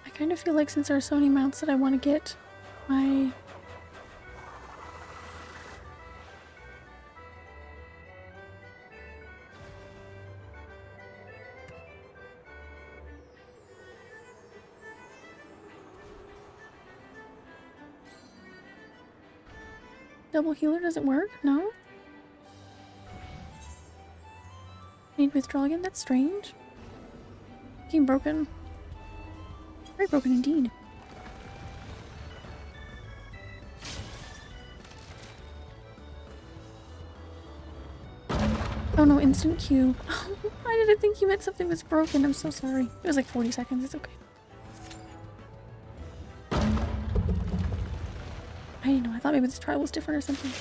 I kind of feel like since there are so many mounts that I want to get my double healer doesn't work? No? Need withdrawal again? That's strange. Game broken. Very broken indeed. Oh no, instant Q. Why did I think you meant something was broken? I'm so sorry. It was like 40 seconds, it's okay. I didn't know, I thought maybe this trial was different or something.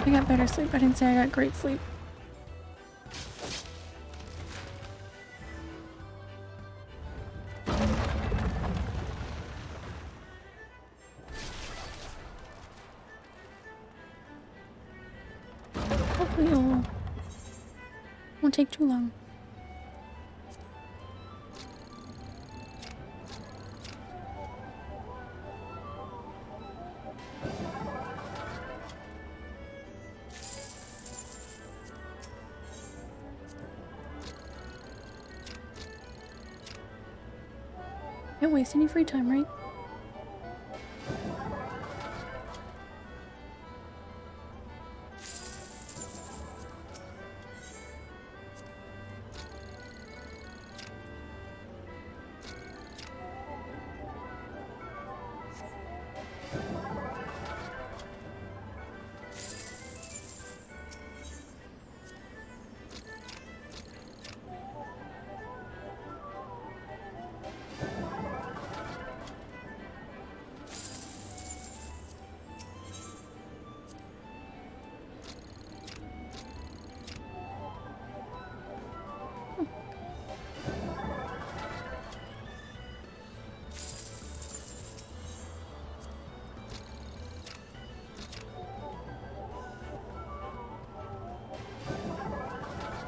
I got better sleep. I didn't say I got great sleep. Hopefully it won't take too long. Don't waste any free time, right?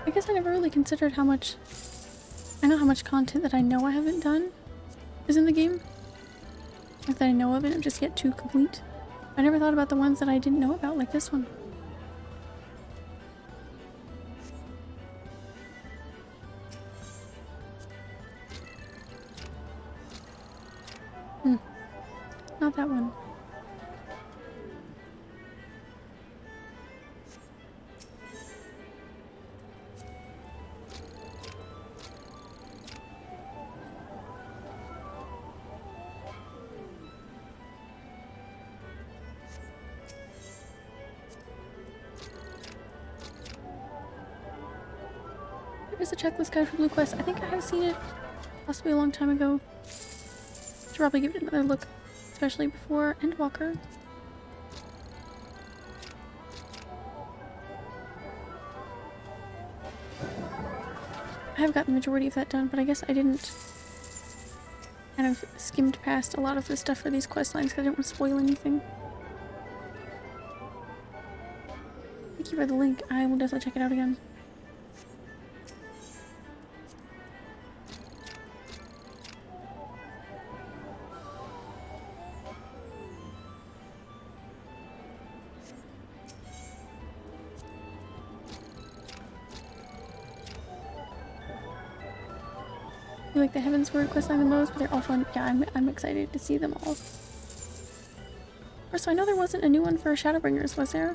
I guess I never really considered how much... I know how much content that I know I haven't done is in the game. Like that I know of and I'm just yet to complete. I never thought about the ones that I didn't know about, like this one. not that one. There's a checklist guide for Blue Quest. I think I have seen it possibly a long time ago. Should probably give it another look, especially before Endwalker. I have gotten the majority of that done, but I guess I didn't kind of skimmed past a lot of the stuff for these quest lines because I didn't want to spoil anything. Thank you for the link. I will definitely check it out again. I like the Heavensward questline the most, but they're all fun. Yeah, I'm excited to see them all. So I know there wasn't a new one for Shadowbringers, was there?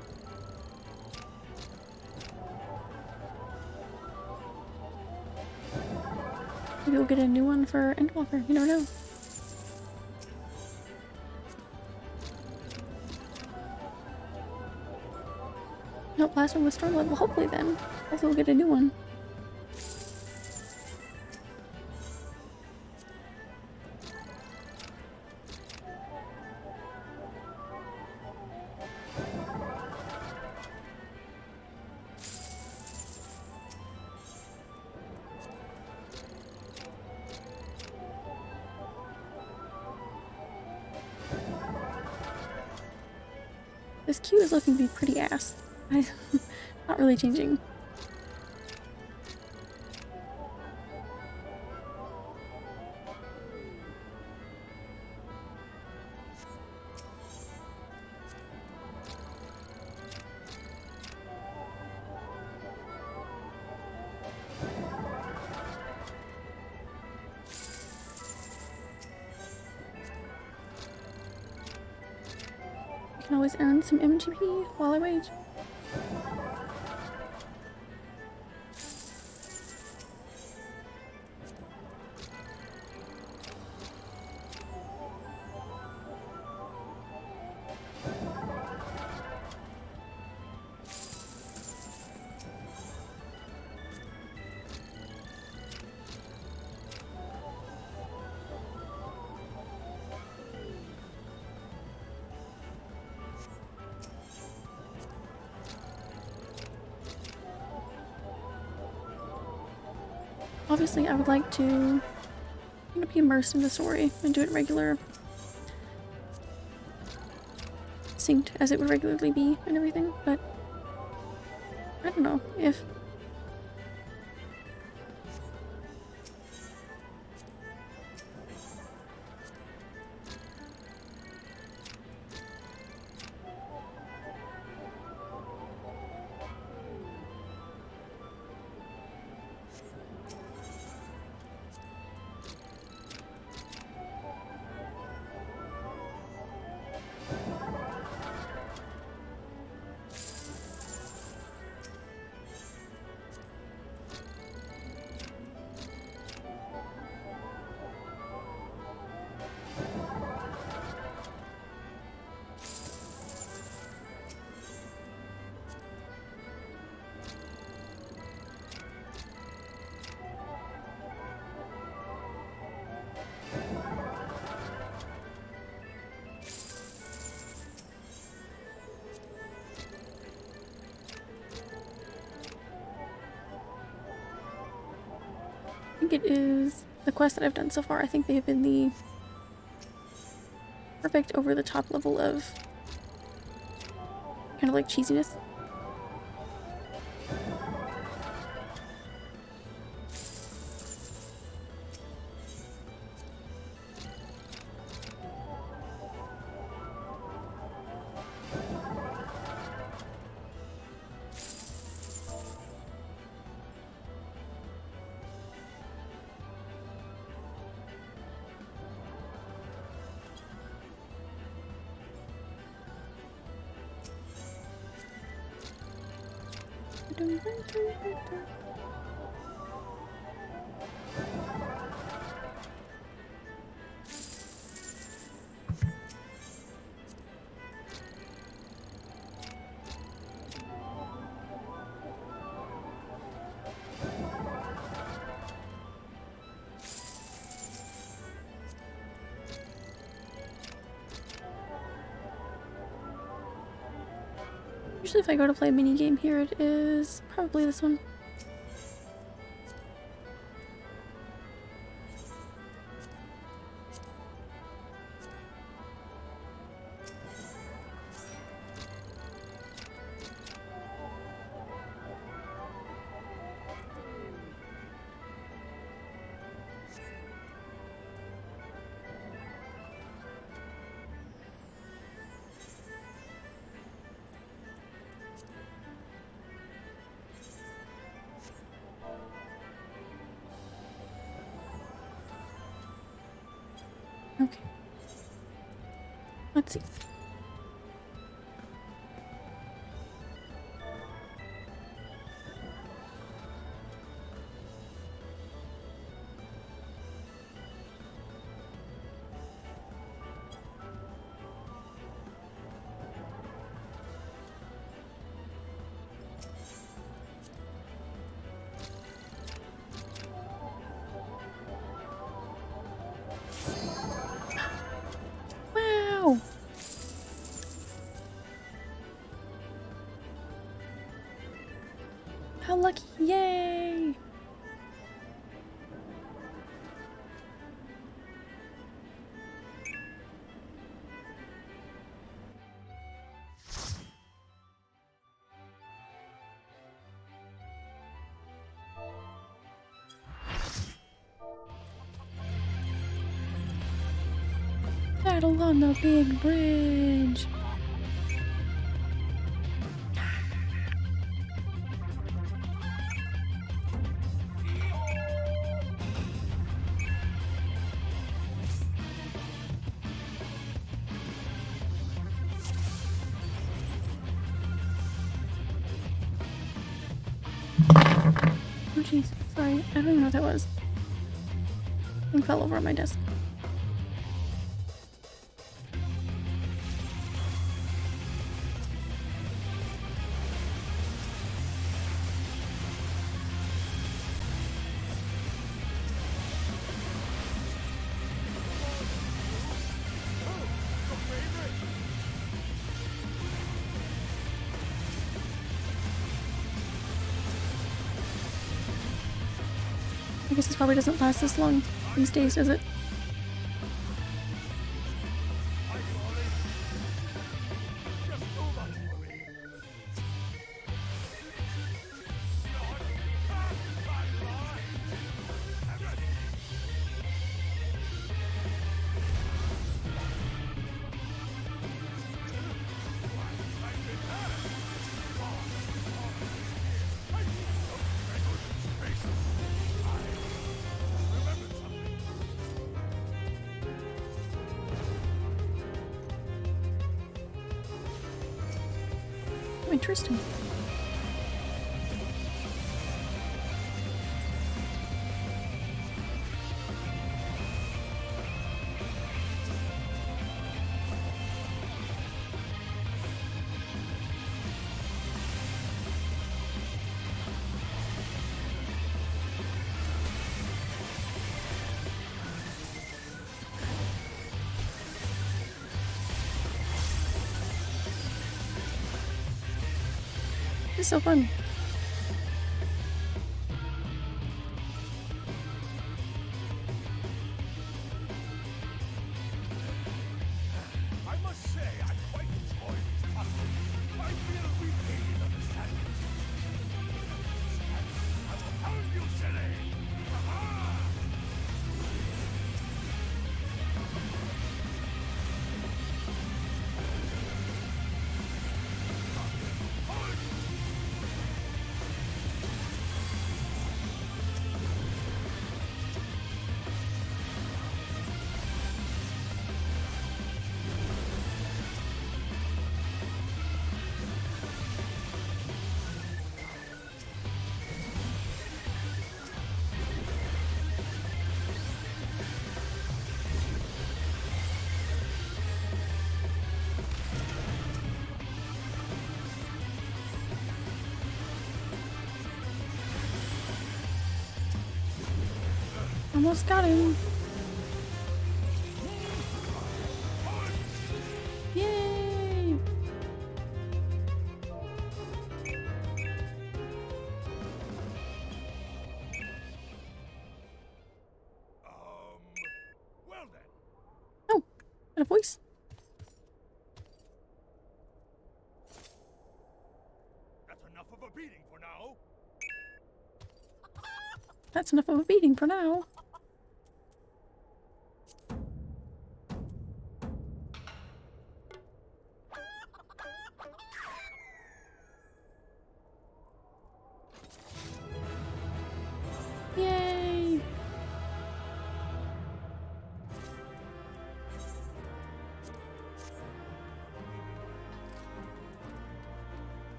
Maybe we'll get a new one for Endwalker. You never know. Nope, last one was Stormblood. Well, hopefully then. Hopefully we'll get a new one. This queue is looking to be pretty ass. Not really changing. I can always earn some MGP while I wait. Obviously, I would like to be immersed in the story and do it regular, synced as it would regularly be and everything, but I don't know if it is the quest that I've done so far. I think they have been the perfect over the top level of kind of like cheesiness. Usually if I go to play a mini game here, it is probably this one. Okay. Let's see. Wow! How lucky! Yay! Battle on the big bridge! Oh jeez, sorry, I don't even know what that was. It fell over on my desk. I guess this probably doesn't last this long these days, does it? Interesting. This is so fun. I must say, I quite enjoy these customs. I feel we gain understanding. I will pound you, silly! Aha! Almost got him. Yay! Well then. Oh, got a voice. That's enough of a beating for now. That's enough of a beating for now. Yay!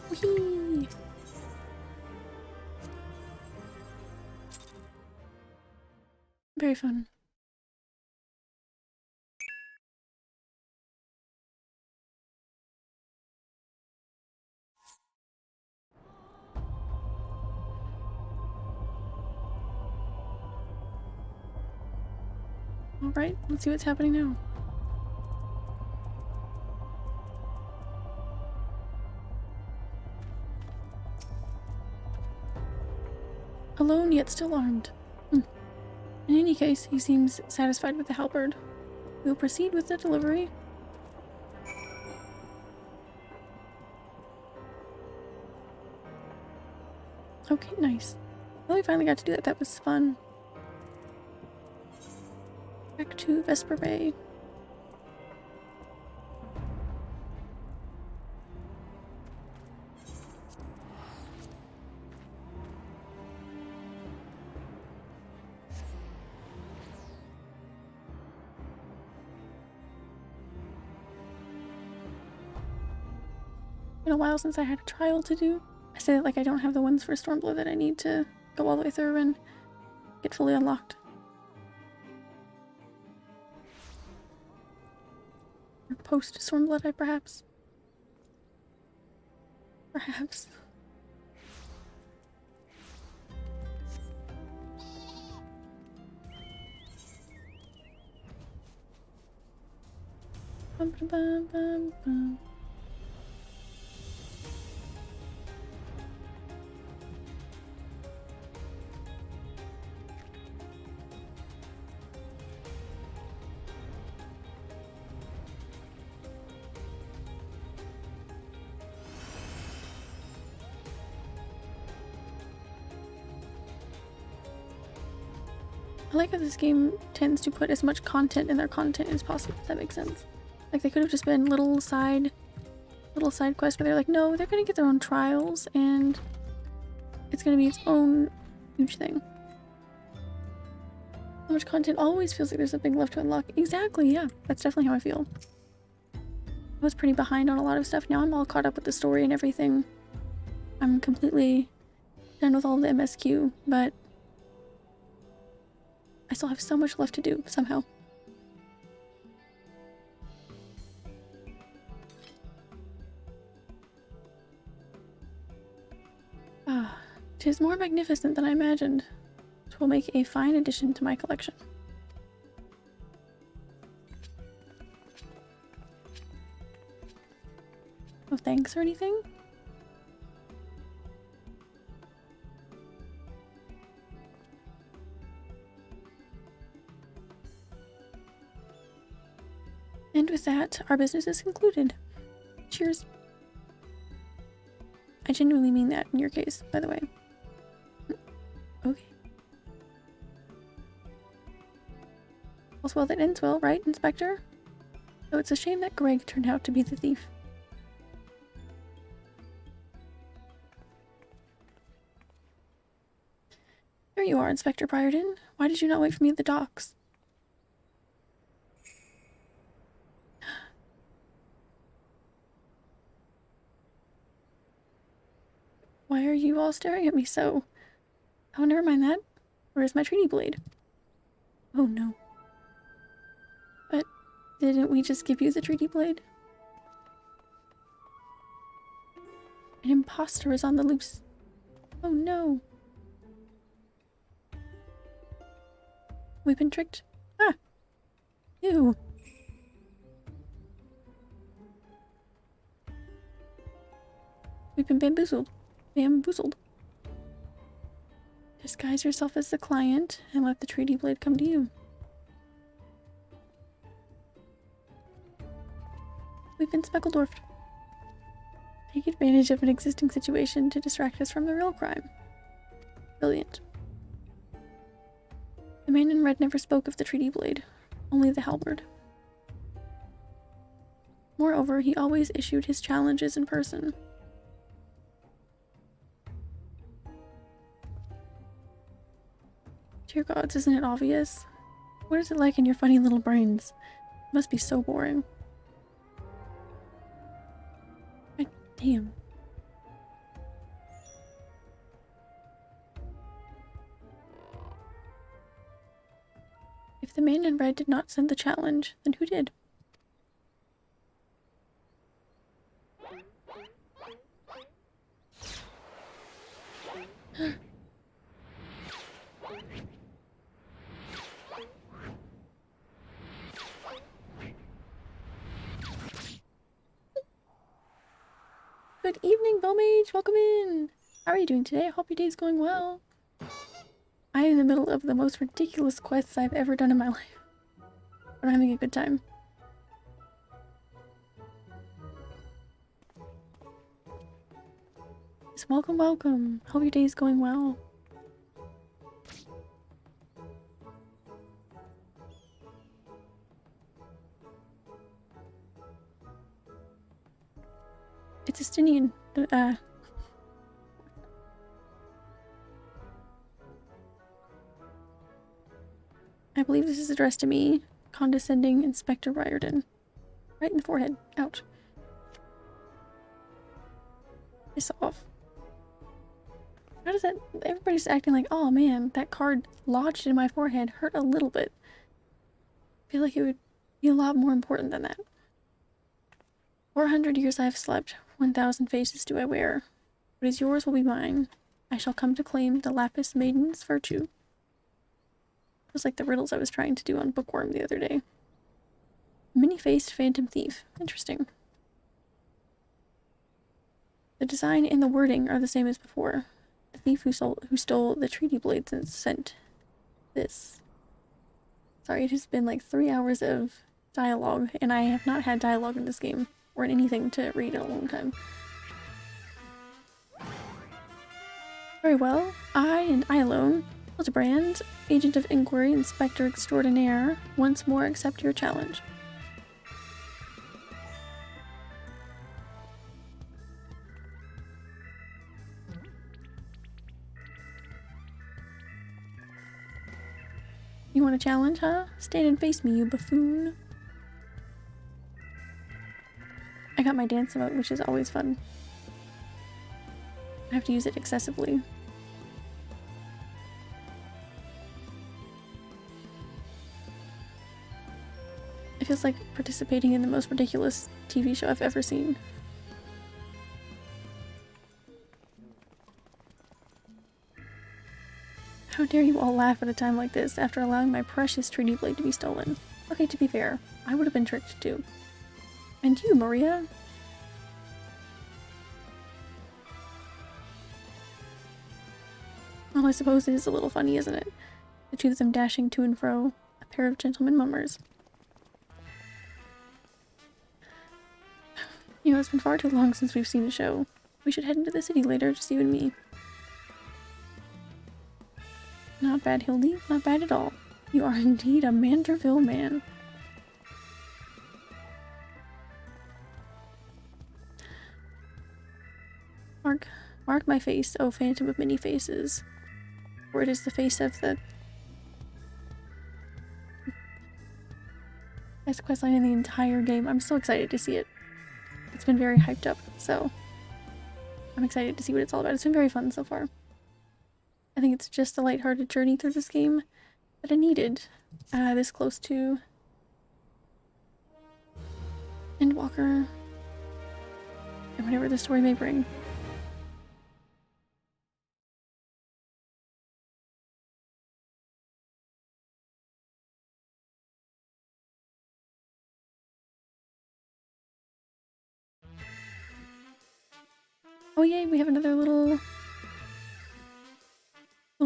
Whee! Very fun. Alright, let's see what's happening now. Alone yet still armed. In any case, he seems satisfied with the halberd. We'll proceed with the delivery. Okay, nice. Well, we finally got to do that. That was fun. Back to Vesper Bay. Been a while since I had a trial to do. I say that like I don't have the ones for Stormblood that I need to go all the way through and get fully unlocked. Or post Stormblood, I perhaps. Perhaps. Bum, bum, bum, bum, bum. I like how this game tends to put as much content in their content as possible, if that makes sense. Like, they could have just been little side quests, but they're like, no, they're gonna get their own trials, and it's gonna be its own huge thing. So much content always feels like there's something left to unlock. Exactly, yeah, that's definitely how I feel. I was pretty behind on a lot of stuff. Now I'm all caught up with the story and everything. I'm completely done with all the MSQ, but I still have so much left to do, somehow. Ah, 'tis more magnificent than I imagined. It will make a fine addition to my collection. No thanks or anything? And with that, our business is concluded. Cheers. I genuinely mean that in your case, by the way. Okay. All's well that ends well, right, Inspector? Though it's a shame that Greg turned out to be the thief. There you are, Inspector Byron. Why did you not wait for me at the docks? Why are you all staring at me so? Oh, never mind that. Where's my treaty blade? Oh no. But didn't we just give you the treaty blade? An imposter is on the loose. Oh no. We've been tricked. Ah! Ew. We've been bamboozled. Bamboozled. Disguise yourself as the client and let the treaty blade come to you. We've been speckledorfed. Take advantage of an existing situation to distract us from the real crime. Brilliant. The man in red never spoke of the treaty blade, only the halberd. Moreover, he always issued his challenges in person. Dear gods, isn't it obvious? What is it like in your funny little brains? It must be so boring. God damn. If the man in red did not send the challenge, then who did? Good evening, Bowmage! Welcome in! How are you doing today? I hope your day's going well. I am in the middle of the most ridiculous quests I've ever done in my life. But I'm having a good time. Yes, welcome, welcome. Hope your day's going well. It's Estinian. I believe this is addressed to me. Condescending Inspector Riordan. Right in the forehead. Ouch. Piss off. How does that... Everybody's acting like, oh man, that card lodged in my forehead hurt a little bit. I feel like it would be a lot more important than that. 400 years I have slept. 1,000 faces do I wear. What is yours will be mine. I shall come to claim the Lapis Maiden's virtue. It was like the riddles I was trying to do on Bookworm the other day. Many-faced phantom thief. Interesting. The design and the wording are the same as before. The thief who stole the treaty blades and sent this. Sorry, it has been like 3 hours of dialogue, and I have not had dialogue in this game, or in anything to read in a long time. Very well. I and I alone, Hildibrand, Agent of Inquiry, Inspector Extraordinaire, once more accept your challenge. You want a challenge, huh? Stand and face me, you buffoon. I got my dance emote, which is always fun. I have to use it excessively. It feels like participating in the most ridiculous TV show I've ever seen. How dare you all laugh at a time like this after allowing my precious treaty blade to be stolen? Okay, to be fair, I would have been tricked too. And you, Maria? Well, I suppose it is a little funny, isn't it? The two of them dashing to and fro, a pair of gentlemen mummers. You know, it's been far too long since we've seen a show. We should head into the city later, just you and me. Not bad, Hildy. Not bad at all. You are indeed a Manderville man. Mark my face, O phantom of many faces. For it is the face of the best questline in the entire game. I'm so excited to see it. It's been very hyped up, so I'm excited to see what it's all about. It's been very fun so far. I think it's just a lighthearted journey through this game that I needed this close to Endwalker and whatever the story may bring. Oh yay, we have another little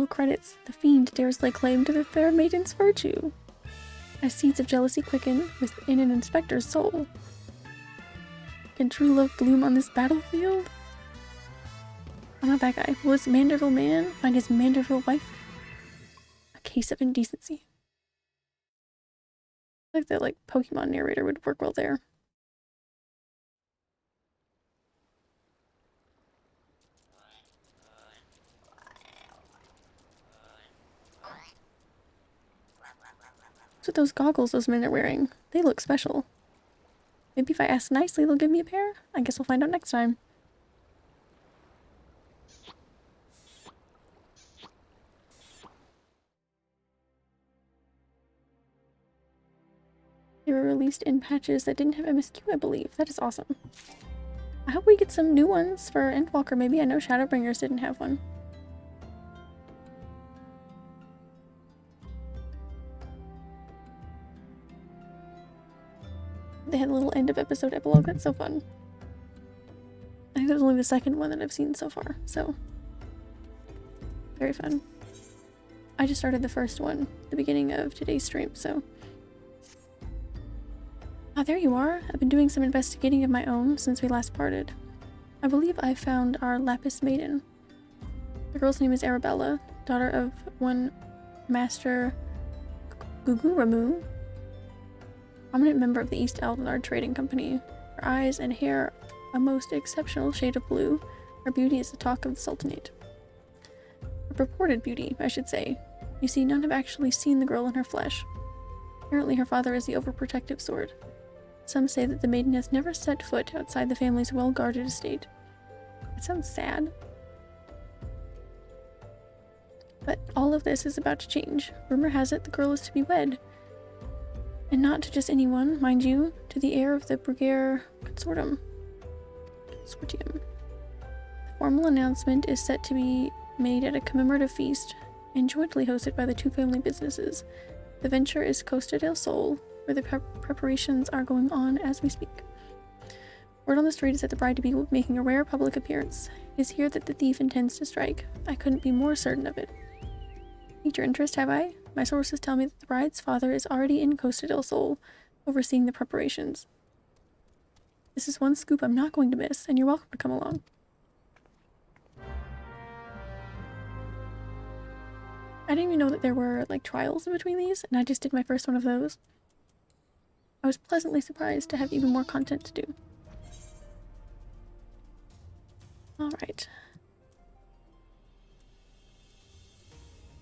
credits. The fiend dares lay claim to the fair maiden's virtue. As seeds of jealousy quicken within an inspector's soul. Can true love bloom on this battlefield? I'm not that guy. Will this Manderville man find his Manderville wife? A case of indecency. I feel like the Pokemon narrator would work well there. What's with those goggles those men are wearing? They look special. Maybe if I ask nicely, they'll give me a pair? I guess we'll find out next time. They were released in patches that didn't have MSQ, I believe. That is awesome. I hope we get some new ones for Endwalker, maybe. I know Shadowbringers didn't have one. They had a little end of episode epilogue. That's so fun. I think that was only the second one that I've seen so far, so very fun. I just started the first one at the beginning of today's stream, so. Ah, there you are. I've been doing some investigating of my own since we last parted. I believe I found our Lapis Maiden. The girl's name is Arabella, daughter of one Master Guguramu, prominent member of the East Alvinard Trading Company. Her eyes and hair a most exceptional shade of blue. Her beauty is the talk of the Sultanate. Her purported beauty, I should say. You see, none have actually seen the girl in her flesh. Apparently her father is the overprotective sort. Some say that the maiden has never set foot outside the family's well-guarded estate. It sounds sad. But all of this is about to change. Rumor has it the girl is to be wed. And not to just anyone, mind you, to the heir of the Brugere Consortium. The formal announcement is set to be made at a commemorative feast and jointly hosted by the two family businesses. The venture is Costa del Sol, where the preparations are going on as we speak. Word on the street is that the bride-to-be will be making a rare public appearance. It is here that the thief intends to strike. I couldn't be more certain of it. Piqued your interest, have I? My sources tell me that the bride's father is already in Costa del Sol, overseeing the preparations. This is one scoop I'm not going to miss, and you're welcome to come along. I didn't even know that there were, like, trials in between these, and I just did my first one of those. I was pleasantly surprised to have even more content to do. Alright.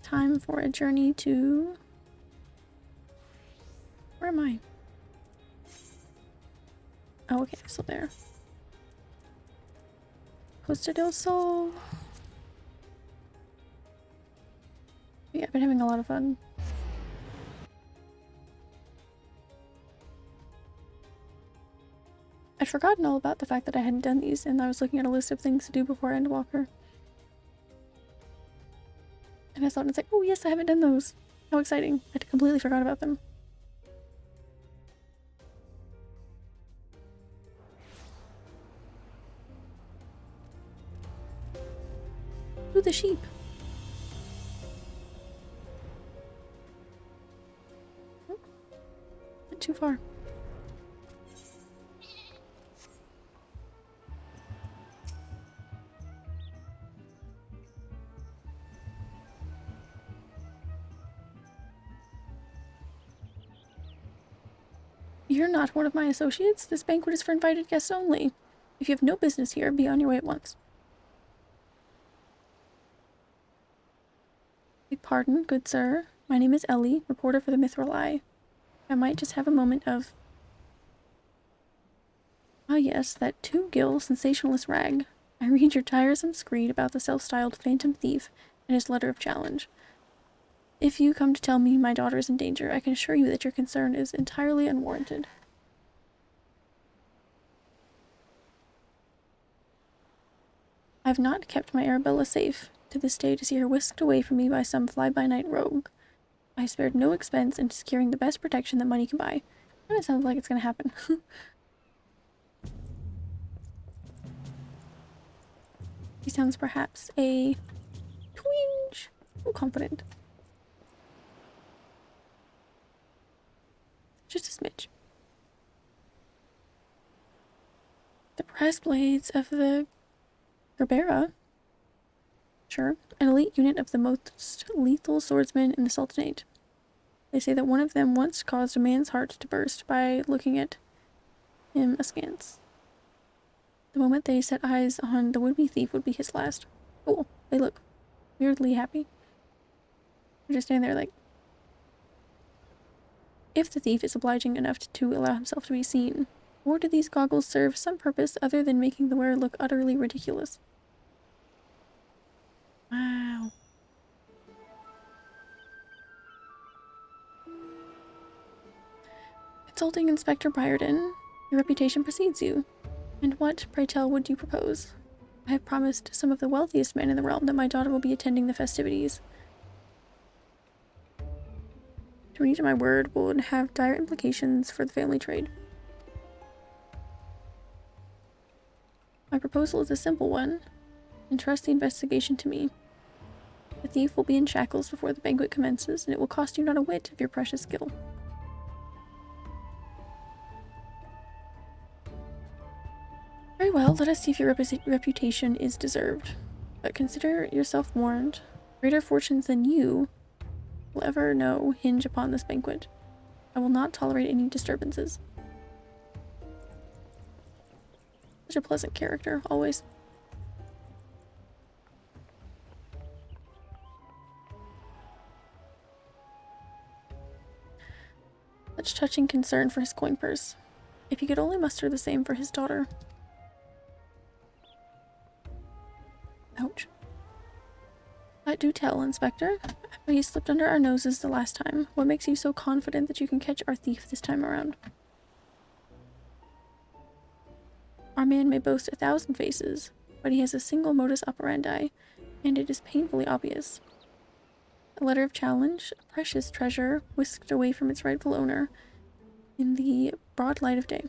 Time for a journey to... Where am I? Oh, okay, I'm still there. Costa del Sol. Yeah, I've been having a lot of fun. I'd forgotten all about the fact that I hadn't done these, and I was looking at a list of things to do before Endwalker. And I thought, it's like, oh yes, I haven't done those. How exciting. I completely forgot about them. Ooh, the sheep. Oh, not too far. You're not one of my associates. This banquet is for invited guests only. If you have no business here, be on your way at once. Beg pardon, good sir. My name is Ellie, reporter for the Mithril Eye. I might just have a moment of... Ah yes, that two-gill sensationalist rag. I read your tiresome screed about the self-styled phantom thief and his letter of challenge. If you come to tell me my daughter is in danger, I can assure you that your concern is entirely unwarranted. I've not kept my Arabella safe to this day to see her whisked away from me by some fly-by-night rogue. I spared no expense in securing the best protection that money can buy. Kind of sounds like it's gonna happen. He sounds perhaps a twinge too confident. Just a smidge. The brass blades of the Gerbera. Sure. An elite unit of the most lethal swordsmen in the Sultanate. They say that one of them once caused a man's heart to burst by looking at him askance. The moment they set eyes on the would-be thief would be his last. Cool. They look weirdly happy. They're just standing there like... If the thief is obliging enough to allow himself to be seen, or do these goggles serve some purpose other than making the wearer look utterly ridiculous? Wow. Consulting Inspector Byron, your reputation precedes you. And what, pray tell, would you propose? I have promised some of the wealthiest men in the realm that my daughter will be attending the festivities. To reach my word would have dire implications for the family trade. My proposal is a simple one. Entrust the investigation to me. The thief will be in shackles before the banquet commences, and it will cost you not a whit of your precious skill. Very well, let us see if your reputation is deserved. But consider yourself warned. Greater fortunes than you will ever know hinge upon this banquet. I will not tolerate any disturbances. Such a pleasant character, always. Such touching concern for his coin purse. If he could only muster the same for his daughter. Ouch. Do tell, Inspector. After he slipped under our noses the last time, what makes you so confident that you can catch our thief this time around? Our man may boast 1,000 faces, but he has a single modus operandi, and it is painfully obvious. A letter of challenge, a precious treasure whisked away from its rightful owner in the broad light of day.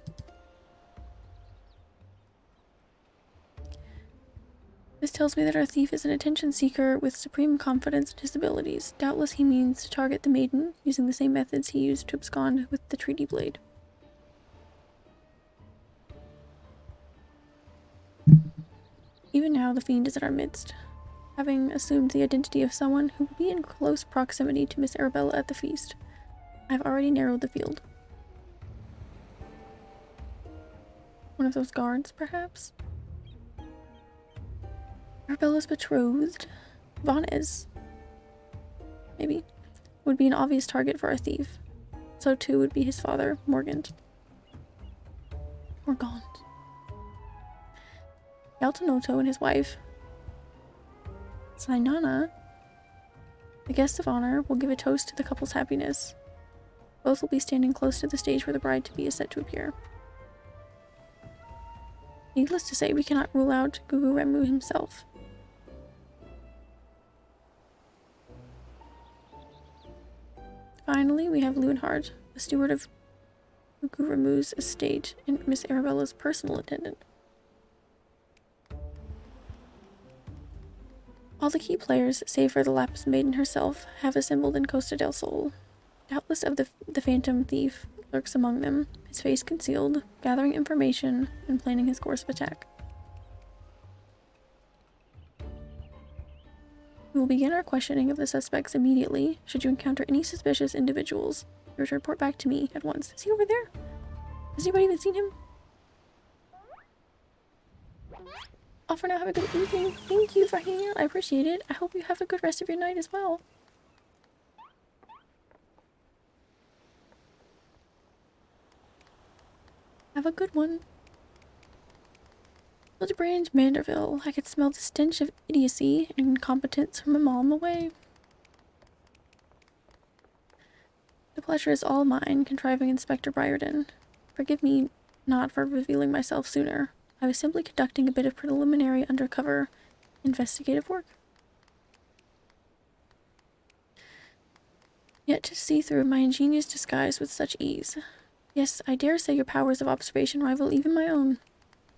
This tells me that our thief is an attention seeker with supreme confidence in his abilities. Doubtless he means to target the maiden, using the same methods he used to abscond with the treaty blade. Even now, the fiend is in our midst, having assumed the identity of someone who will be in close proximity to Miss Arabella at the feast. I have already narrowed the field. One of those guards, perhaps? Arabella's betrothed, Vanez, maybe, would be an obvious target for our thief. So too would be his father, Morgant. Morgant. Yaltanoto and his wife, Sainana, the guest of honor, will give a toast to the couple's happiness. Both will be standing close to the stage where the bride-to-be is set to appear. Needless to say, we cannot rule out Gugu Remu himself. Finally, we have Leonhard, the steward of Gugu Remu's estate and Miss Arabella's personal attendant. All the key players, save for the Lapis Maiden herself, have assembled in Costa del Sol. Doubtless of the phantom thief lurks among them, his face concealed, gathering information and planning his course of attack. We will begin our questioning of the suspects immediately. Should you encounter any suspicious individuals, you're to report back to me at once. Is he over there? Has anybody even seen him? Oh, for now, have a good evening. Thank you for hanging out. I appreciate it. I hope you have a good rest of your night as well. Have a good one. Hildibrand, Manderville. I could smell the stench of idiocy and incompetence from a mile away. The pleasure is all mine, contriving Inspector Byron. Forgive me not for revealing myself sooner. I was simply conducting a bit of preliminary undercover investigative work. Yet to see through my ingenious disguise with such ease. Yes, I dare say your powers of observation rival even my own.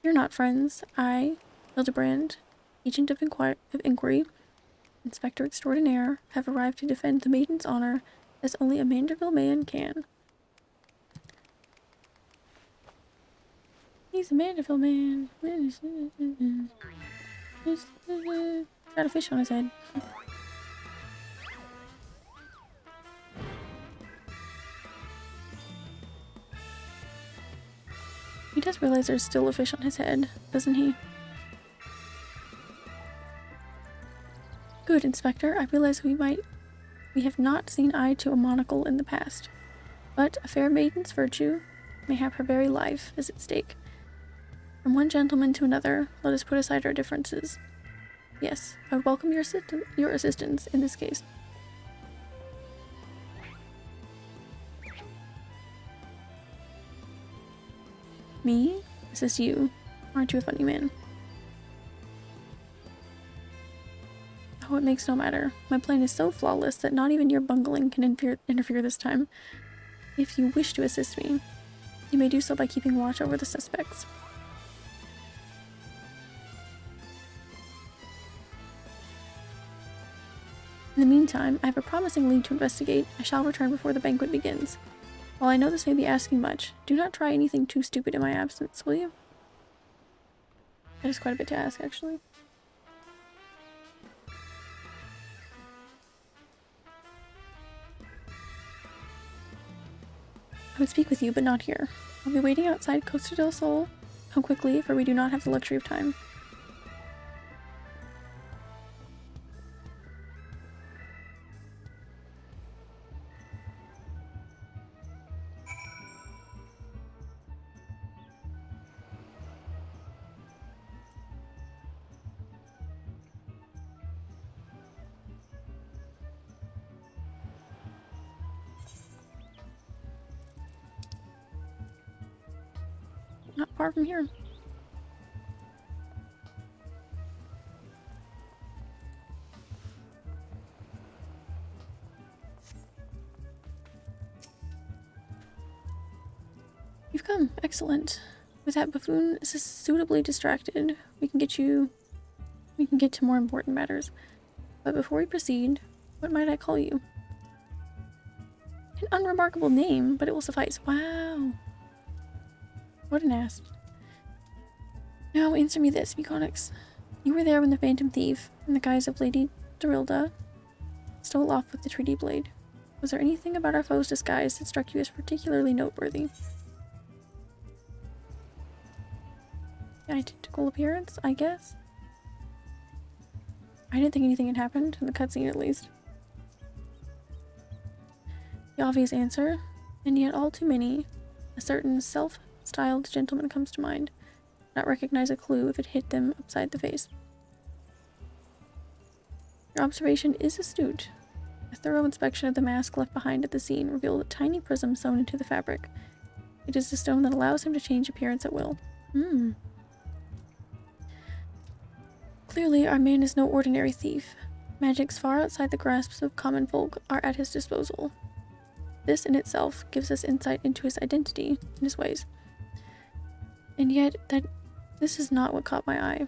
Fear not, friends. I, Hildibrand, agent of inquiry, Inspector Extraordinaire, have arrived to defend the maiden's honor as only a Manderville man can. He's a Manderville man. He's got a fish on his head. He does realize there's still a fish on his head, doesn't he? Good, Inspector. I realize we have not seen eye to a monocle in the past. But a fair maiden's virtue, mayhap her very life, is at stake. From one gentleman to another, let us put aside our differences. Yes, I would welcome your assistance in this case. Me? Assist you. Aren't you a funny man? Oh, it makes no matter. My plan is so flawless that not even your bungling can interfere this time. If you wish to assist me, you may do so by keeping watch over the suspects. In the meantime, I have a promising lead to investigate. I shall return before the banquet begins. While I know this may be asking much, do not try anything too stupid in my absence, will you? That is quite a bit to ask, actually. I would speak with you, but not here. I'll be waiting outside Costa del Sol. Come quickly, for we do not have the luxury of time. Not far from here. You've come. Excellent. With that buffoon suitably distracted, we can get to more important matters. But before we proceed, what might I call you? An unremarkable name, but it will suffice. Wow. What an ass. Now answer me this, Beconix. You were there when the Phantom Thief, in the guise of Lady Dorilda, stole off with the treaty blade. Was there anything about our foe's disguise that struck you as particularly noteworthy? The identical appearance, I guess? I didn't think anything had happened, in the cutscene at least. The obvious answer, and yet all too many, a certain self-styled gentleman comes to mind. Not recognize a clue if it hit them upside the face. Your observation is astute. A thorough inspection of the mask left behind at the scene revealed a tiny prism sewn into the fabric. It is the stone that allows him to change appearance at will. Clearly, our man is no ordinary thief. Magics far outside the grasps of common folk are at his disposal. This in itself gives us insight into his identity and his ways. And yet, this is not what caught my eye.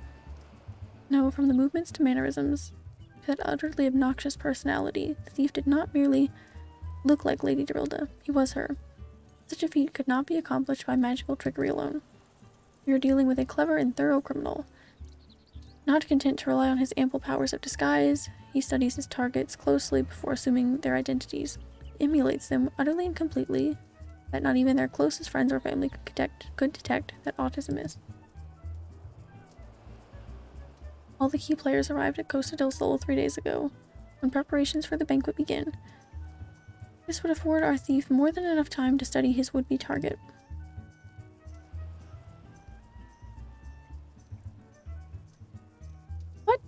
No, from the movements to mannerisms, to that utterly obnoxious personality, the thief did not merely look like Lady Dorilda, he was her. Such a feat could not be accomplished by magical trickery alone. We are dealing with a clever and thorough criminal. Not content to rely on his ample powers of disguise, he studies his targets closely before assuming their identities, emulates them utterly and completely, that not even their closest friends or family could detect that aught is amiss. All the key players arrived at Costa del Sol 3 days ago, when preparations for the banquet begin. This would afford our thief more than enough time to study his would-be target. What?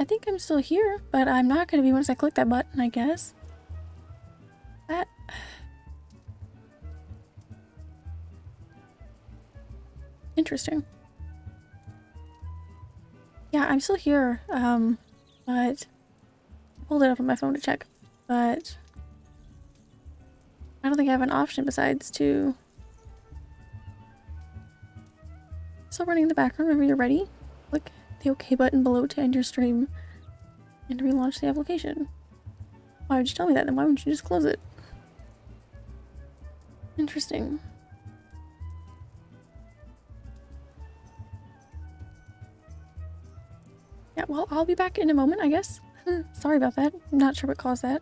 I think I'm still here, but I'm not going to be once I click that button, I guess. That... Interesting. Yeah, I'm still here, but... Pulled it up on my phone to check, but... I don't think I have an option besides to... Still running in the background whenever you're ready. Click the OK button below to end your stream and relaunch the application. Why would you tell me that? Then why wouldn't you just close it? Interesting. Yeah, well, I'll be back in a moment, I guess. Sorry about that. I'm not sure what caused that.